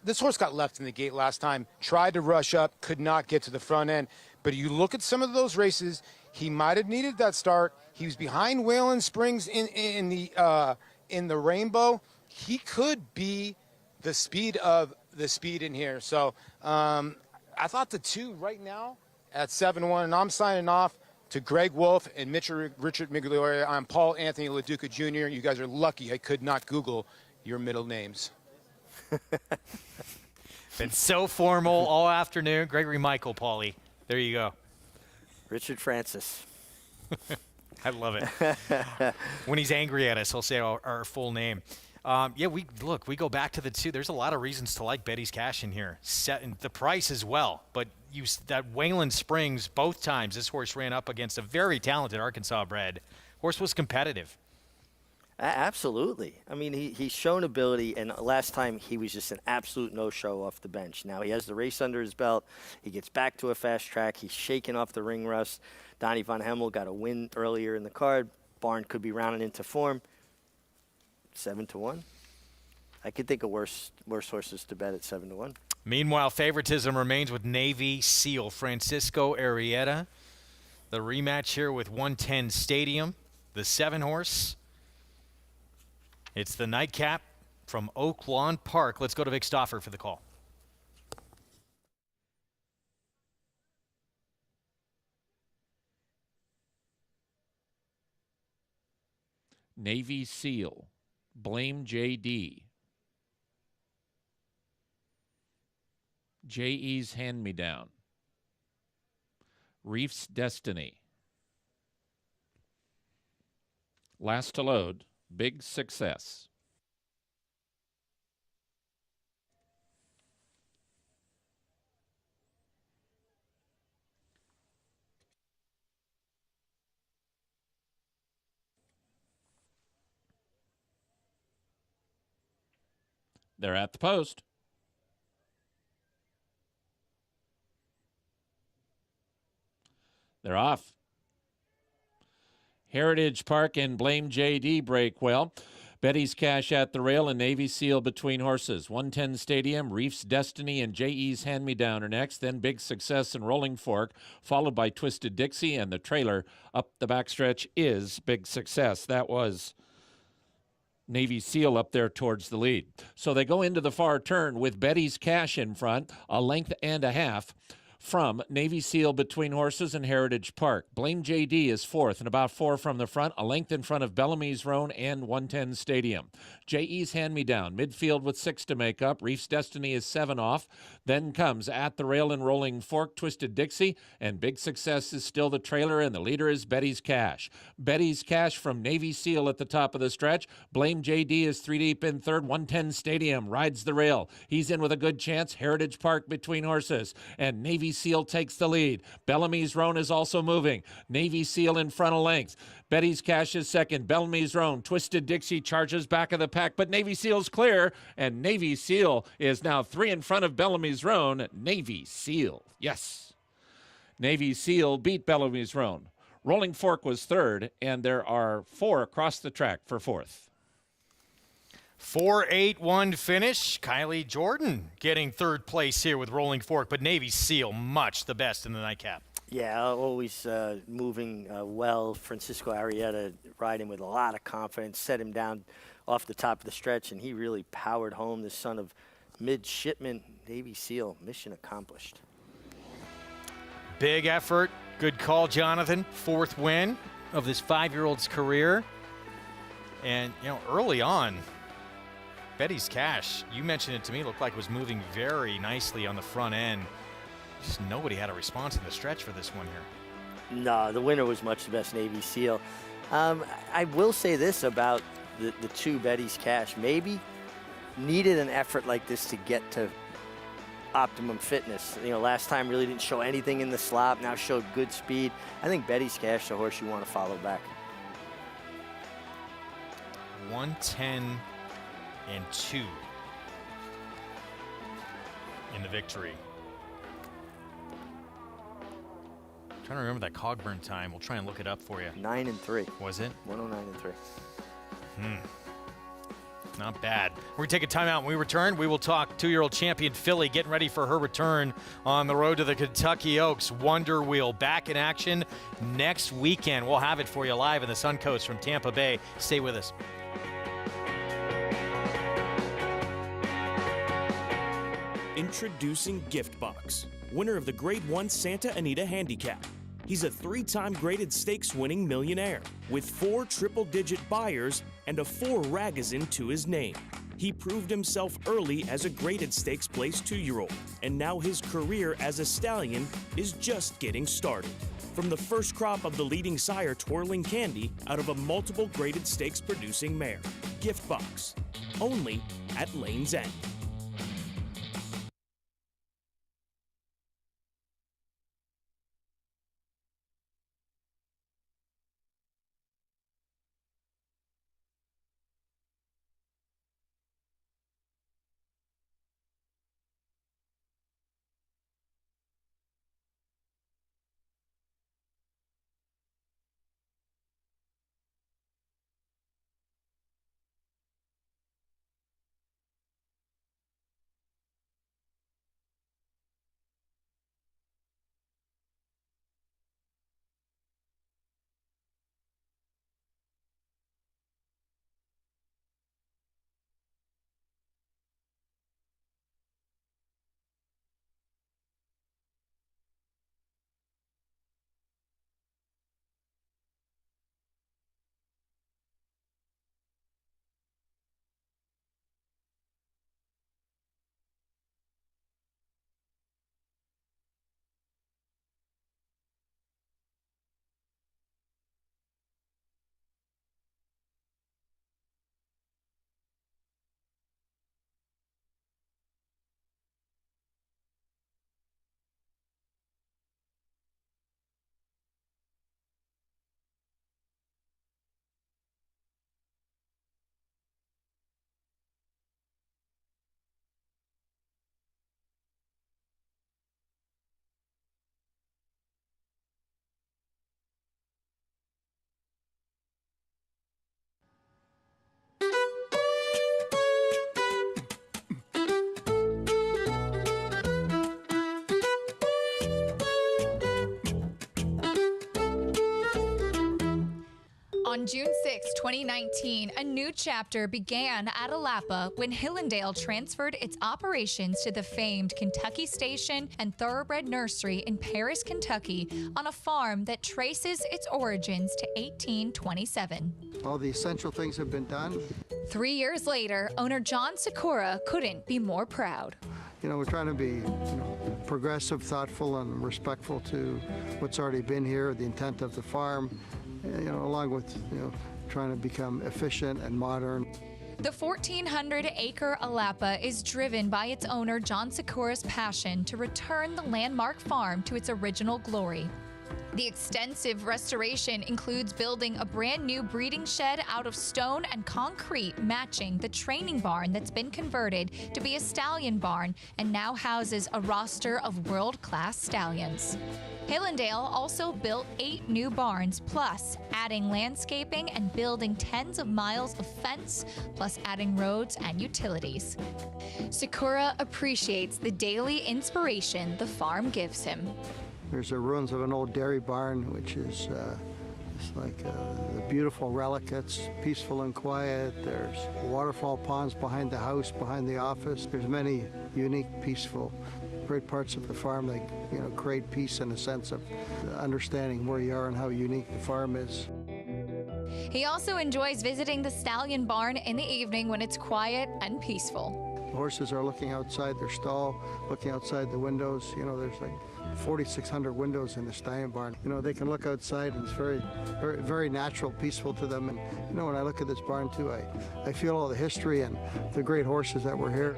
This horse got left in the gate last time, tried to rush up, could not get to the front end. But you look at some of those races, he might have needed that start. He was behind Whalen Springs in the Rainbow. He could be the speed in here. So, I thought the 2 right now at 7-1, and I'm signing off to Greg Wolf and Richard Migliore. I'm Paul Anthony LaDuca Jr. You guys are lucky I could not Google your middle names. Been so formal all afternoon. Gregory Michael, Paulie. There you go. Richard Francis. I love it. When he's angry at us, he'll say our full name. We go back to the 2. There's a lot of reasons to like Betty's Cash in here. The price as well. But that Wayland Springs, both times this horse ran up against a very talented Arkansas bred. Horse was competitive. Absolutely. I mean, he's shown ability, and last time he was just an absolute no-show off the bench. Now he has the race under his belt. He gets back to a fast track. He's shaking off the ring rust. Donnie Von Hemmel got a win earlier in the card. Barn could be rounding into form. 7-1. I could think of worse horses to bet at 7-1. Meanwhile, favoritism remains with Navy Seal. Francisco Arrieta. The rematch here with 110 Stadium. The 7-horse. It's the nightcap from Oaklawn Park. Let's go to Vic Stauffer for the call. Navy Seal. Blame JD. J.E.'s Hand-Me-Down. Reef's Destiny. Last to load. Big Success. They're at the post. They're off. Heritage Park and Blame JD break well. Betty's Cash at the rail and Navy SEAL between horses. 110 Stadium, Reef's Destiny, and J.E.'s Hand Me Down are next. Then Big Success and Rolling Fork, followed by Twisted Dixie, and the trailer up the backstretch is Big Success. That was Navy SEAL up there towards the lead. So they go into the far turn with Betty's Cash in front, a length and a half from Navy SEAL between horses and Heritage Park. Blame JD is fourth and about 4 from the front, a length in front of Bellamy's Roan and 110 Stadium. J.E.'s Hand Me Down, midfield with 6 to make up. Reef's Destiny is 7 off. Then comes At the Rail and Rolling Fork, Twisted Dixie, and Big Success is still the trailer, and the leader is Betty's Cash. Betty's Cash from Navy SEAL at the top of the stretch. Blame JD is 3 deep in third. 110 Stadium rides the rail. He's in with a good chance. Heritage Park between horses, and Navy SEAL takes the lead. Bellamy's Roan is also moving. Navy SEAL in front of length. Betty's Cash is second. Bellamy's Roan. Twisted Dixie charges back of the pack, but Navy SEAL's clear, and Navy SEAL is now 3 in front of Bellamy's Roan. Navy SEAL, yes. Navy SEAL beat Bellamy's Roan. Rolling Fork was third, and there are 4 across the track for fourth. 4-8-1 finish. Kylie Jordan getting third place here with Rolling Fork, but Navy SEAL much the best in the nightcap. Yeah, always moving well. Francisco Arrieta riding with a lot of confidence, set him down off the top of the stretch, and he really powered home the son of midshipman Navy SEAL. Mission accomplished. Big effort. Good call, Jonathan. 4th win of this 5-year-old's career. And, you know, early on, Betty's Cash, you mentioned it to me, looked like it was moving very nicely on the front end. Just nobody had a response in the stretch for this one here. No, the winner was much the best, Navy SEAL. I will say this about the 2 Betty's Cash. Maybe needed an effort like this to get to optimum fitness. You know, last time really didn't show anything in the slop, now showed good speed. I think Betty's Cash, the horse you want to follow back. 110 and 2 in the victory. I'm trying to remember that Cogburn time. We'll try and look it up for you. 9 and 3. Was it? 109 and 3. Not bad. We're going to take a timeout. When we return, we will talk 2-year-old champion Philly getting ready for her return on the road to the Kentucky Oaks. Wonder Wheel back in action next weekend. We'll have it for you live in the Suncoast from Tampa Bay. Stay with us. Introducing Giftbox, winner of the Grade 1 Santa Anita Handicap. He's a 3-time graded stakes winning millionaire with 4 triple-digit buyers and a 4 Ragazin to his name. He proved himself early as a graded stakes place 2-year-old, and now his career as a stallion is just getting started. From the first crop of the leading sire Twirling Candy out of a multiple graded stakes producing mare. Giftbox, only at Lane's End. On June 6, 2019, a new chapter began at Alapa when Hillendale transferred its operations to the famed Kentucky Station and Thoroughbred Nursery in Paris, Kentucky, on a farm that traces its origins to 1827. All the essential things have been done. 3 years later, owner John Sikora couldn't be more proud. We're trying to be progressive, thoughtful, and respectful to what's already been here, the intent of the farm, along with trying to become efficient and modern. The 1,400-acre Alapa is driven by its owner John Sikora's passion to return the landmark farm to its original glory. The extensive restoration includes building a brand new breeding shed out of stone and concrete, matching the training barn that's been converted to be a stallion barn and now houses a roster of world-class stallions. Hillendale also built 8 new barns, plus adding landscaping and building tens of miles of fence, plus adding roads and utilities. Sikora appreciates the daily inspiration the farm gives him. There's the ruins of an old dairy barn, which is it's like the beautiful relic. It's peaceful and quiet. There's waterfall ponds behind the house, behind the office. There's many unique, peaceful, great parts of the farm that create peace and a sense of understanding where you are and how unique the farm is. He also enjoys visiting the stallion barn in the evening when it's quiet and peaceful. The horses are looking outside their stall, looking outside the windows. There's like 4,600 windows in the stallion barn. They can look outside, and it's very, very, very natural, peaceful to them. And when I look at this barn too, I feel all the history and the great horses that were here.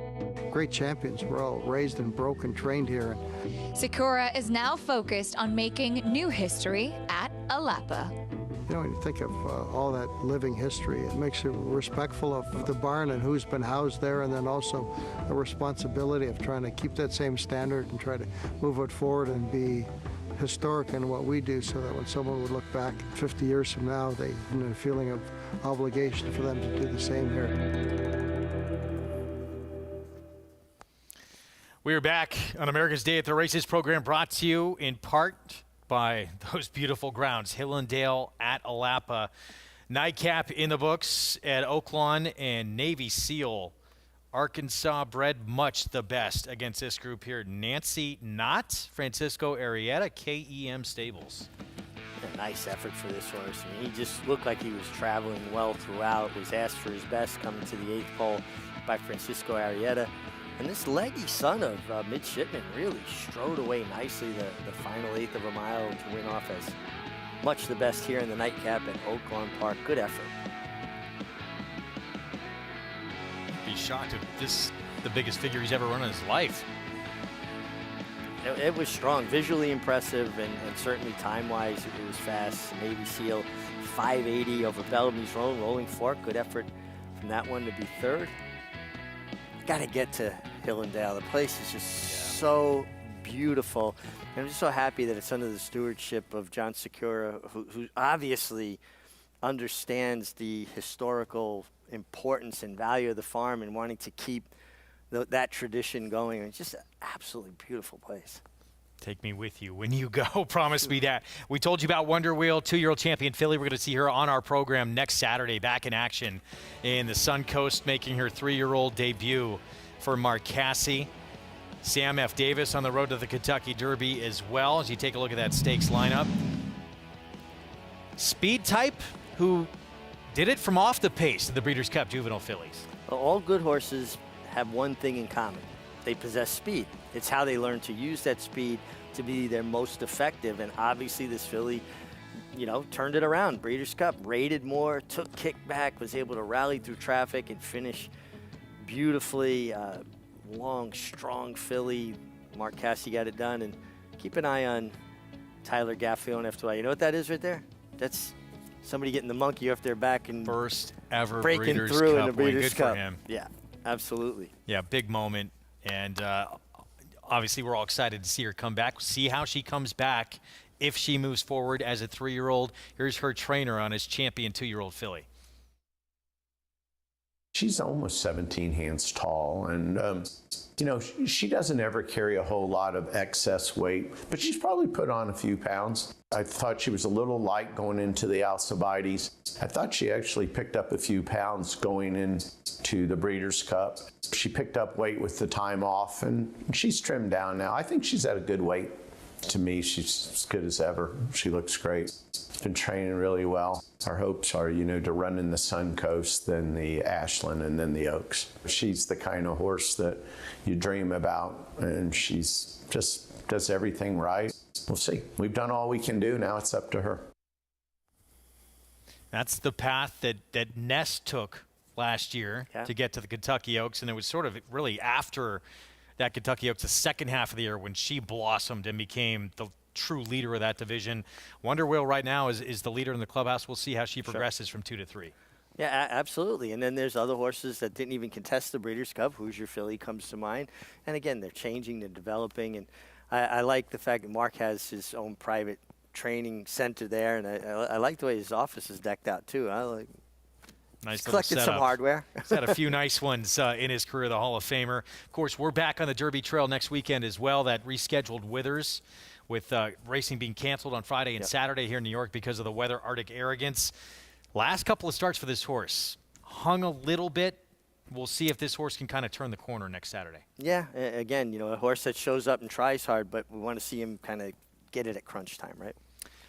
Great champions were all raised and broke and trained here. Sikora is now focused on making new history at Alapa. When you think of all that living history, it makes you respectful of the barn and who's been housed there, and then also a responsibility of trying to keep that same standard and try to move it forward and be historic in what we do, so that when someone would look back 50 years from now, they have a feeling of obligation for them to do the same here. We are back on America's Day at the Races program, brought to you in part by those beautiful grounds, Hillendale at Alapa. Nightcap in the books at Oaklawn, and Navy SEAL Arkansas bred much the best against this group here. Nancy Knott, Francisco Arrieta, KEM Stables. A nice effort for this horse. He just looked like he was traveling well throughout, was asked for his best coming to the 8th pole by Francisco Arrieta. And this leggy son of Midshipman really strode away nicely the final 1/8 of a mile to win off as much the best here in the nightcap at Oaklawn Park. Good effort. Be shocked if this is the biggest figure he's ever run in his life. It was strong, visually impressive, and certainly time-wise it was fast. Navy SEAL 580 over Bellamy's rolling fork. Good effort from that one to be 3rd. Got to get to Hillendale. The place is just so beautiful. And I'm just so happy that it's under the stewardship of John Sikora, who obviously understands the historical importance and value of the farm and wanting to keep that tradition going. It's just an absolutely beautiful place. Take me with you when you go. Promise me that. We told you about Wonder Wheel, 2-year-old champion filly. We're going to see her on our program next Saturday, back in action in the Suncoast, making her 3-year-old debut for Mark Casse. Sam F. Davis on the road to the Kentucky Derby as well, as you take a look at that stakes lineup. Speed Type, who did it from off the pace of the Breeders' Cup Juvenile fillies. Well, all good horses have one thing in common. They possess speed. It's how they learn to use that speed to be their most effective. And obviously this filly, turned it around. Breeders' Cup, rated more, took kickback, was able to rally through traffic and finish beautifully. Long, strong filly. Mark Casse got it done. And keep an eye on Tyler Gaffione F2I. You know what that is right there? That's somebody getting the monkey off their back and first ever breaking Breeders' through Cup in the Breeders' Good Cup. for him. Yeah, absolutely. Yeah, big moment. And obviously we're all excited to see her come back, see how she comes back if she moves forward as a 3-year-old. Here's her trainer on his champion 2-year-old filly. She's almost 17 hands tall, and you know, she doesn't ever carry a whole lot of excess weight, but she's probably put on a few pounds. I thought she was a little light going into the Alcibiades. I thought she actually picked up a few pounds going into the Breeders' Cup. She picked up weight with the time off, and she's trimmed down now. I think she's at a good weight. To me, she's as good as ever. She looks great. Been training really well. Our hopes are, you know, to run in the Suncoast, then the Ashland, and then the Oaks. She's the kind of horse that you dream about, and she's just does everything right. We'll see. We've done all we can do. Now it's up to her. That's the path that Ness took last year to get to the Kentucky Oaks, and it was sort of really after that Kentucky Oaks, the second half of the year, when she blossomed and became the true leader of that division. Wonder Wheel right now is the leader in the clubhouse. We'll see how she progresses from 2 to 3. Yeah, absolutely. And then there's other horses that didn't even contest the Breeders' Cup. Hoosier Philly comes to mind. And again, they're changing, they're developing. And I like the fact that Mark has his own private training center there. And I like the way his office is decked out, too. I like. Nice collected some hardware. He's had a few nice ones in his career, the Hall of Famer. Of course, we're back on the Derby Trail next weekend as well. That rescheduled Withers, with racing being canceled on Friday and Saturday here in New York because of the weather, Arctic Arrogance. Last couple of starts for this horse. Hung a little bit. We'll see if this horse can kind of turn the corner next Saturday. Yeah, again, you know, a horse that shows up and tries hard, but we want to see him kind of get it at crunch time, right?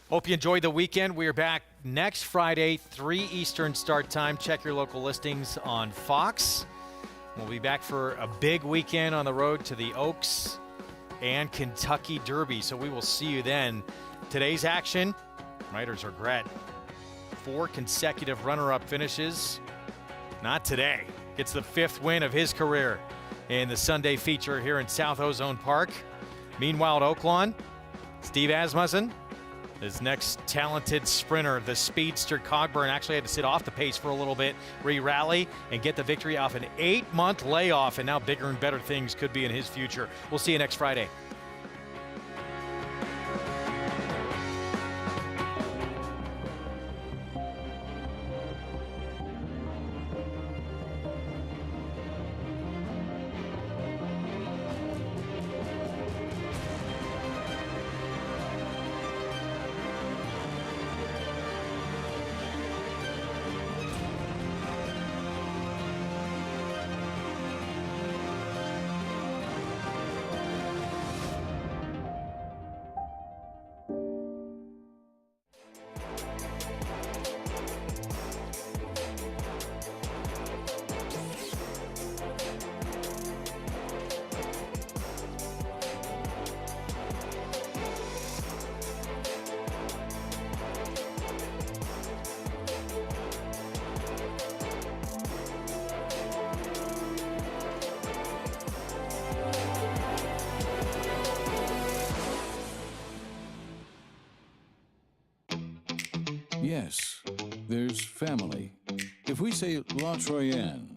Hope you enjoyed the weekend. We are back next Friday, 3 Eastern start time. Check your local listings on Fox. We'll be back for a big weekend on the road to the Oaks and Kentucky Derby. So we will see you then. Today's action, Riders regret 4 consecutive runner-up finishes. Not today. Gets the 5th win of his career in the Sunday feature here in South Ozone Park. Meanwhile at Oaklawn, Steve Asmussen, his next talented sprinter, the speedster Cogburn, actually had to sit off the pace for a little bit, re-rally, and get the victory off an 8-month layoff, and now bigger and better things could be in his future. We'll see you next Friday. Yes, there's family. If we say La Troyenne,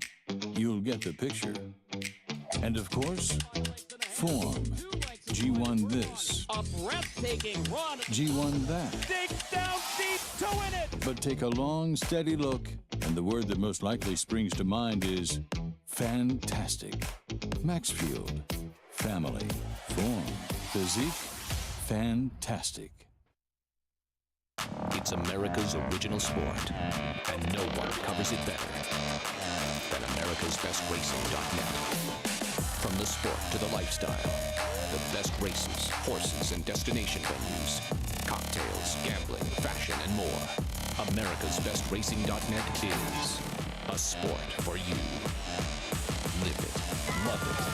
you'll get the picture. And of course, form. G1 this. A breathtaking run. G1 that. Dig down deep to win it. But take a long, steady look, and the word that most likely springs to mind is fantastic. Maxfield. Family. Form. Physique. Fantastic. It's America's original sport, and no one covers it better than America'sBestRacing.net. From the sport to the lifestyle, the best races, horses, and destination venues, cocktails, gambling, fashion, and more. America'sBestRacing.net is a sport for you. Live it, love it,